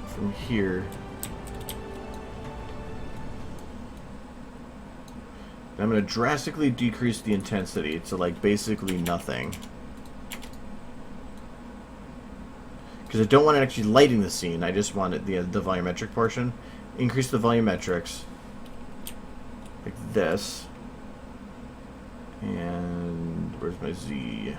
from here, and I'm going to drastically decrease the intensity to like basically nothing. Because I don't want it actually lighting the scene, I just want it the volumetric portion. Increase the volumetrics like this. And where's my Z?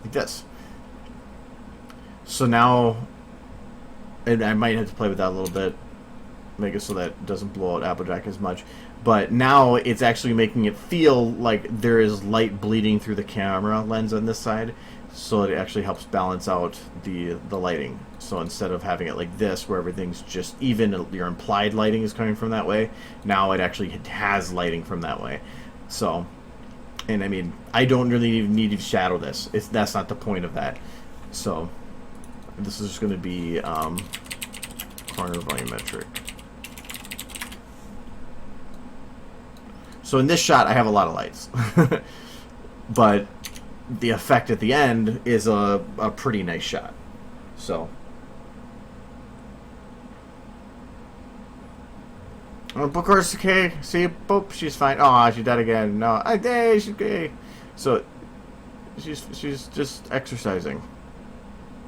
Like this. So now, and I might have to play with that a little bit, make it so that it doesn't blow out Applejack as much. But now it's actually making it feel like there is light bleeding through the camera lens on this side, so it actually helps balance out the lighting. So instead of having it like this, where everything's just even, your implied lighting is coming from that way, now it actually has lighting from that way. So, and I mean, I don't really even need to shadow this. That's not the point of that. So this is just going to be corner volumetric. So in this shot, I have a lot of lights, but the effect at the end is a pretty nice shot. So, of course, okay. See, boop, she's fine. Oh, she died again. No, she's gay. So, she's just exercising,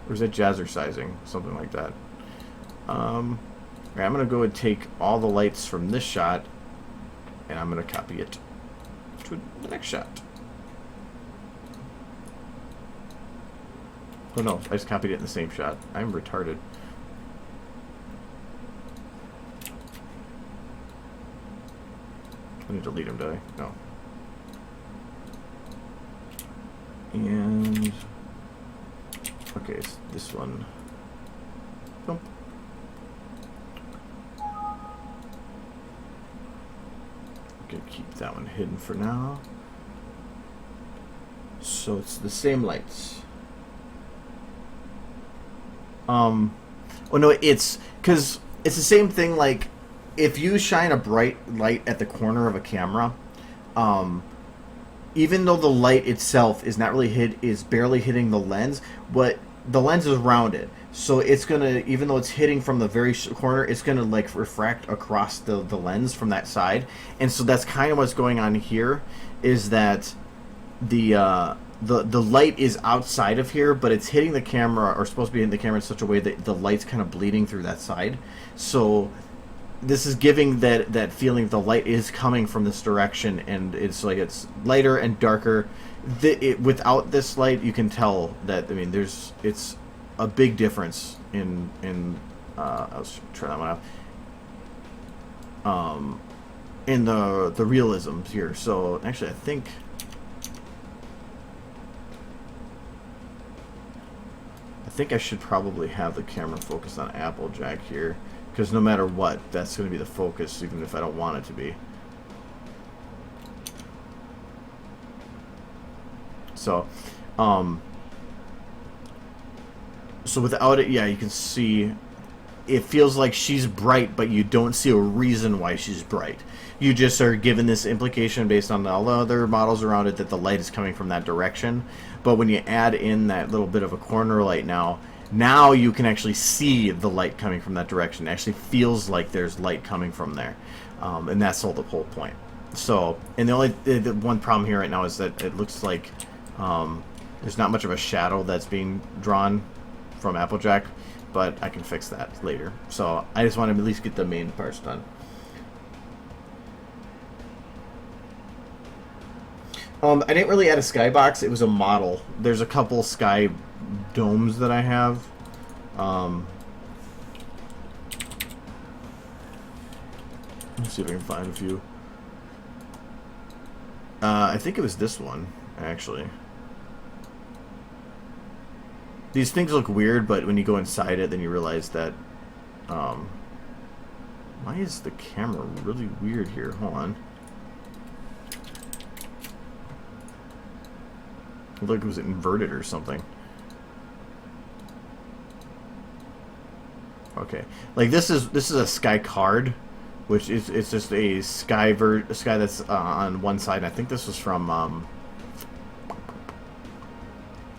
or is it jazzercising? Something like that. Okay, I'm gonna go and take all the lights from this shot, and I'm going to copy it to the next shot. Oh no, I just copied it in the same shot. I'm retarded. I need to delete him, do I? No. And okay, it's this one. Boom. Gonna keep that one hidden for now. So it's the same lights. Oh no, it's because it's the same thing. Like if you shine a bright light at the corner of a camera, even though the light itself is not really is barely hitting the lens, but the lens is rounded. So it's gonna, even though it's hitting from the very corner, it's gonna like refract across the lens from that side, and so that's kind of what's going on here. Is that the light is outside of here, but it's hitting the camera, or supposed to be hitting the camera in such a way that the light's kind of bleeding through that side. So this is giving that feeling that the light is coming from this direction, and it's like it's lighter and darker. Without this light, you can tell that. I mean, it's a big difference in I'll try that one out. In the realisms here. So actually, I think I should probably have the camera focused on Applejack here, because no matter what, that's going to be the focus, even if I don't want it to be. So, so without it, yeah, you can see it feels like she's bright, but you don't see a reason why she's bright. You just are given this implication based on all the other models around it that the light is coming from that direction. But when you add in that little bit of a corner light now you can actually see the light coming from that direction. It actually feels like there's light coming from there. And that's all the whole point. So, and the one problem here right now is that it looks like there's not much of a shadow that's being drawn from Applejack, but I can fix that later. So I just want to at least get the main parts done. I didn't really add a skybox. It was a model. There's a couple sky domes that I have. Let's see if I can find a few. I think it was this one, actually. These things look weird, but when you go inside it, then you realize that. Why is the camera really weird here? Hold on. It looked like it was inverted or something. Okay, like this is a sky card, which is it's just a sky that's on one side. I think this was from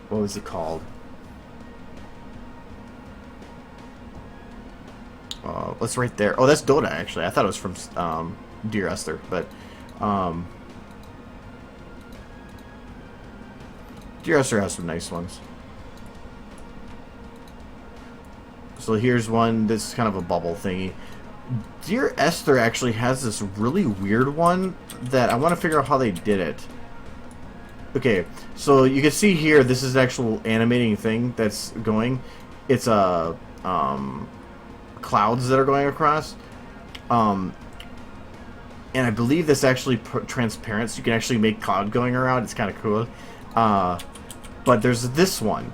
what was it called? What's right there? Oh, that's Dota actually. I thought it was from Dear Esther, but Dear Esther has some nice ones. So here's one. This is kind of a bubble thingy. Dear Esther actually has this really weird one that I want to figure out how they did it. Okay, so you can see here, this is the actual animating thing that's going. It's a clouds that are going across. And I believe this actually transparent, so you can actually make cloud going around. It's kind of cool. But there's this one.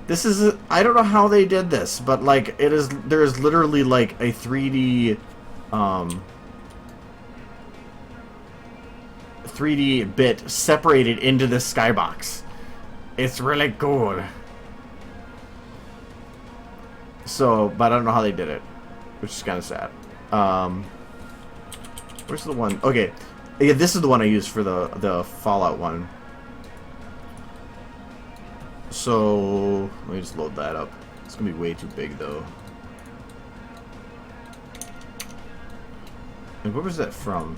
This is I don't know how they did this, but like there is literally like a 3D 3D bit separated into this skybox. It's really cool. So, but I don't know how they did it, which is kind of sad. Where's the one? Okay, yeah, this is the one I used for the Fallout one. So let me just load that up. It's gonna be way too big though. And where was that from?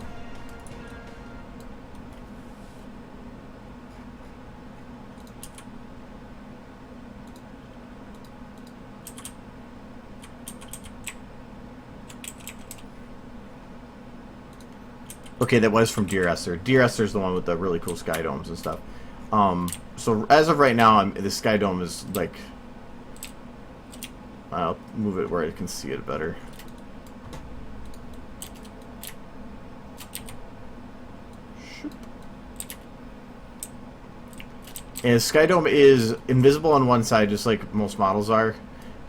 Okay, that was from Dear Esther. Dear Esther's the one with the really cool sky domes and stuff. So as of right now, the sky dome is like... I'll move it where I can see it better. And sky dome is invisible on one side, just like most models are.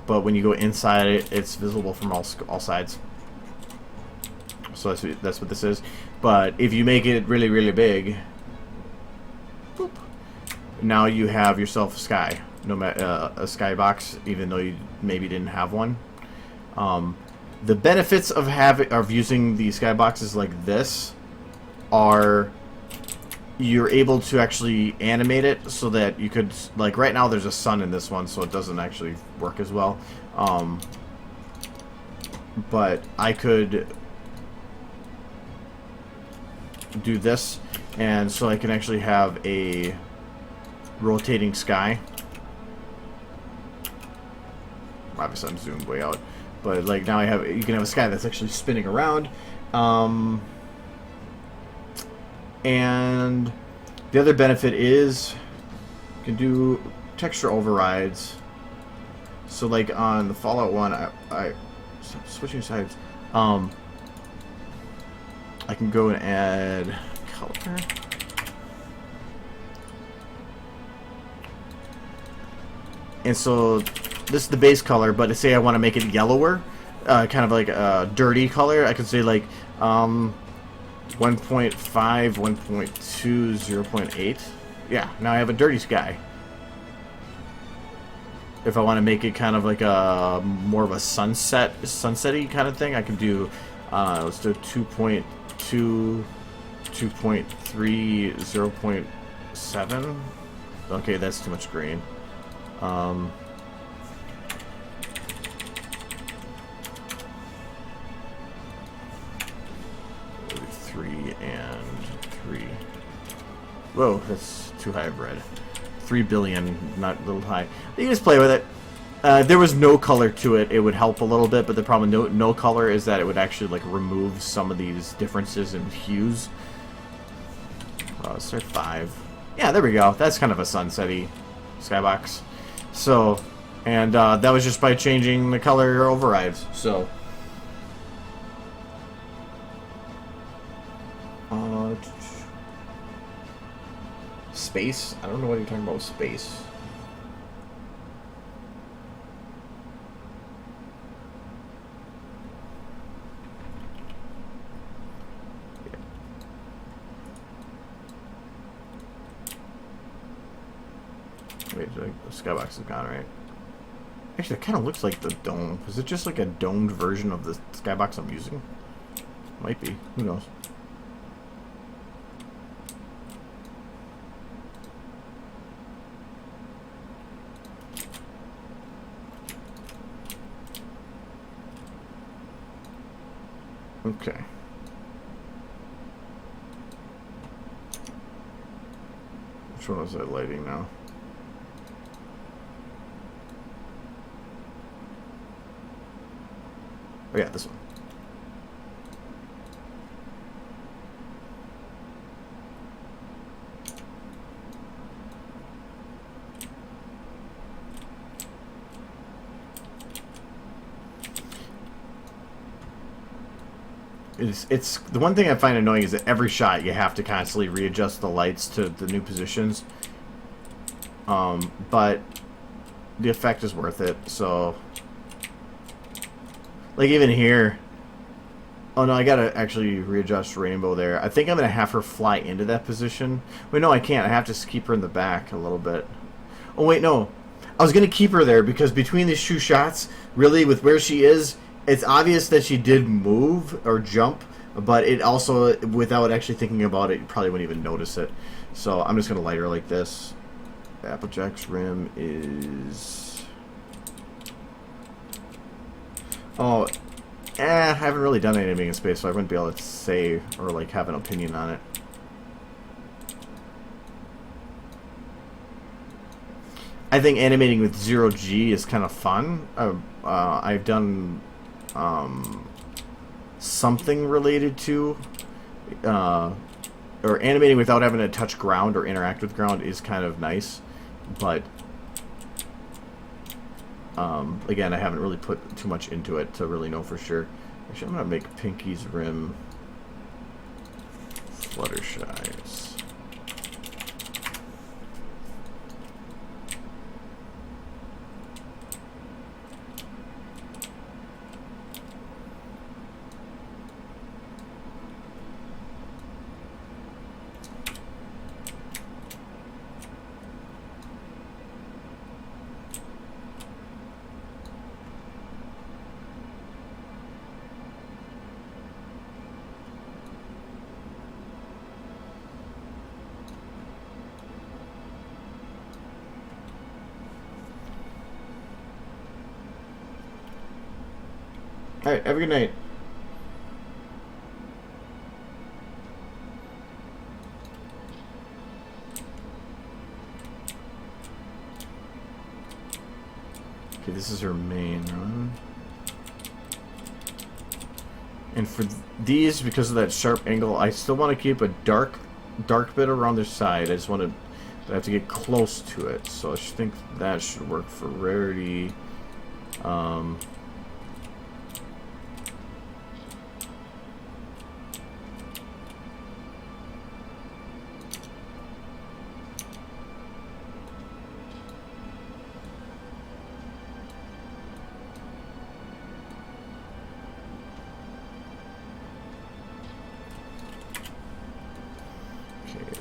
But when you go inside it, it's visible from all sides. So that's what this is. But if you make it really, really big... Boop, now you have yourself a sky, a skybox, even though you maybe didn't have one. The benefits of using the skyboxes like this are you're able to actually animate it so that you could, like right now there's a sun in this one, so it doesn't actually work as well. But I could do this, and so I can actually have a rotating sky. Obviously I'm zoomed way out, but like now you can have a sky that's actually spinning around. And the other benefit is you can do texture overrides. So like on the Fallout one, I switching sides. I can go and add color. And so this is the base color, but say I want to make it yellower, kind of like a dirty color. I could say like 1.5, 1.2, 0.8. Yeah, now I have a dirty sky. If I want to make it kind of like a more of a sunset-y kind of thing, I can do let's do 2.2, 2.3, 0.7. Okay, that's too much green. 3 and 3. Whoa, that's too high of red. 3 billion, not a little high. You can just play with it. There was no color to it, it would help a little bit, but the problem with no color is that it would actually like remove some of these differences in hues. Let's start 5. Yeah, there we go. That's kind of a sunset-y skybox. So, and that was just by changing the color overrides. So, space? I don't know what you're talking about with space. Okay, the skybox is gone, right? Actually, it kind of looks like the dome. Is it just like a domed version of the skybox I'm using? Might be. Who knows? Okay. Which one was that lighting now? Oh yeah, this one. It's the one thing I find annoying is that every shot you have to constantly readjust the lights to the new positions. But the effect is worth it. So, like even here, oh no, I gotta actually readjust Rainbow there. I think I'm gonna have her fly into that position. Wait, no, I can't. I have to keep her in the back a little bit. Oh wait, no, I was gonna keep her there because between these two shots, really with where she is, it's obvious that she did move or jump, but it also, without actually thinking about it, you probably wouldn't even notice it. So I'm just gonna light her like this. Applejack's rim is. Oh. I haven't really done anything in space, so I wouldn't be able to say or like have an opinion on it. I think animating with 0G is kind of fun. I've done something related to or animating without having to touch ground or interact with ground is kind of nice, but again, I haven't really put too much into it to really know for sure. Actually, I'm gonna make Pinky's rim Fluttershy's. Alright, have a good night. Okay, this is her main run. And for these, because of that sharp angle, I still want to keep a dark bit around their side. I just want to, I have to get close to it. So I think that should work for rarity.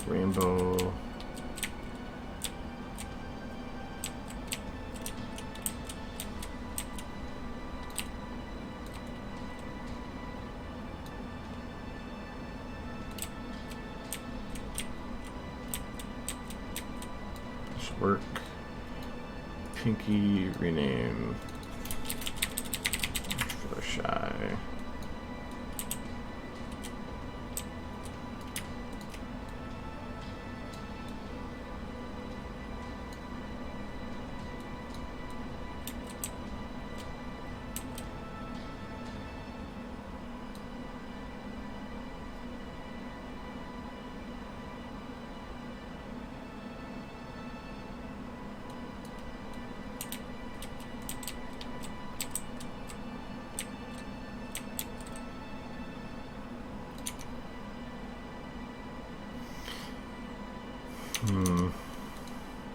Rainbow. Should work. Pinky rename. Fluttershy.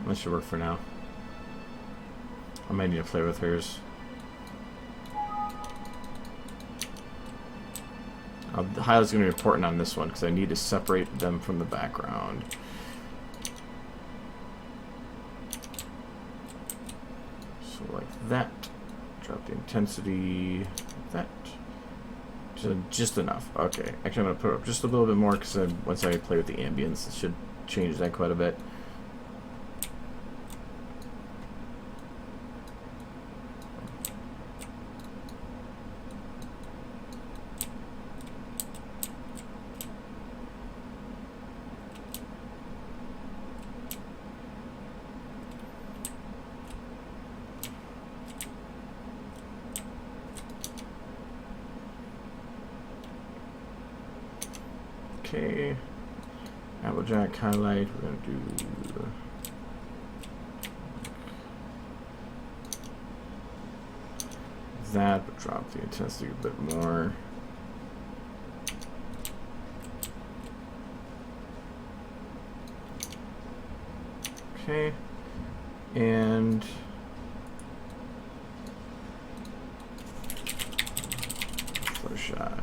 That should work for now. I might need to play with hers. The highlight's going to be important on this one because I need to separate them from the background. So like that. Drop the intensity. Like that. Just enough. Okay. Actually, I'm going to put it up just a little bit more because once I play with the ambience, it should change that quite a bit. Okay, Applejack highlight, we're going to do that, but drop the intensity a bit more. Okay, and Fluttershy.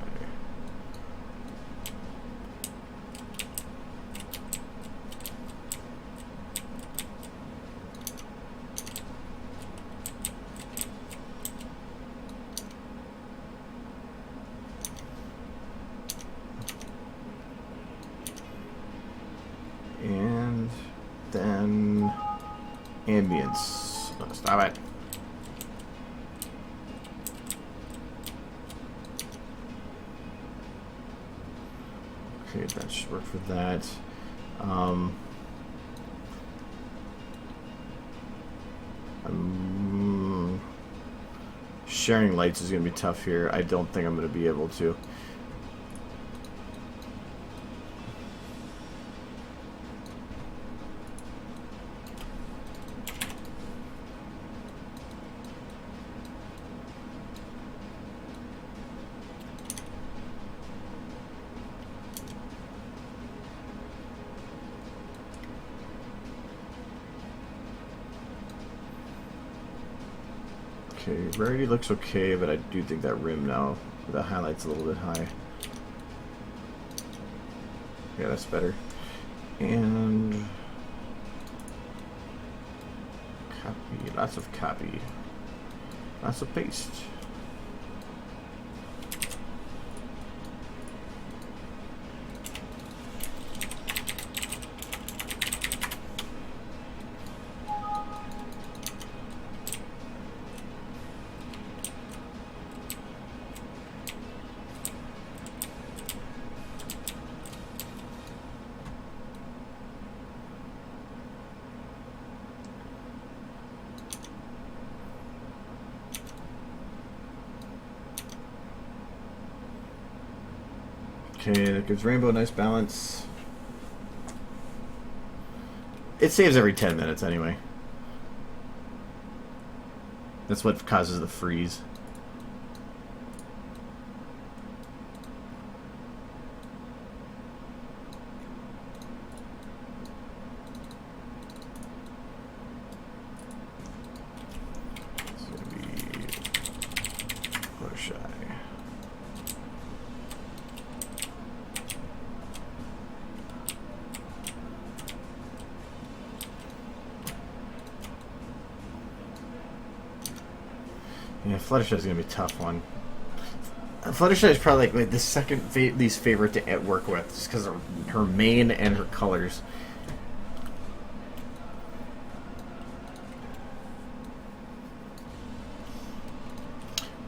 And then ambience. Oh, stop it. Okay, that should work for that. Sharing lights is going to be tough here. I don't think I'm going to be able to. Okay, rarity looks okay, but I do think that rim now, the highlight's a little bit high. Yeah, that's better. And copy, lots of copy, lots of paste. Okay, that gives Rainbow a nice balance. It saves every 10 minutes anyway. That's what causes the freeze. It's gonna be Fluttershy. Yeah, Fluttershy is gonna be a tough one. Fluttershy is probably like the second least favorite to work with, just because of her mane and her colors.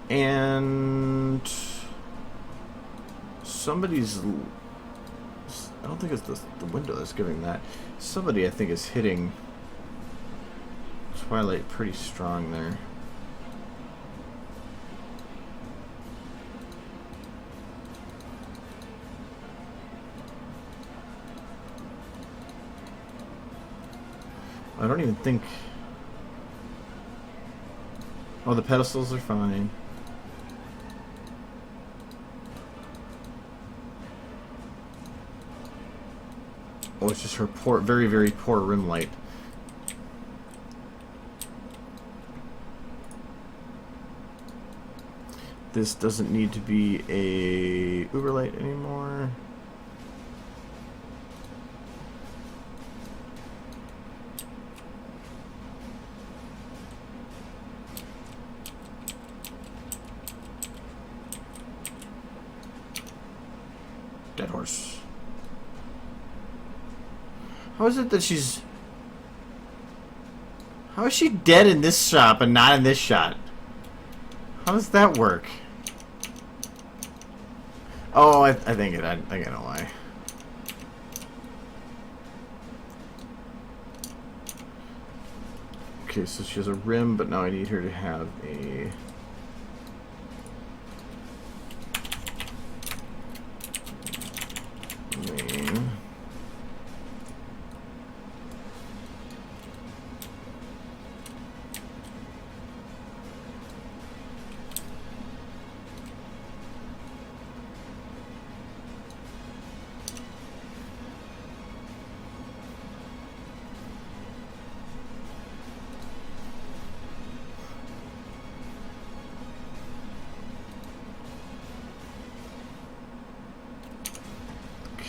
And somebody's, I don't think it's the window that's giving that. Somebody I think is hitting Twilight pretty strong there. I don't even think... Oh, the pedestals are fine. Oh, it's just her poor, very, very poor rim light. This doesn't need to be a Uber light anymore. dead horse. How is it that she's... How is she dead in this shot but not in this shot? How does that work? Oh, I think I know why. Okay, so she has a rim, but now I need her to have a... main.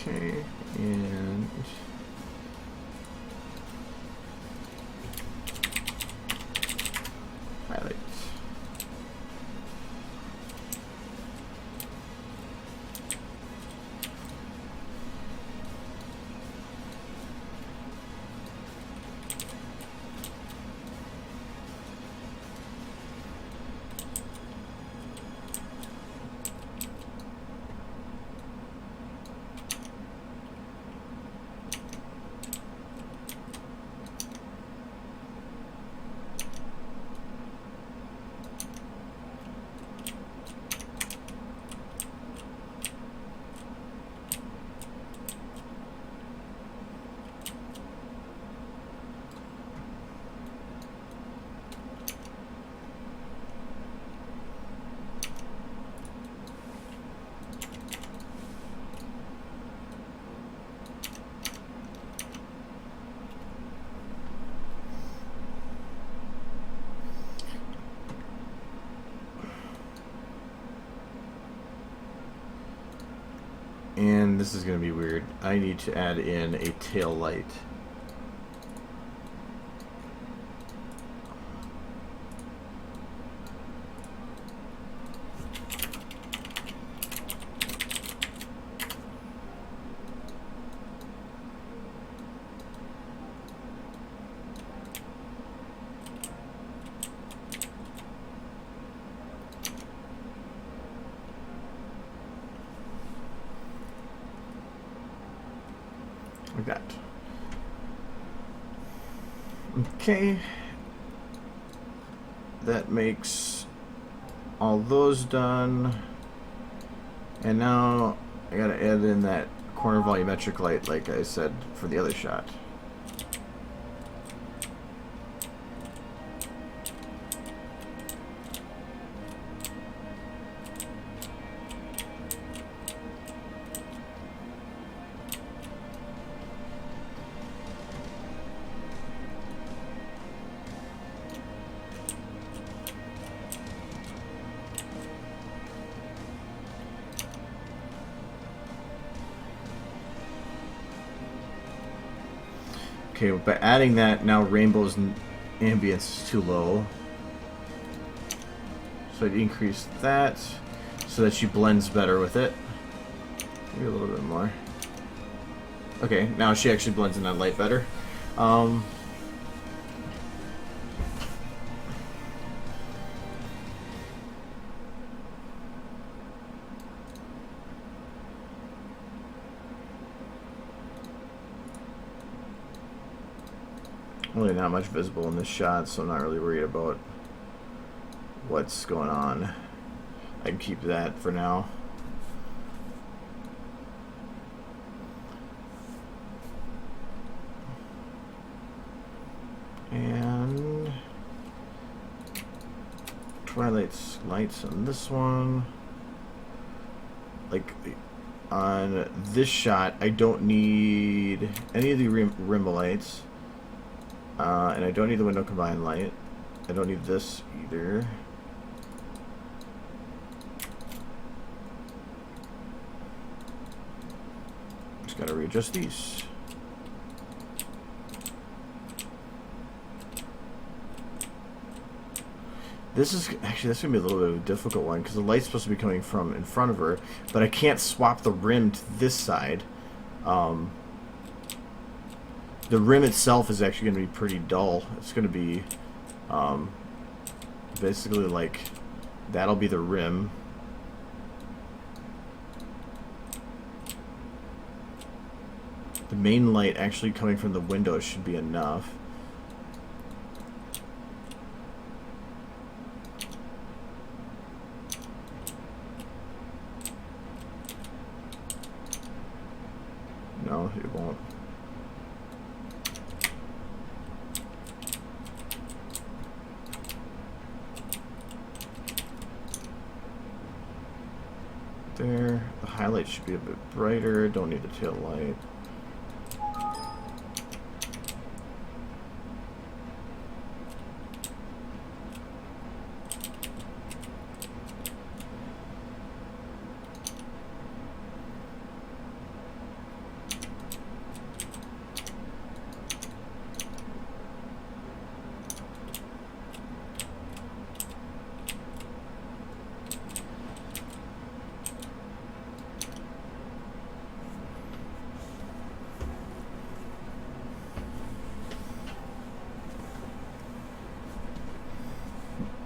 Okay, and highlight. And this is going to be weird. I need to add in a tail light. Like that. Okay. That makes all those done. And now I gotta add in that corner volumetric light like I said for the other shot. Okay, by adding that, now Rainbow's ambience is too low. So I'd increase that so that she blends better with it. Maybe a little bit more. Okay, now she actually blends in that light better. Really not much visible in this shot, so I'm not really worried about what's going on. I can keep that for now. And Twilight's lights on this one. Like on this shot, I don't need any of the rim lights. And I don't need the window combined light. I don't need this either. Just gotta readjust these. This is actually, this is gonna be a little bit of a difficult one because the light's supposed to be coming from in front of her, but I can't swap the rim to this side. The rim itself is actually gonna be pretty dull. It's gonna be basically like that'll be the rim. The main light actually coming from the window should be enough. No, it won't. There. The highlight should be a bit brighter. Don't need the tail light.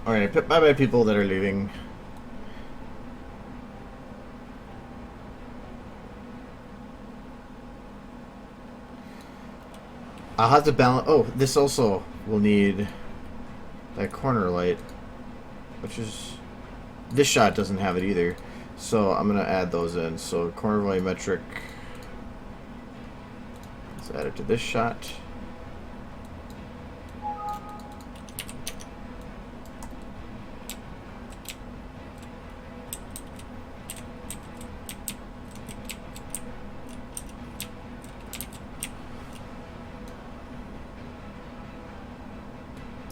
Alright, bye-bye people that are leaving. I'll have to balance... Oh, this also will need that corner light, which is... This shot doesn't have it either, so I'm going to add those in. So corner volumetric... Let's add it to this shot.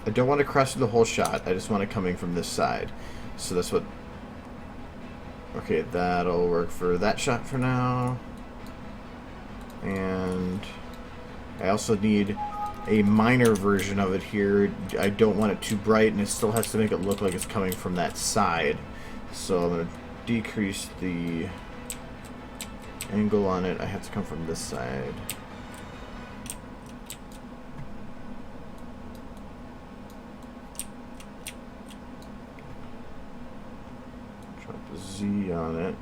I don't want to cross through the whole shot. I just want it coming from this side. So that's what... Okay, that'll work for that shot for now. And I also need a minor version of it here. I don't want it too bright, and it still has to make it look like it's coming from that side. So I'm going to decrease the angle on it. I have to come from this side. Z on it.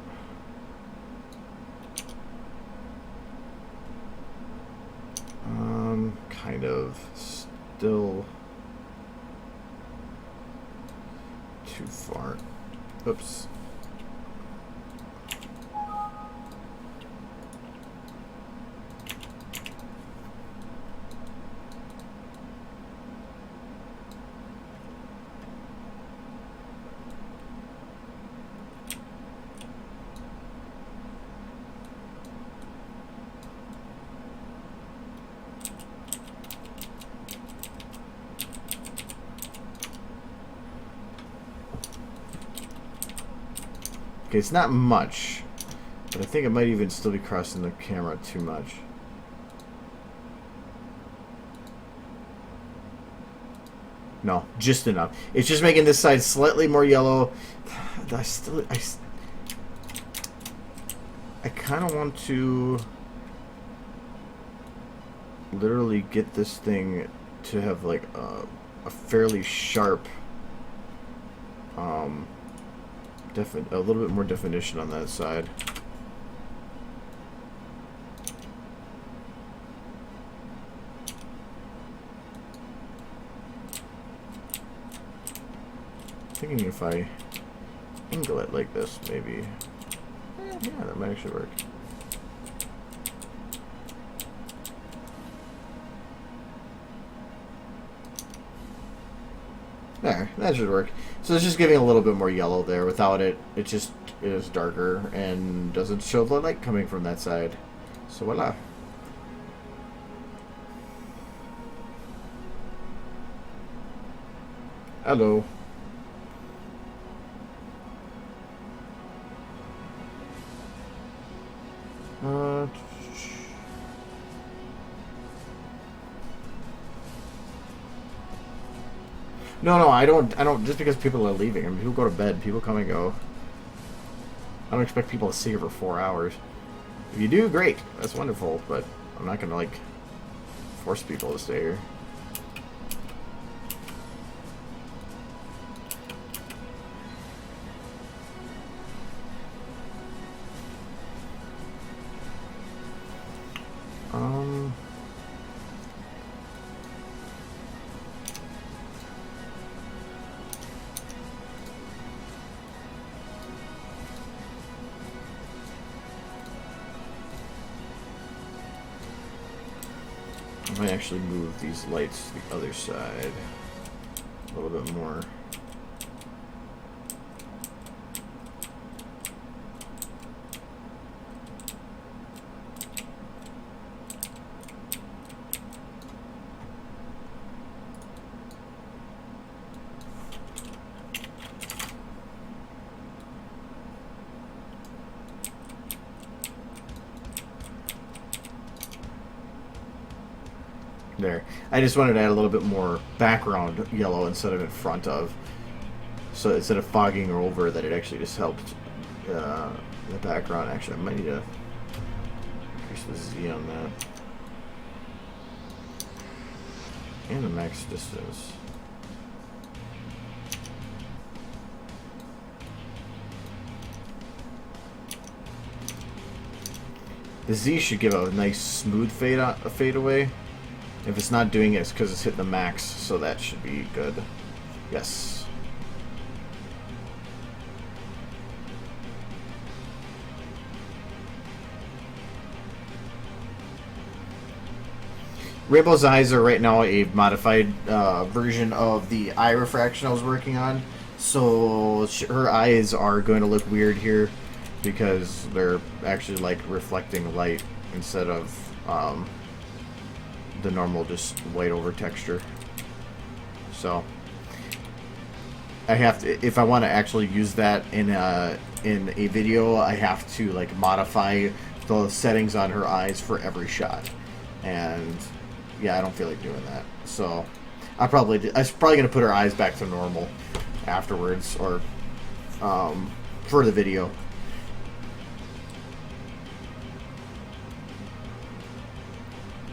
Kind of still too far. Oops. Okay, it's not much, but I think it might even still be crossing the camera too much. No, just enough. It's just making this side slightly more yellow. I kind of want to literally get this thing to have like a fairly sharp a little bit more definition on that side. Thinking if I angle it like this, maybe. Yeah, that might actually work. There, that should work. So it's just giving a little bit more yellow there. Without it, it just is darker and doesn't show the light coming from that side. So voila. Hello. No, I don't. Just because people are leaving. I mean, people go to bed. People come and go. I don't expect people to stay here for 4 hours. If you do, great. That's wonderful. But I'm not gonna like force people to stay here. I might actually move these lights to the other side a little bit more. There. I just wanted to add a little bit more background yellow instead of in front of. So instead of fogging over, that it actually just helped the background. Actually, I might need to increase the Z on that. And the max distance. The Z should give a nice smooth fade away. If it's not doing it, it's because it's hitting the max, so that should be good. Yes. Rainbow's eyes are right now a modified version of the eye refraction I was working on. So her eyes are going to look weird here because they're actually like reflecting light instead of the normal just white over texture. So I have to, if I want to actually use that in a video, I have to like modify the settings on her eyes for every shot, and yeah, I don't feel like doing that. So I was probably gonna put her eyes back to normal afterwards, or for the video.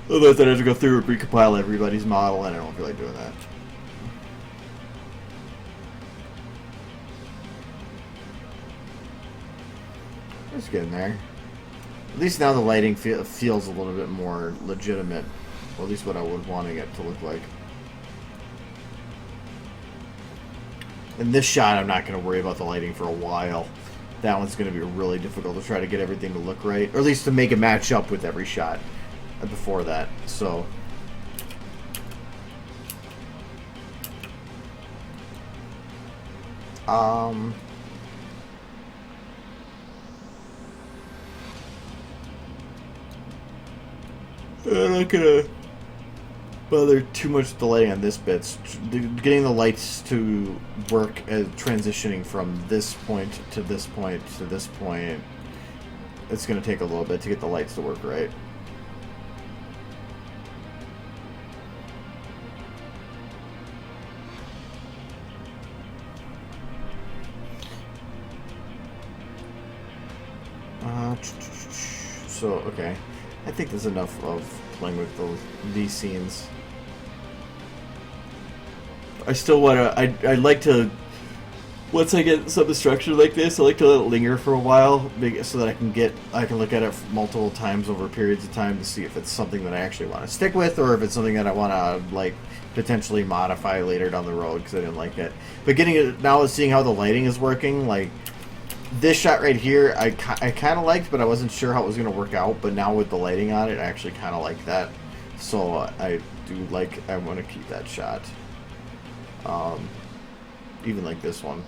Otherwise, I have to go through and recompile everybody's model, and I don't feel like doing that. It's getting there. At least now the lighting feels a little bit more legitimate. Or at least what I was wanting it to look like. In this shot, I'm not going to worry about the lighting for a while. That one's going to be really difficult to try to get everything to look right. Or at least to make it match up with every shot before that. So I'm not gonna bother too much with the lighting on this bit. Getting the lights to work as transitioning from this point to this point to this point, it's gonna take a little bit to get the lights to work right. So, okay. I think there's enough of playing with these scenes. I still want to... I'd like to... Once I get some structure like this, I like to let it linger for a while so that I can look at it multiple times over periods of time to see if it's something that I actually want to stick with, or if it's something that I want to, like, potentially modify later down the road because I didn't like it. But getting it now, seeing how the lighting is working, like... This shot right here, I kind of liked, but I wasn't sure how it was going to work out. But now with the lighting on it, I actually kind of like that. So I want to keep that shot. Even like this one.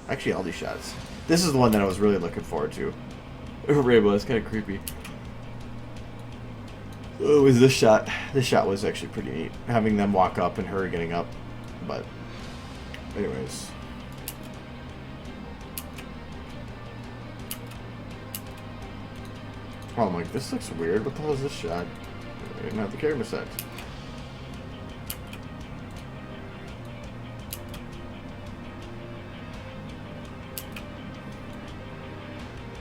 Actually, all these shots. This is the one that I was really looking forward to. Rainbow, it's kind of creepy. Oh, it was this shot. This shot was actually pretty neat. Having them walk up and her getting up. But, anyways. Oh, I'm like, this looks weird. What the hell is this shot? I didn't have the camera set.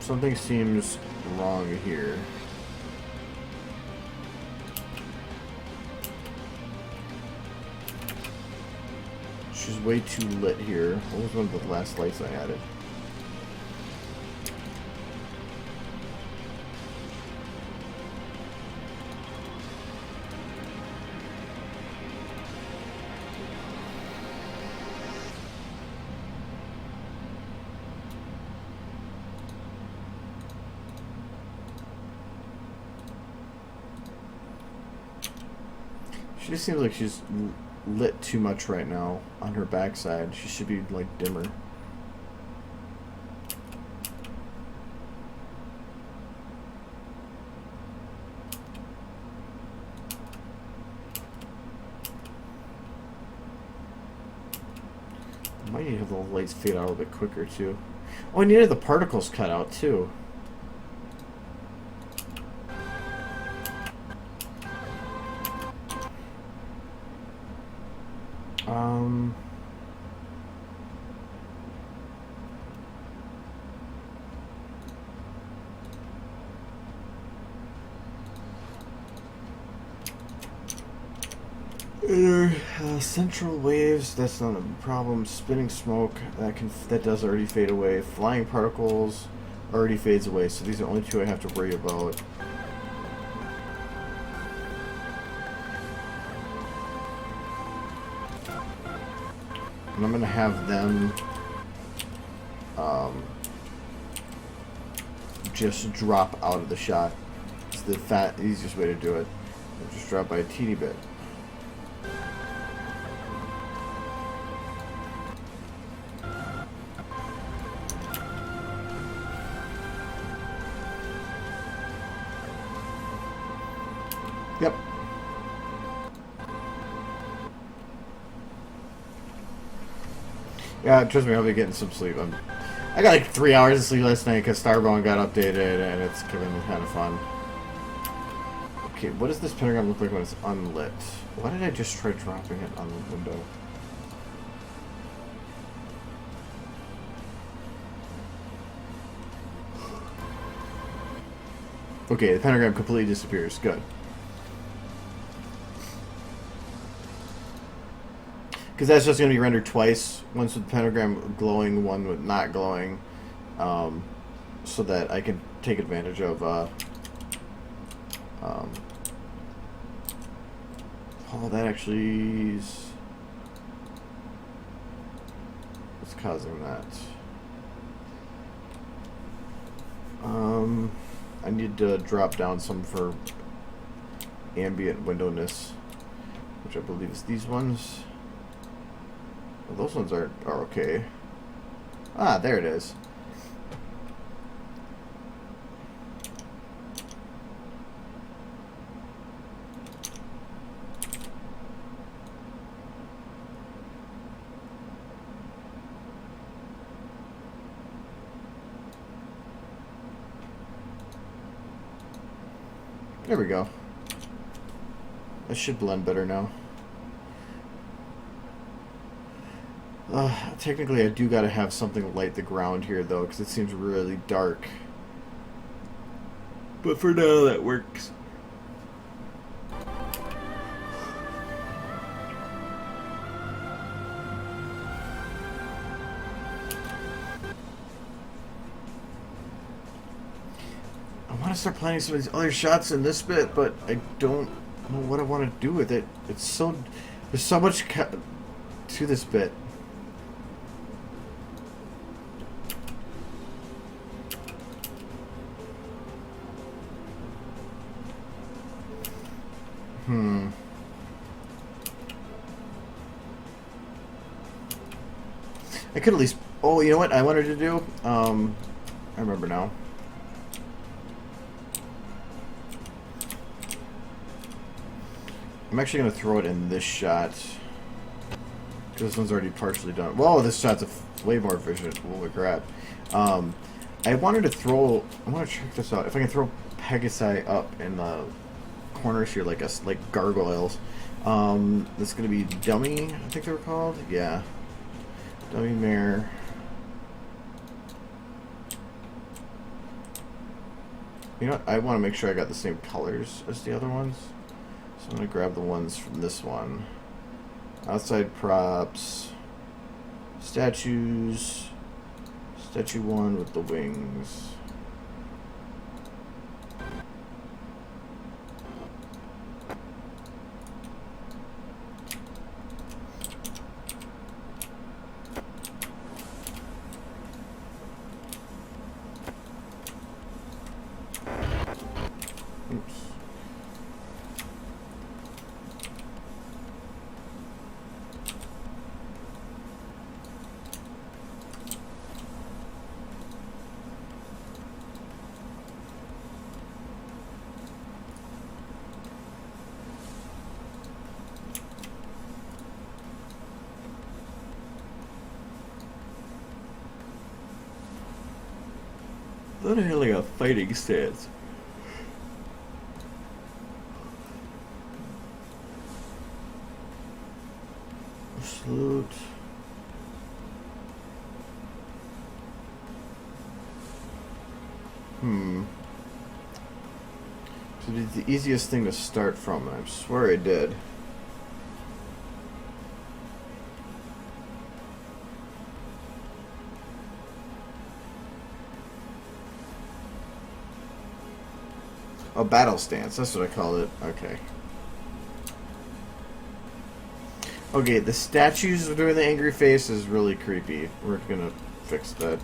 Something seems wrong here. She's way too lit here. What was one of the last lights I added? She just seems like she's lit too much right now on her backside. She should be like dimmer. I might need to have the lights fade out a little bit quicker too. Oh, I needed the particles cut out too. Central waves, that's not a problem. Spinning smoke, that does already fade away. Flying particles already fades away, so these are the only two I have to worry about. And I'm gonna have them just drop out of the shot. It's the easiest way to do it. Just drop by a teeny bit. Yep. Yeah, trust me, I'll be getting some sleep. I got like 3 hours of sleep last night because Starbound got updated, and it's been kind of fun. Okay, what does this pentagram look like when it's unlit? Why did I just try dropping it on the window? Okay, the pentagram completely disappears. Good. Because that's just going to be rendered twice. Once with the pentagram glowing, one with not glowing. So that I can take advantage of... oh, that actually is... what's causing that? I need to drop down some for ambient windowiness, which I believe is these ones. Well, those ones are okay. Ah, there it is. There we go. That should blend better now. Technically, I do gotta have something to light the ground here, though, because it seems really dark. But for now, that works. I want to start planning some of these other shots in this bit, but I don't know what I want to do with it. It's so... there's so much to this bit. I could at least... oh, you know what I wanted to do? I remember now. I'm actually going to throw it in this shot. Because this one's already partially done. Whoa, this shot's way more efficient. Holy crap. I wanted to throw... I want to check this out. If I can throw Pegasi up in the corners here like gargoyles. This is going to be Dummy, I think they were called. Yeah. Dummy Mare. You know what? I want to make sure I got the same colors as the other ones. So I'm going to grab the ones from this one. Outside props. Statues. Statue 1 with the wings. Oops. That had like a fighting stance. Salute. So it's the easiest thing to start from, and I swear I did. Oh, battle stance. That's what I call it. Okay. Okay, the statues doing the angry face is really creepy. We're gonna fix that.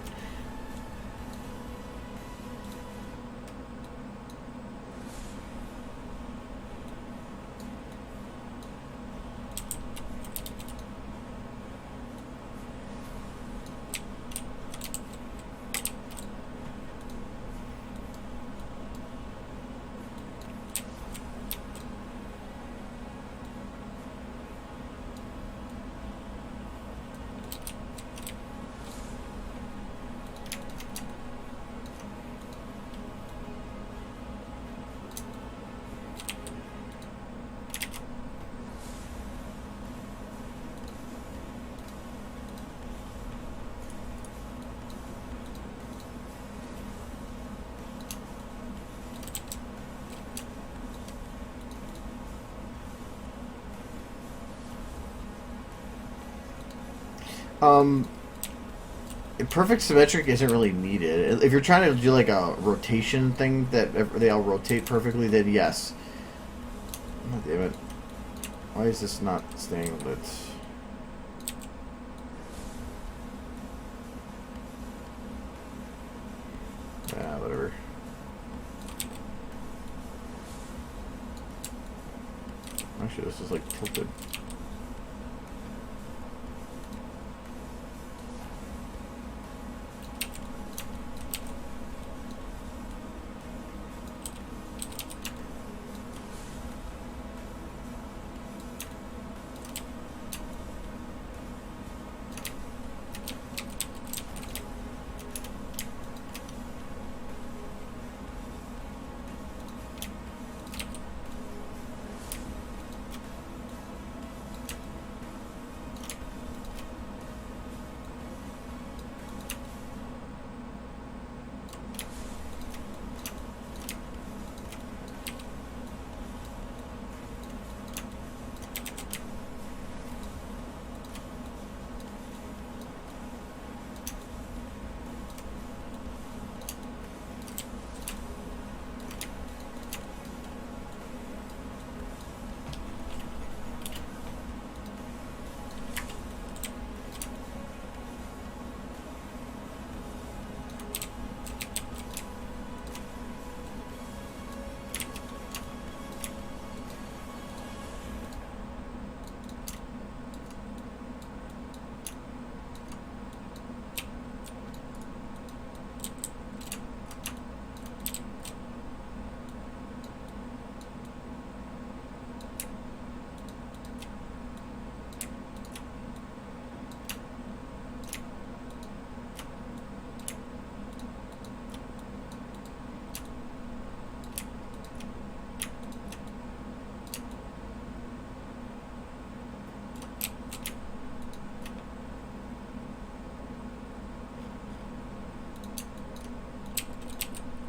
Perfect symmetric isn't really needed. If you're trying to do like a rotation thing that they all rotate perfectly, then yes. Oh, damn it. Why is this not staying lit? Yeah, whatever. Actually, this is like tilted.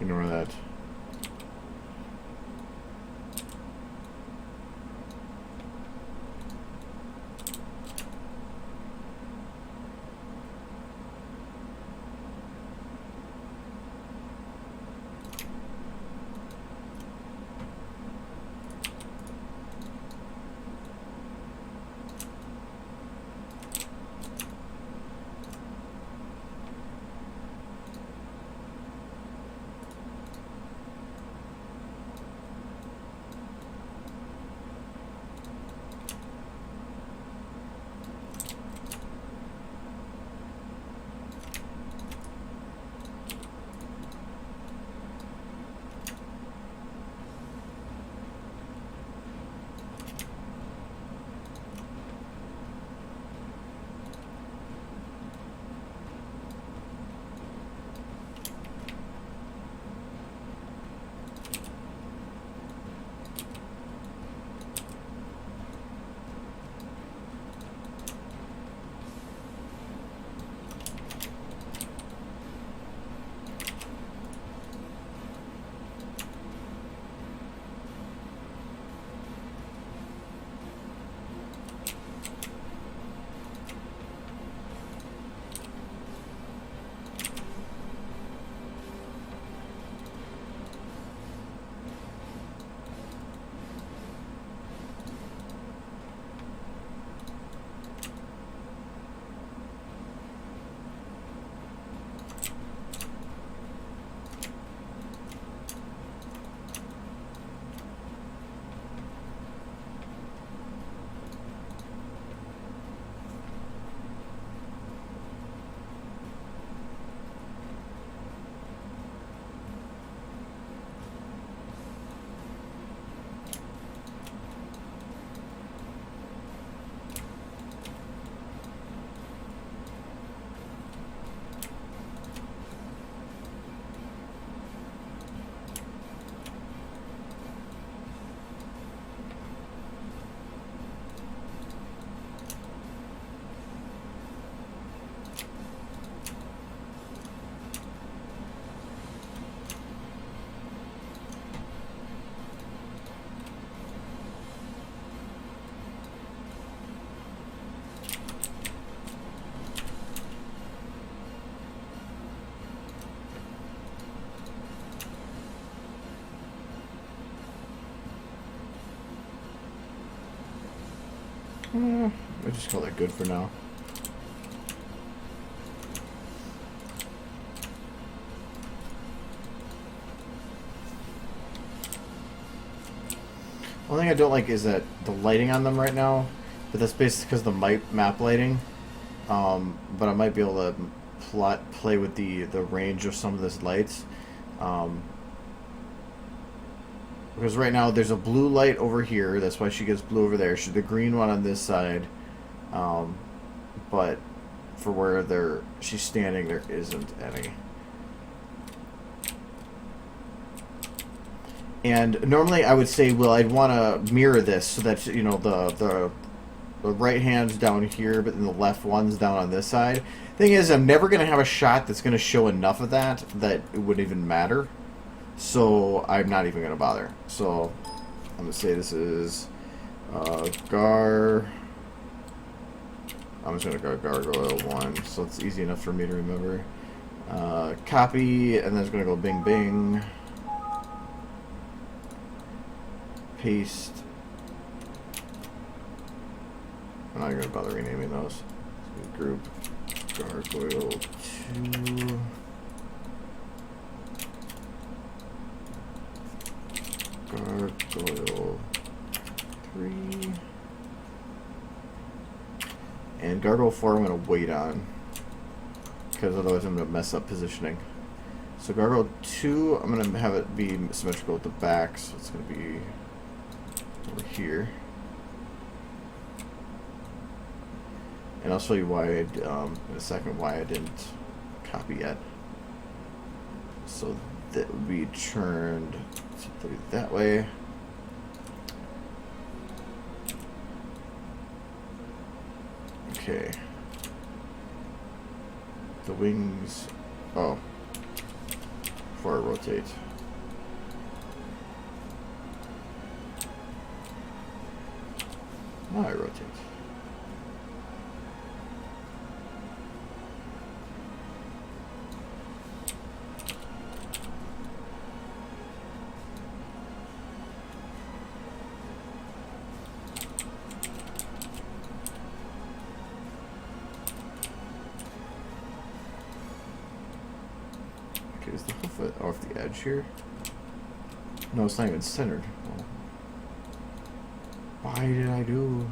Ignore that. I just call that good for now. One thing I don't like is that the lighting on them right now, but that's basically because of the map lighting. But I might be able to play with the range of some of these lights. Because right now there's a blue light over here, that's why she gets blue over there. She's the green one on this side. But for where she's standing, there isn't any. And normally I would say, well, I'd want to mirror this so that, you know, the right hand's down here, but then the left one's down on this side. Thing is, I'm never going to have a shot that's going to show enough of that it would even matter. So I'm not even going to bother. So I'm going to say this is Gar. I'm just going to go Gargoyle 1, so it's easy enough for me to remember. Copy, and then it's going to go Bing Bing. Paste. I'm not going to bother renaming those. Group Gargoyle 2. Gargoyle 3. And Gargoyle 4 I'm going to wait on, because otherwise I'm going to mess up positioning. So Gargoyle 2, I'm going to have it be symmetrical with the back, so it's going to be over here. And I'll show you why, in a second, why I didn't copy yet. So that would be turned that way. Okay. The wings. Oh. Before I rotate. Now I rotate. Is the hoof off the edge here? No, it's not even centered. Oh. Why did I do?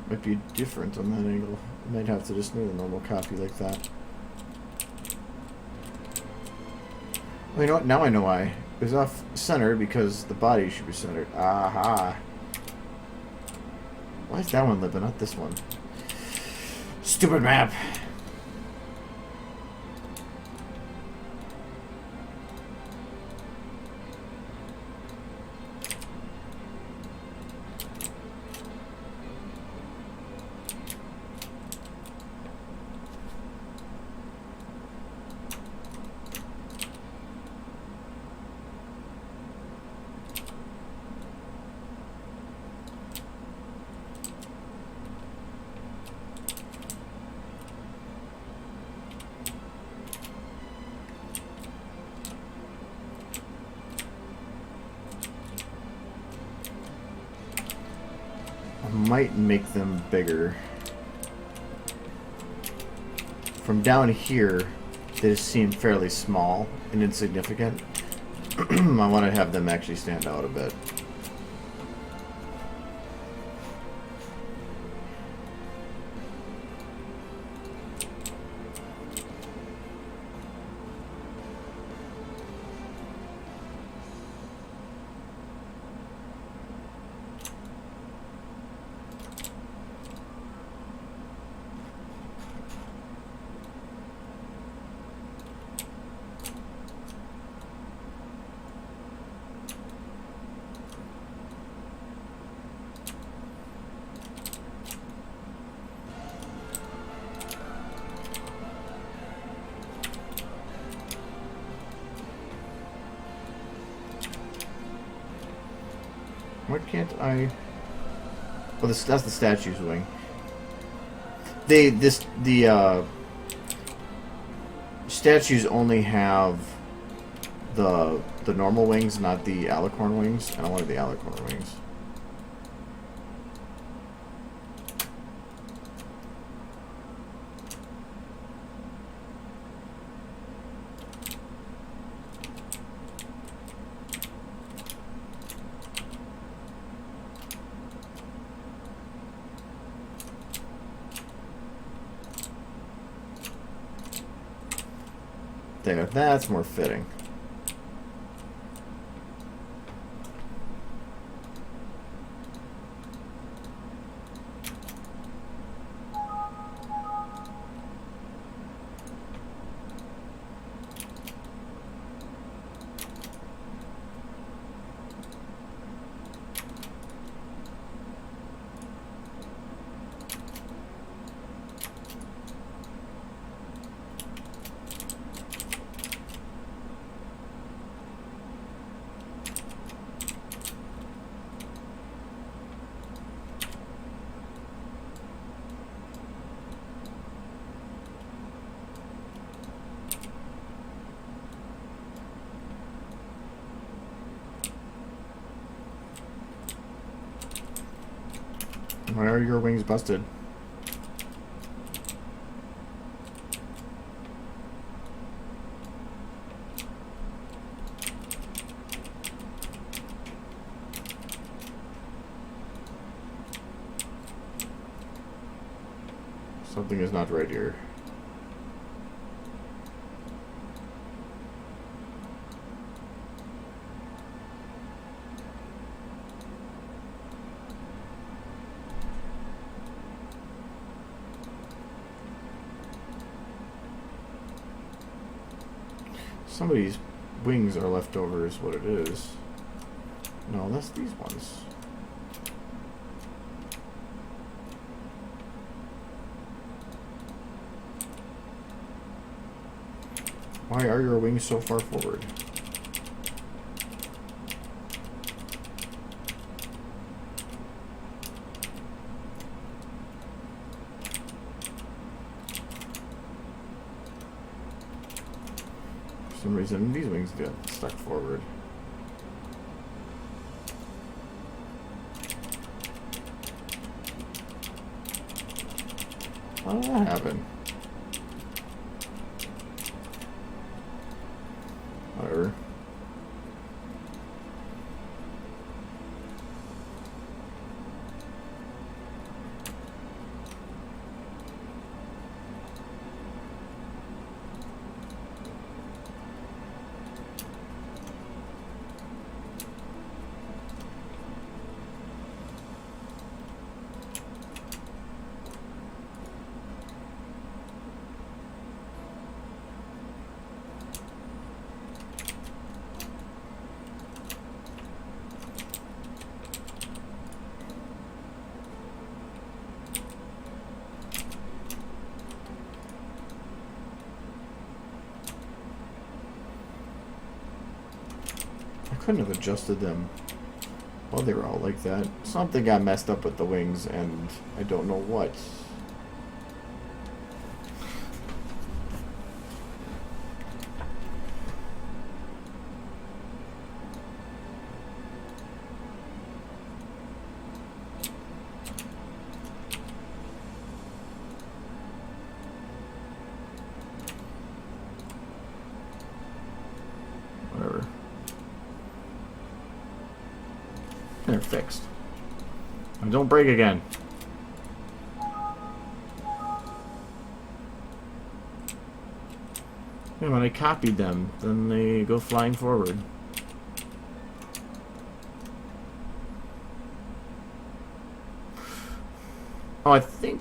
Might be different on that angle. I might have to just do a normal copy like that. Well, you know what? Now I know why. It was off center because the body should be centered. Aha! Why is that one living, not this one? Stupid map! Might make them bigger. From down here, they just seem fairly small and insignificant. I want to have them actually stand out a bit. Why can't I? Oh, that's the statue's wing. The statues only have the normal wings, not the alicorn wings, and I wanted the alicorn wings. There, that's more fitting. Why are your wings busted? Something is not right here. Somebody's wings are left over is what it is. No, that's these ones. Why are your wings so far forward? For some reason, these wings get stuck forward. How did that happen? Whatever. I couldn't have adjusted them while they were all like that. Something got messed up with the wings, and I don't know what. Whatever. They're fixed. And don't break again. Yeah, when I copied them, then they go flying forward. Oh, I think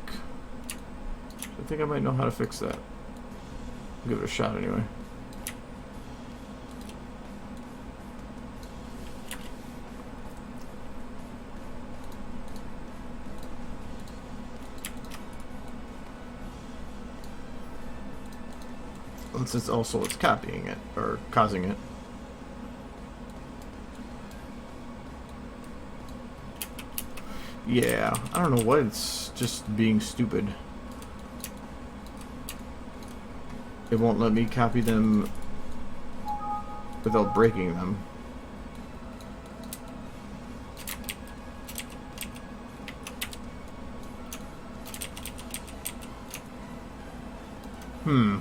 I might know how to fix that. I'll give it a shot anyway. It's also it's copying it or causing it. Yeah, I don't know what, it's just being stupid. It won't let me copy them without breaking them. Hmm.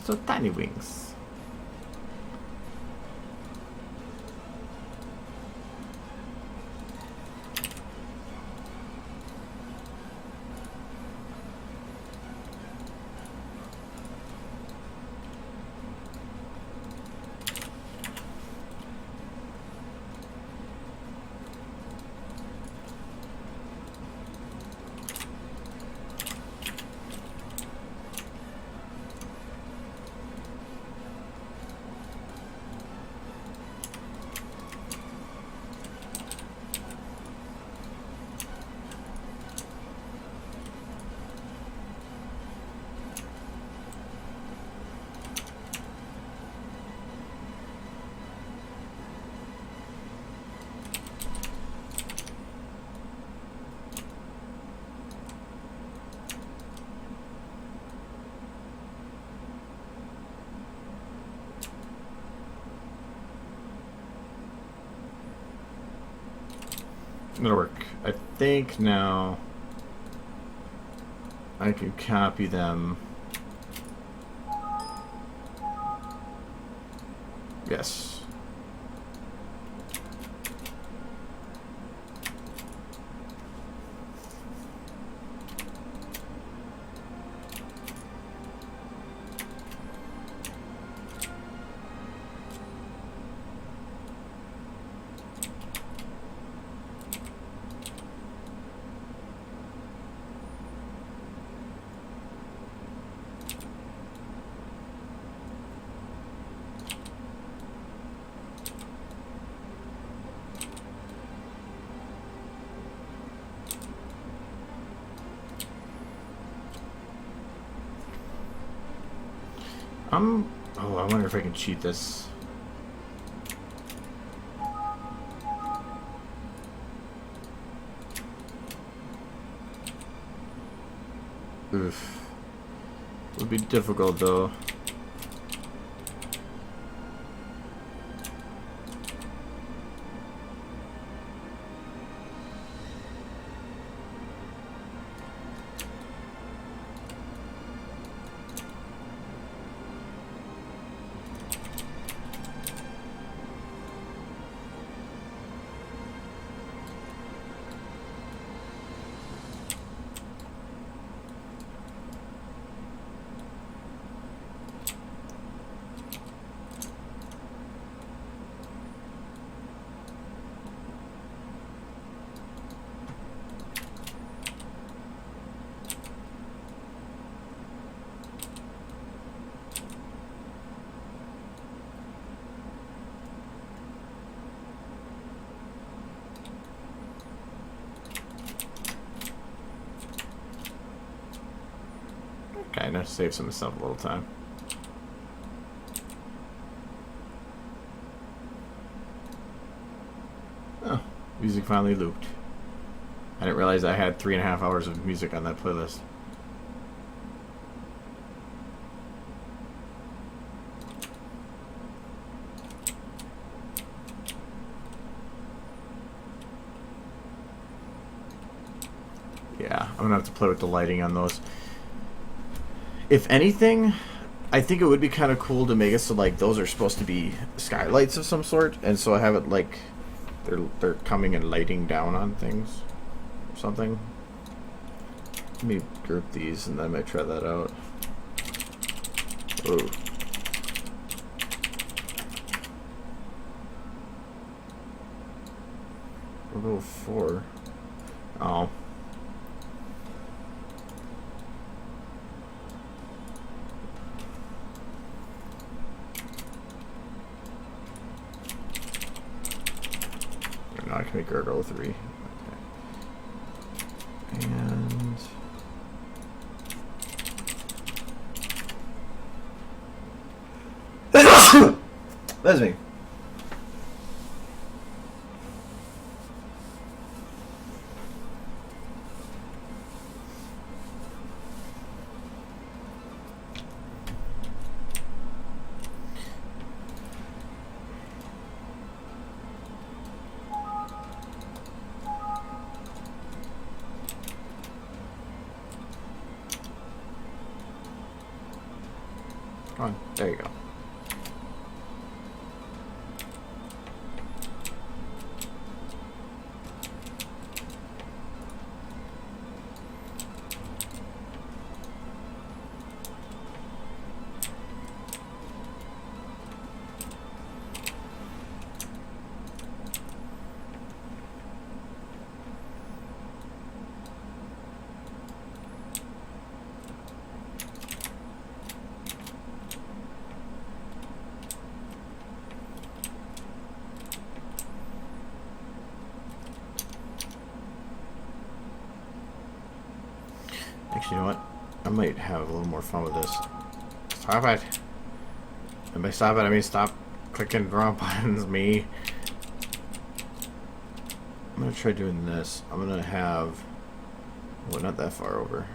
So tiny wings. That'll work. I think now I can copy them. Yes. Oh, I wonder if I can cheat this. Oof. Would be difficult though. Okay, now save some myself a little time. Oh, music finally looped. I didn't realize I had 3.5 hours of music on that playlist. Yeah, I'm gonna have to play with the lighting on those. If anything, I think it would be kind of cool to make it so like those are supposed to be skylights of some sort, and so I have it like they're coming and lighting down on things or something. Let me group these and then I might try that out. Oh. We'll go 4. Oh. can make her go 03. Okay. And that's me. come on, there you go. Actually, you know what? I might have a little more fun with this. Stop it. And by stop it, I mean stop clicking the wrong buttons, me. I'm going to try doing this. I'm going to have... well, not that far over.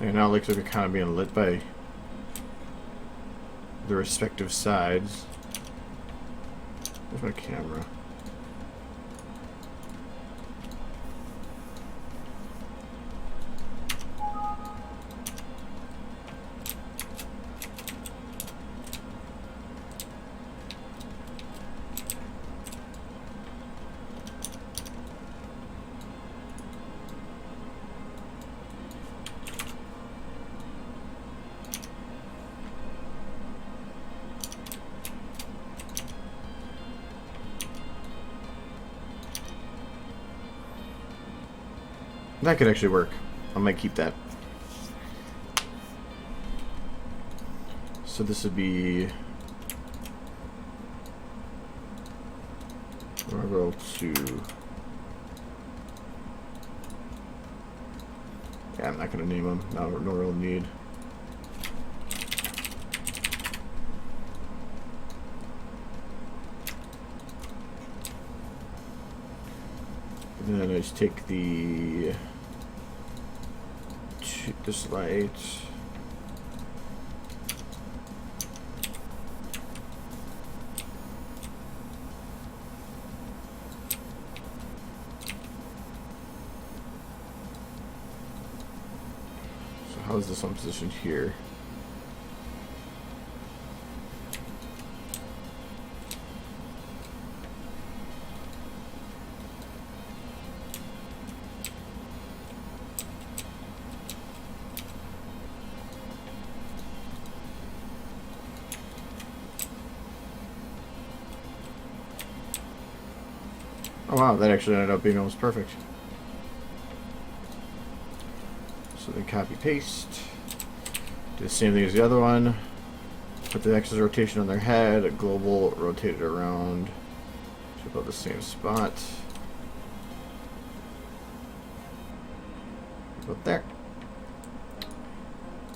And now it looks like we're kind of being lit by the respective sides. Where's my camera? That could actually work. I might keep that. So this would be Marvel 2. Yeah, I'm not gonna name them. No real need. And then I just take this light. So how is this one positioned here? wow, that actually ended up being almost perfect. So then copy paste. Do the same thing as the other one. Put the axis rotation on their head. A global, rotate it around to about the same spot. About there.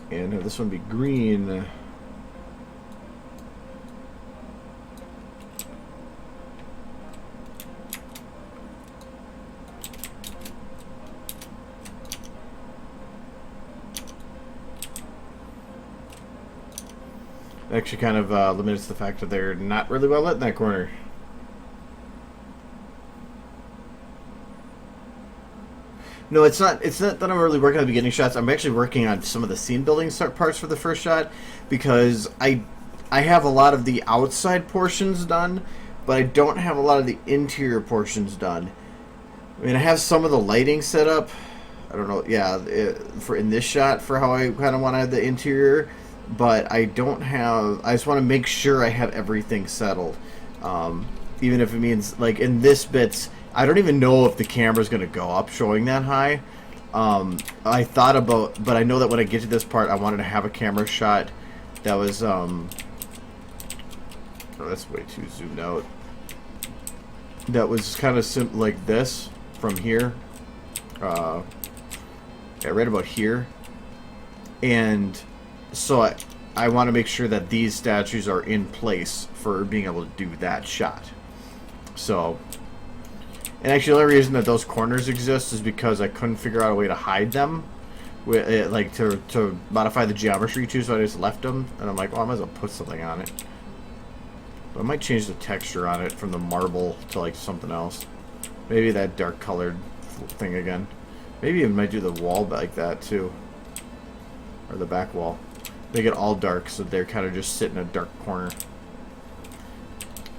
And have this one be green. Actually kind of limits the fact that they're not really well lit in that corner. No, it's not that I'm really working on the beginning shots. I'm actually working on some of the scene building parts for the first shot, because I have a lot of the outside portions done, but I don't have a lot of the interior portions done. I mean, I have some of the lighting set up. I don't know, yeah, for in this shot for how I kind of want to have the interior. But I don't have. I just want to make sure I have everything settled, even if it means like in this bits. I don't even know if the camera's going to go up showing that high. I thought about, but I know that when I get to this part, I wanted to have a camera shot that was. Oh, that's way too zoomed out. That was kind of like this from here. Yeah, right about here, and. So I want to make sure that these statues are in place for being able to do that shot. So, and actually the only reason that those corners exist is because I couldn't figure out a way to hide them, like to modify the geometry too, so I just left them, and I'm like, oh, I might as well put something on it. But I might change the texture on it from the marble to like something else. Maybe that dark colored thing again. Maybe I might do the wall like that too. Or the back wall. Make it all dark so they're kind of just sitting in a dark corner.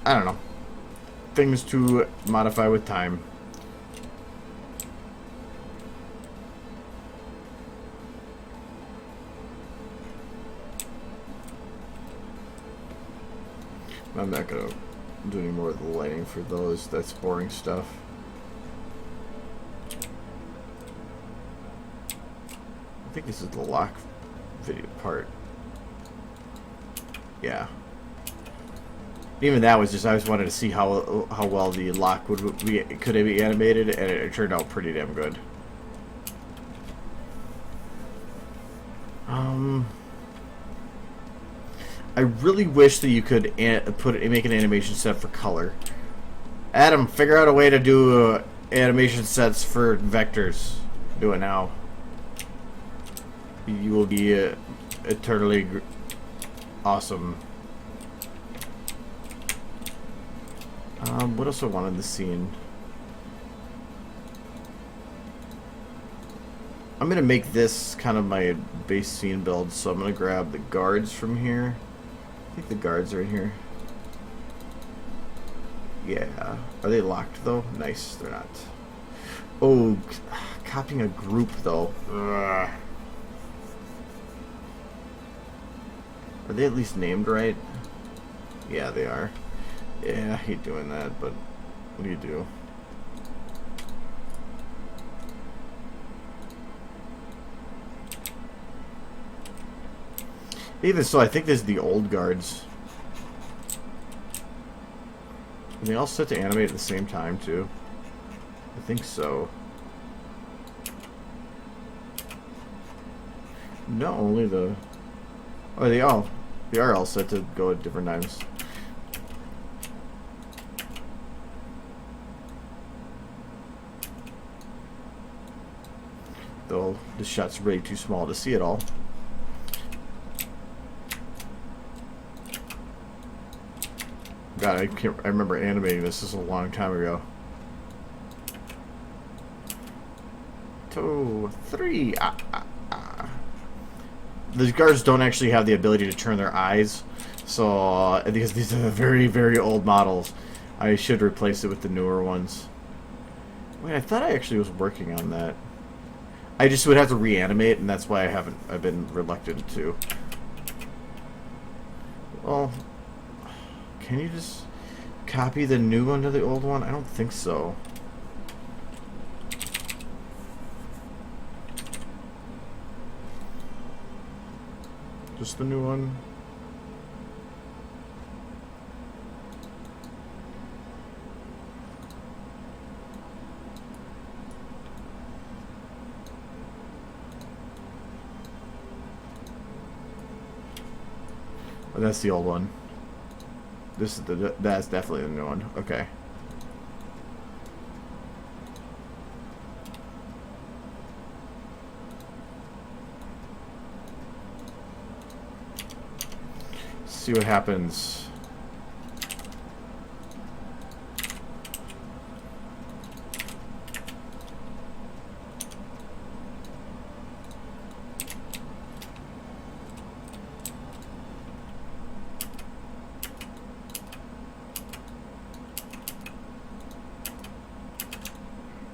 I don't know. Things to modify with time. I'm not going to do any more of the lighting for those. That's boring stuff. I think this is the lock video part. Yeah. Even that was just, I just wanted to see how well the lock could be animated, and it turned out pretty damn good. I really wish that you could make an animation set for color. Adam, figure out a way to do animation sets for vectors. Do it now. You will be eternally awesome. What else I want in the scene? I'm gonna make this kind of my base scene build, so I'm gonna grab the guards from here. I think the guards are in here. Yeah. Are they locked though? Nice, they're not. Oh, copying a group though. Ugh. Are they at least named right? Yeah, they are. Yeah, I hate doing that, but what do you do? Even so, I think this is the old guards. Are they all set to animate at the same time, too? I think so. No, only the... Oh, they are all set to go at different times. Though the shot's way too small to see it all. God, I remember animating this. This is a long time ago. 2, 3. The guards don't actually have the ability to turn their eyes, so because these are very, very old models, I should replace it with the newer ones. Wait, I thought I actually was working on that. I just would have to reanimate, and that's why I've been reluctant to. Well, can you just copy the new one to the old one? I don't think so. Just the new one. Oh, that's the old one. This is that's definitely the new one. Okay. See what happens.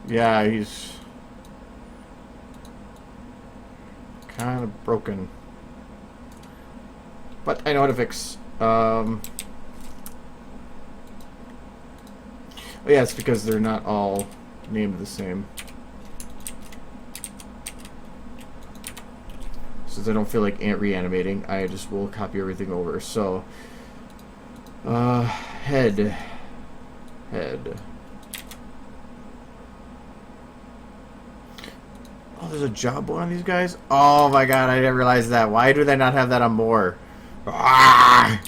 Yeah, he's kind of broken. But I know how to fix. Oh yeah, it's because they're not all named the same. Since I don't feel like reanimating, I just will copy everything over. So, head. Oh, there's a job on these guys? Oh my god, I didn't realize that. Why do they not have that on more? Ah!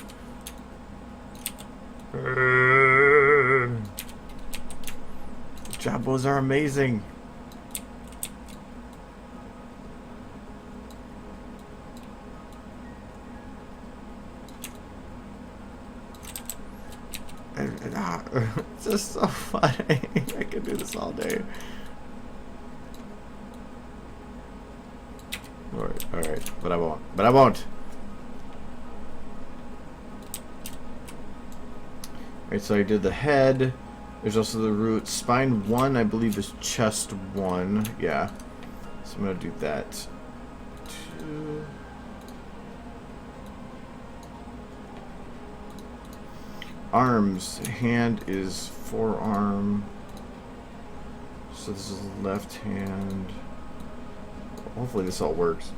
Jabos are amazing. It's just so funny. I could do this all day. Alright, but I won't. But I won't. Alright, so I did the head. There's also the root. Spine 1, I believe, is chest 1. Yeah. So I'm going to do that. 2. Arms. Hand is forearm. So this is left hand. Hopefully this all works.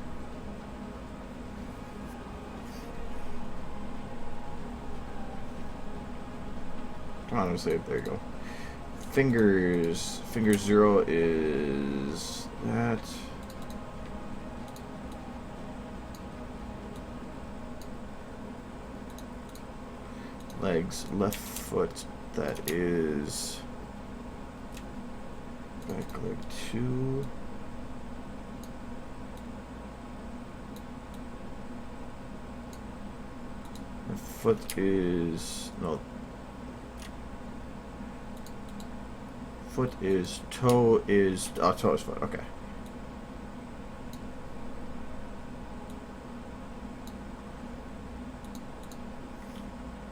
Come on, let's save. There you go. Fingers. Finger 0 is that. Legs. Left foot. That is back leg 2. The foot is no. Foot is toe is toe is foot. Okay.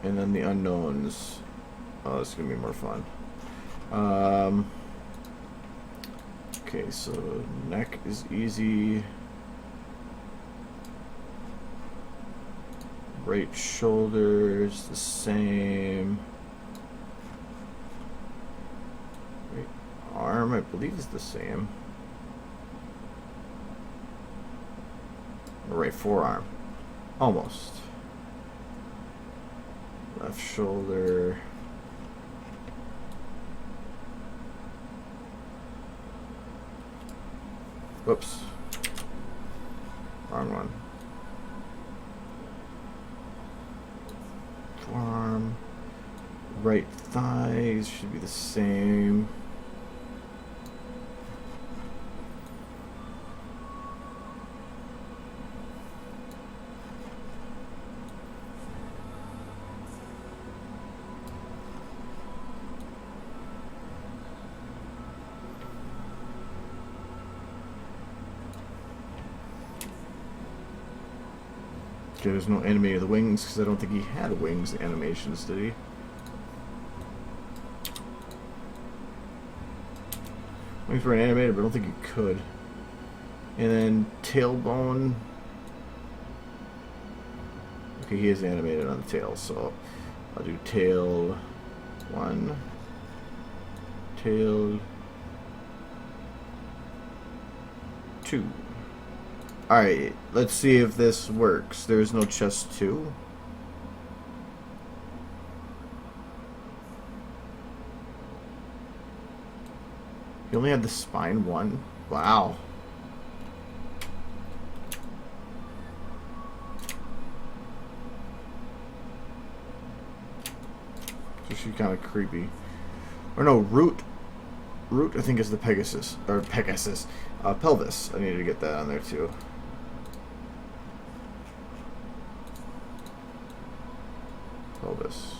And then the unknowns. Oh, this is gonna be more fun. Okay, so neck is easy. Right shoulder is the same. Right arm, I believe, is the same. Right forearm. Almost. Left shoulder. Whoops. Wrong one. Forearm. Right thighs should be the same. Okay, there's no animating of the wings because I don't think he had wings animations, did he? Wings were animated, but I don't think he could. And then tailbone. Okay, he is animated on the tail, so I'll do tail 1, tail 2. Alright, let's see if this works. There's no chest 2. You only had the spine 1? Wow. It's actually kind of creepy. Or no, root. Root, I think, is the Pegasus. Or Pegasus. Pelvis. I need to get that on there, too. Pelvis.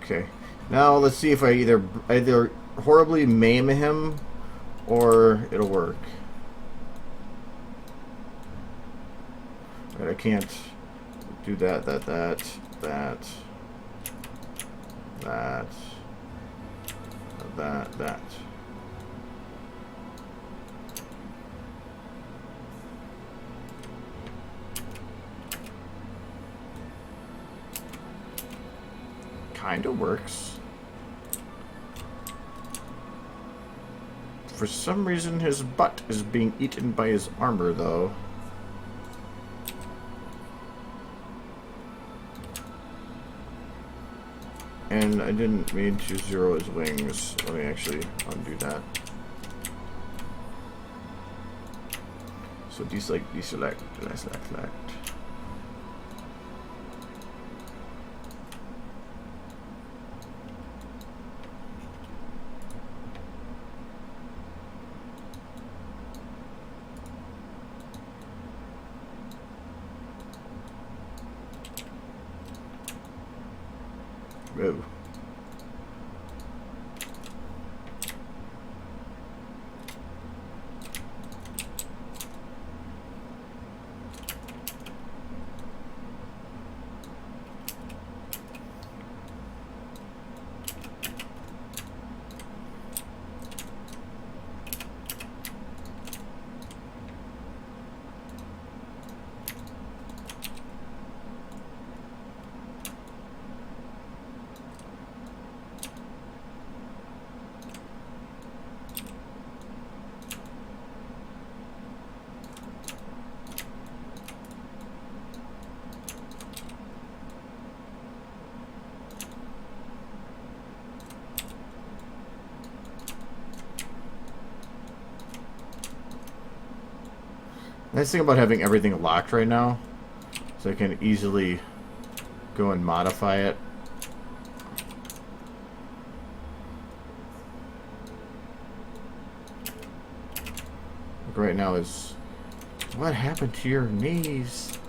Okay. Now, let's see if I either horribly maim him or it'll work. Right, I can't do that. Kinda works. For some reason, his butt is being eaten by his armor, though. And I didn't mean to zero his wings. Let me actually undo that. So deselect, select. Whoa. Nice thing about having everything locked right now is I can easily go and modify it. Like right now is, what happened to your knees?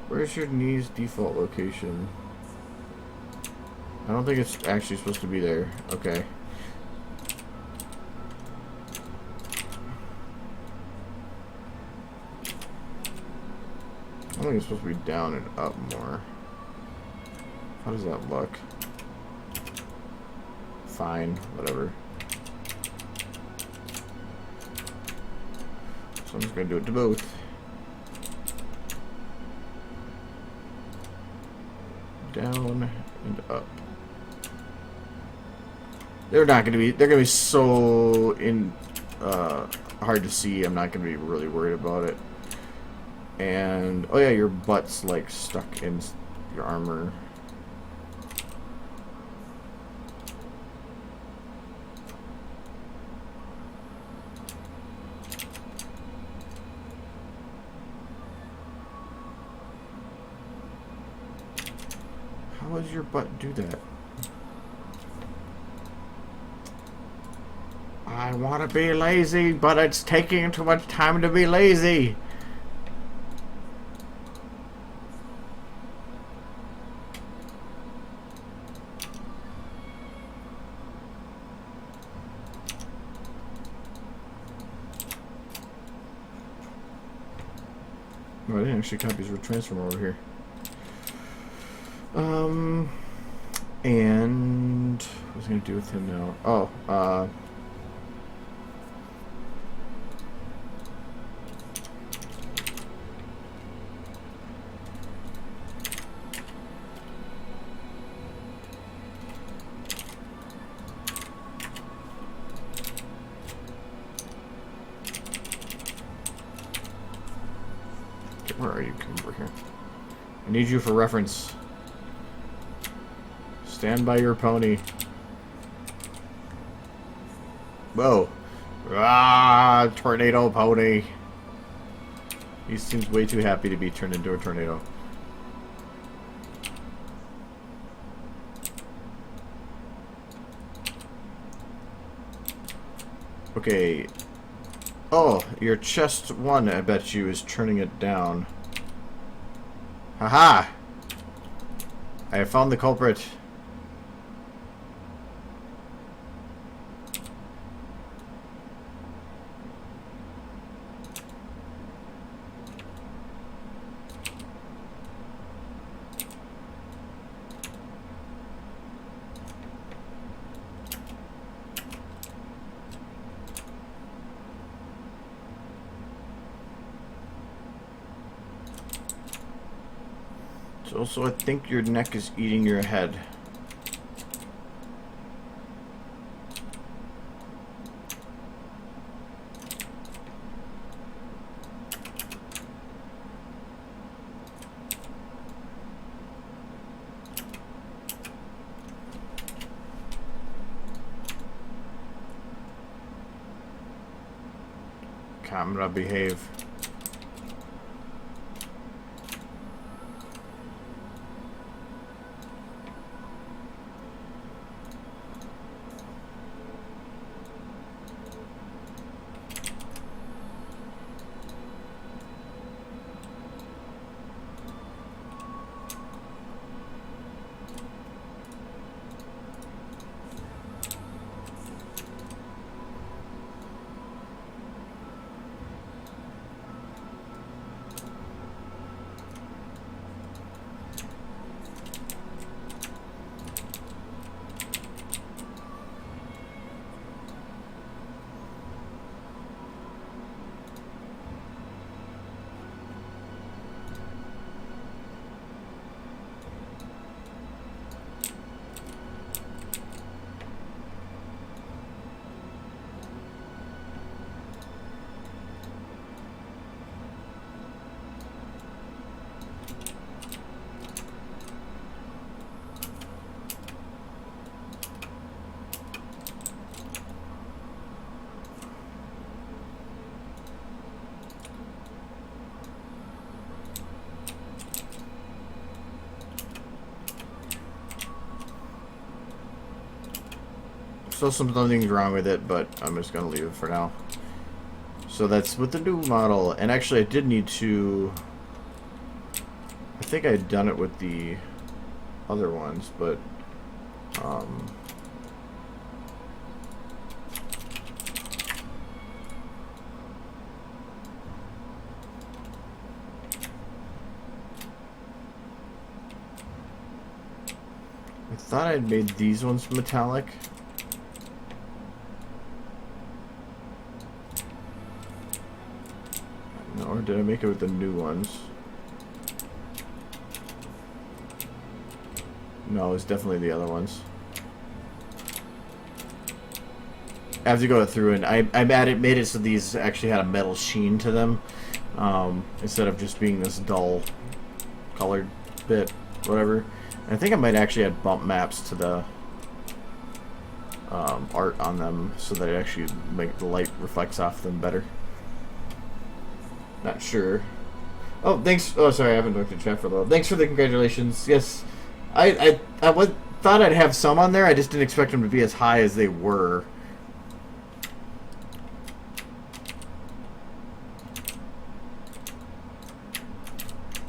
Where's your knees default location? I don't think it's actually supposed to be there. Okay. I think it's supposed to be down and up more. How does that look? Fine, whatever. So I'm just gonna do it to both. Down and up. They're gonna be so hard to see. I'm not gonna be really worried about it. And oh yeah, your butt's like stuck in your armor. How does your butt do that? I want to be lazy, but it's taking too much time to be lazy. Oh, I didn't actually copy his transform over here. And what was I gonna do with him now? Oh, Where are you? Come over here. I need you for reference. Stand by your pony. Whoa. Ah, tornado pony. He seems way too happy to be turned into a tornado. Okay. Oh, your chest one, I bet you, is turning it down. Haha! I have found the culprit. Also, I think your neck is eating your head. Camera, behave. Still something's wrong with it, but I'm just gonna leave it for now. So that's with the new model, and actually I did need to... I think I had done it with the other ones, but I thought I'd made these ones metallic. Or did I make it with the new ones? No, it's definitely the other ones. I have to go through and I made it so these actually had a metal sheen to them, instead of just being this dull colored bit, whatever. And I think I might actually add bump maps to the art on them so that it actually the light reflects off them better. Not sure. Oh, thanks. Oh, sorry, I haven't looked at chat for a little. Thanks for the congratulations. Yes, I thought I'd have some on there. I just didn't expect them to be as high as they were.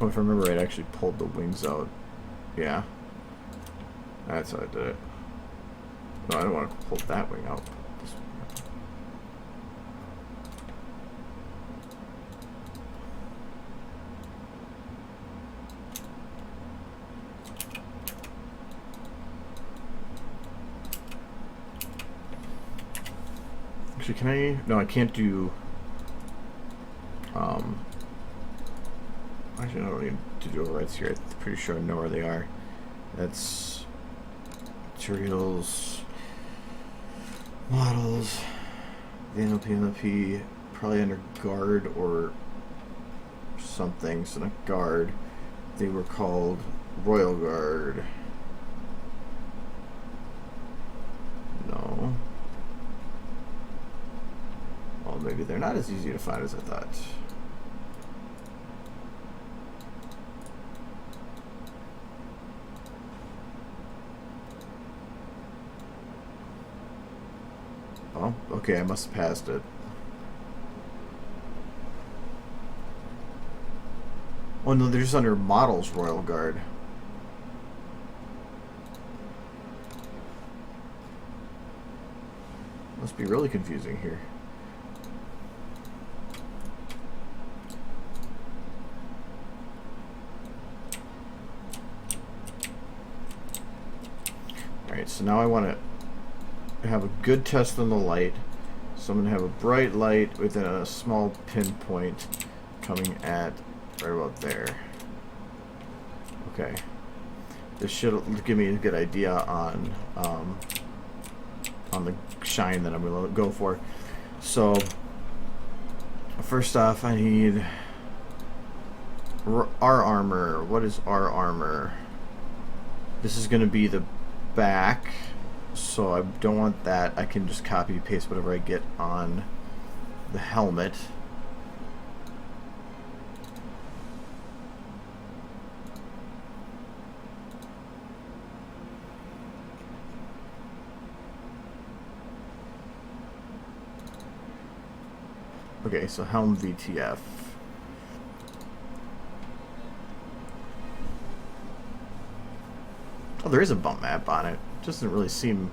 Oh, if I remember right, I actually pulled the wings out. Yeah. That's how I did it. No, I don't want to pull that wing out. Actually, can I? No, I can't do. Actually, I don't need to do overrides here. I'm pretty sure I know where they are. That's materials, models, the NLP, probably under guard or something, so not guard. They were called Royal Guard. No. Well, maybe they're not as easy to find as I thought. Oh, okay, I must have passed it. Oh no, they're just under Models Royal Guard. Must be really confusing here. Alright, so now I want to have a good test on the light. So I'm going to have a bright light within a small pinpoint coming at right about there. Okay. This should give me a good idea on the shine that I'm going to go for. So first off, I need our armor. What is our armor? This is going to be the back, so I don't want that. I can just copy paste whatever I get on the helmet. Okay, so helm VTF. Oh, there is a bump map on it. Just doesn't really seem...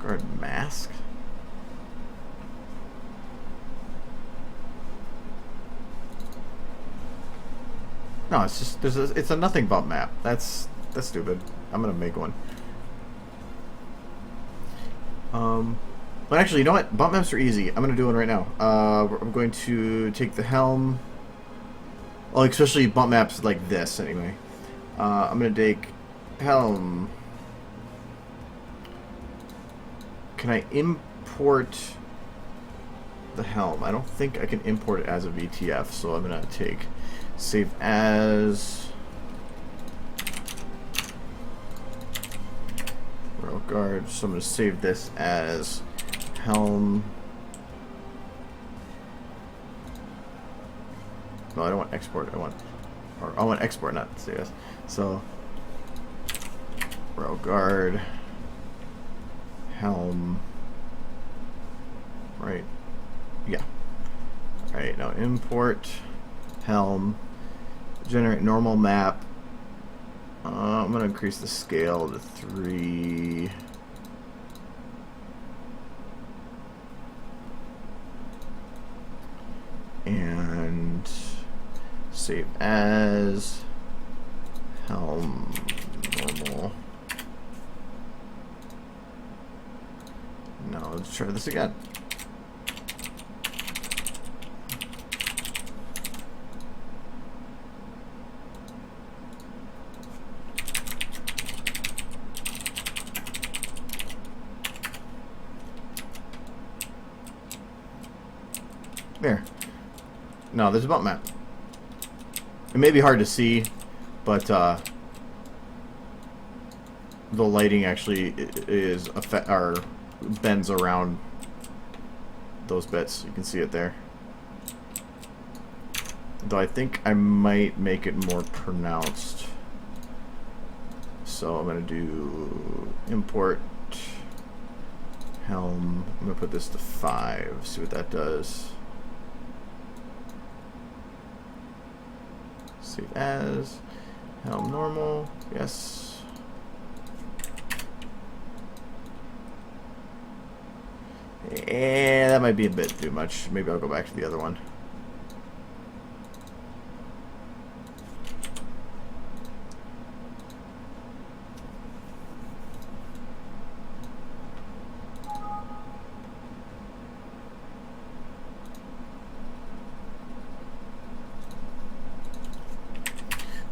Guard mask? No, it's just it's a nothing bump map. That's stupid. I'm gonna make one. But actually, you know what? Bump maps are easy. I'm gonna do one right now. I'm going to take the helm. Well, especially bump maps like this, anyway. I'm gonna take helm. Can I import the helm? I don't think I can import it as a VTF, so I'm gonna take save as Royal Guard. So I'm gonna save this as helm. No, I don't want export. I want export, not save as. So Royal Guard helm. Right. Yeah. Alright, now import helm. Generate normal map. I'm going to increase the scale to 3. And save as helm normal. Now let's try this again. There. No, there's a bump map. It may be hard to see, but the lighting actually is bends around those bits. You can see it there. Though I think I might make it more pronounced. So I'm going to do import helm. I'm going to put this to 5. See what that does. Save as helm normal. Yes. And that might be a bit too much. Maybe I'll go back to the other one.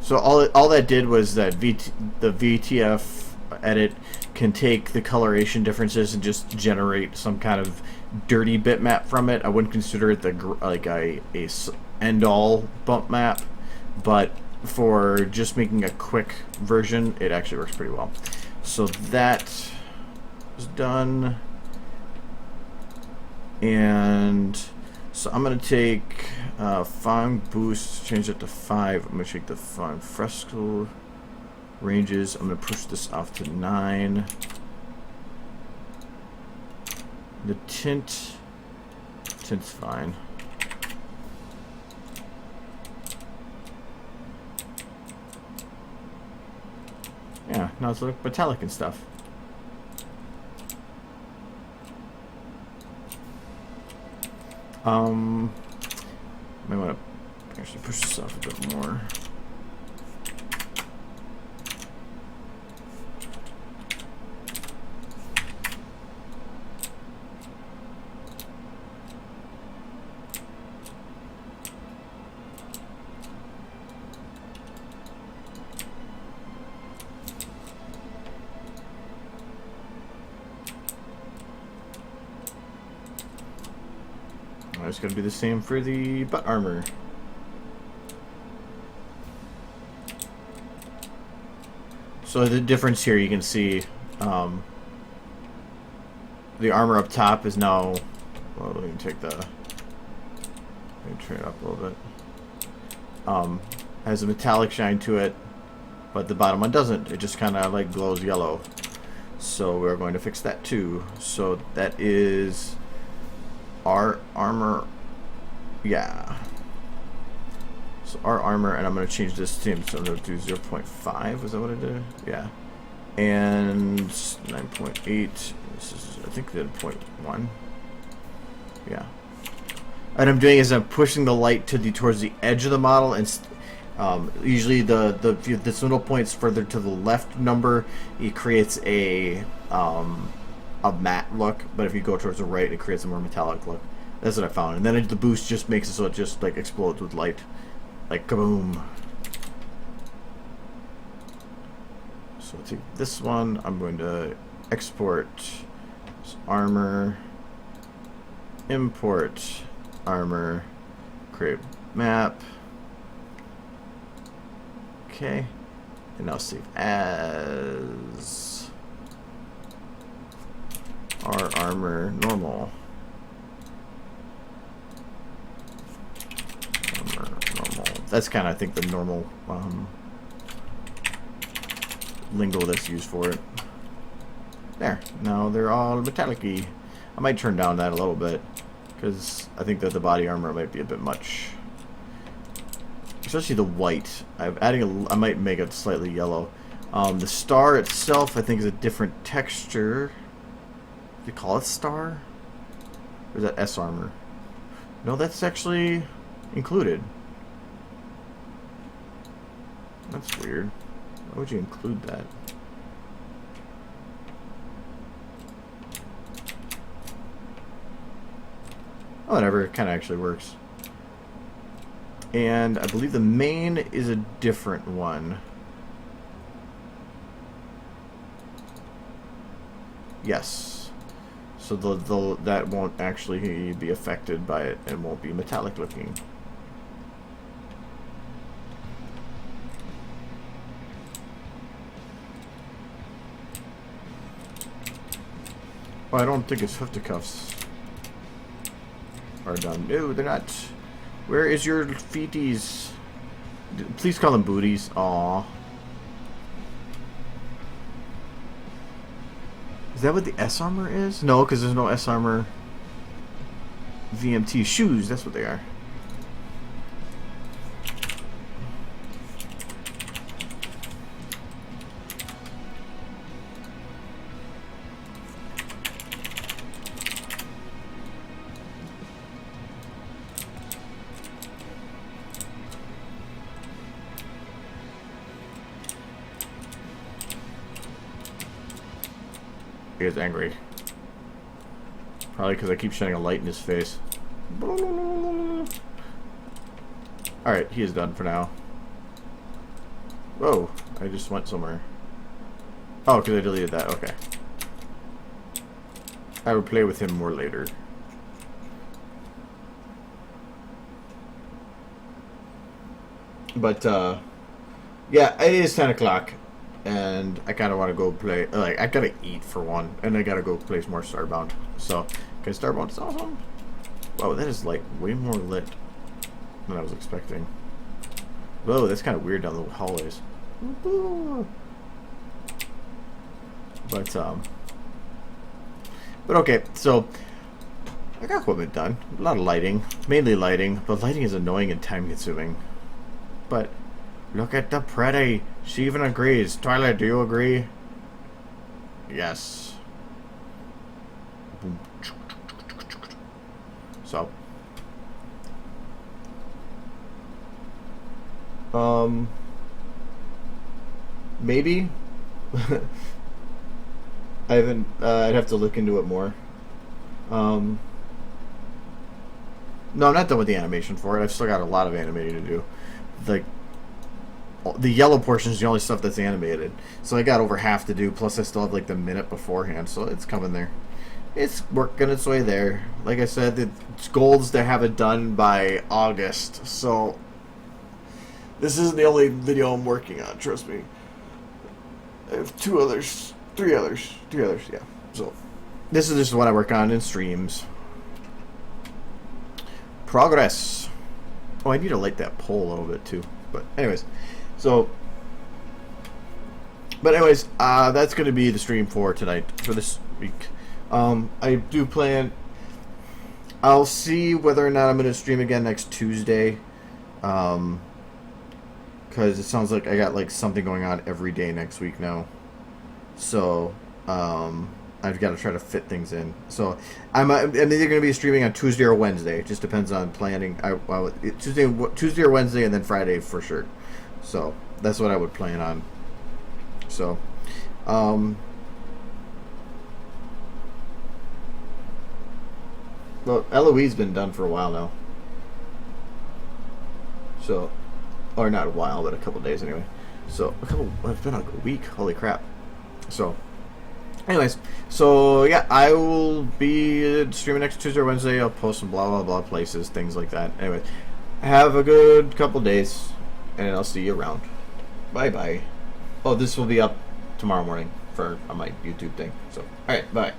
So all that did was that the VTF edit can take the coloration differences and just generate some kind of dirty bitmap from it. I wouldn't consider it like a end-all bump map, but for just making a quick version, it actually works pretty well. So that is done. And so I'm going to take font boost, change it to 5. I'm going to take the font fresco ranges. I'm going to push this off to 9. The tint's fine. Yeah, now it's like metallic and stuff. Might want to actually push this off a bit more. I was going to do the same for the butt armor. So the difference here, you can see the armor up top is now, well, let me take the, let me turn it up a little bit. Has a metallic shine to it, but the bottom one doesn't. It just kind of like glows yellow. So we're going to fix that too. So that is our armor, yeah. So our armor, and I'm going to change this to, so I'm going to do 0.5. Is that what I did? Yeah. And 9.8. This is, I think, the 0.1. Yeah. What I'm doing is I'm pushing the light to towards the edge of the model, and usually this middle point's further to the left number. It creates a matte look, but if you go towards the right, it creates a more metallic look. That's what I found. And then the boost just makes it so it just like explodes with light, like kaboom. So I'll take this one. I'm going to export armor, import armor, create map. Okay, and now save as our armor normal. Armor normal. That's kind of, I think, the normal lingo that's used for it. There. Now they're all metallic-y. I might turn down that a little bit because I think that the body armor might be a bit much. Especially the white. I'm adding I might make it slightly yellow. The star itself, I think, is a different texture. Do you call it star? Or is that S armor? No, that's actually included. That's weird. Why would you include that? Oh, whatever. It kind of actually works. And I believe the main is a different one. Yes. So that won't actually be affected by it and won't be metallic looking. Oh, I don't think it's fisticuffs are done. No, they're not. Where is your feeties? Please call them booties. Aw. Is that what the S armor is? No, because there's no S armor. VMT shoes, that's what they are. He is angry. Probably because I keep shining a light in his face. Alright, he is done for now. Whoa, I just went somewhere. Oh, because I deleted that. Okay. I will play with him more later. But, yeah, it is 10 o'clock. And I kind of want to go play. Like, I gotta eat for one. And I gotta go play some more Starbound. So, okay, Starbound is awesome. Wow, that is, like, way more lit than I was expecting. Whoa, that's kind of weird down the hallways. But okay, so I got equipment done. A lot of lighting, mainly lighting, but lighting is annoying and time consuming. But look at the pretty. She even agrees. Twilight, do you agree? Yes. So maybe I haven't. I'd have to look into it more. No, I'm not done with the animation for it. I've still got a lot of animating to do. Like, the yellow portion is the only stuff that's animated. So I got over half to do, plus I still have like the minute beforehand, so it's coming there. It's working its way there. Like I said, it's goals to have it done by August, so this isn't the only video I'm working on, trust me. I have three others, yeah. So this is just what I work on in streams. Progress. Oh, I need to light that pole a little bit too. But anyways, that's going to be the stream for tonight, for this week. I do plan. I'll see whether or not I'm going to stream again next Tuesday. Because it sounds like I got like something going on every day next week now. So, I've got to try to fit things in. So, I'm either going to be streaming on Tuesday or Wednesday. It just depends on planning. Tuesday or Wednesday, and then Friday for sure. So, that's what I would plan on. So, well, LOE's been done for a while now. So, or not a while, but a couple days anyway. So, it's been like a week. Holy crap. So, anyways, so yeah, I will be streaming next Tuesday or Wednesday. I'll post some blah blah blah places, things like that. Anyway, have a good couple days, and I'll see you around. Bye bye. Oh, this will be up tomorrow morning on my YouTube thing. So, alright, bye.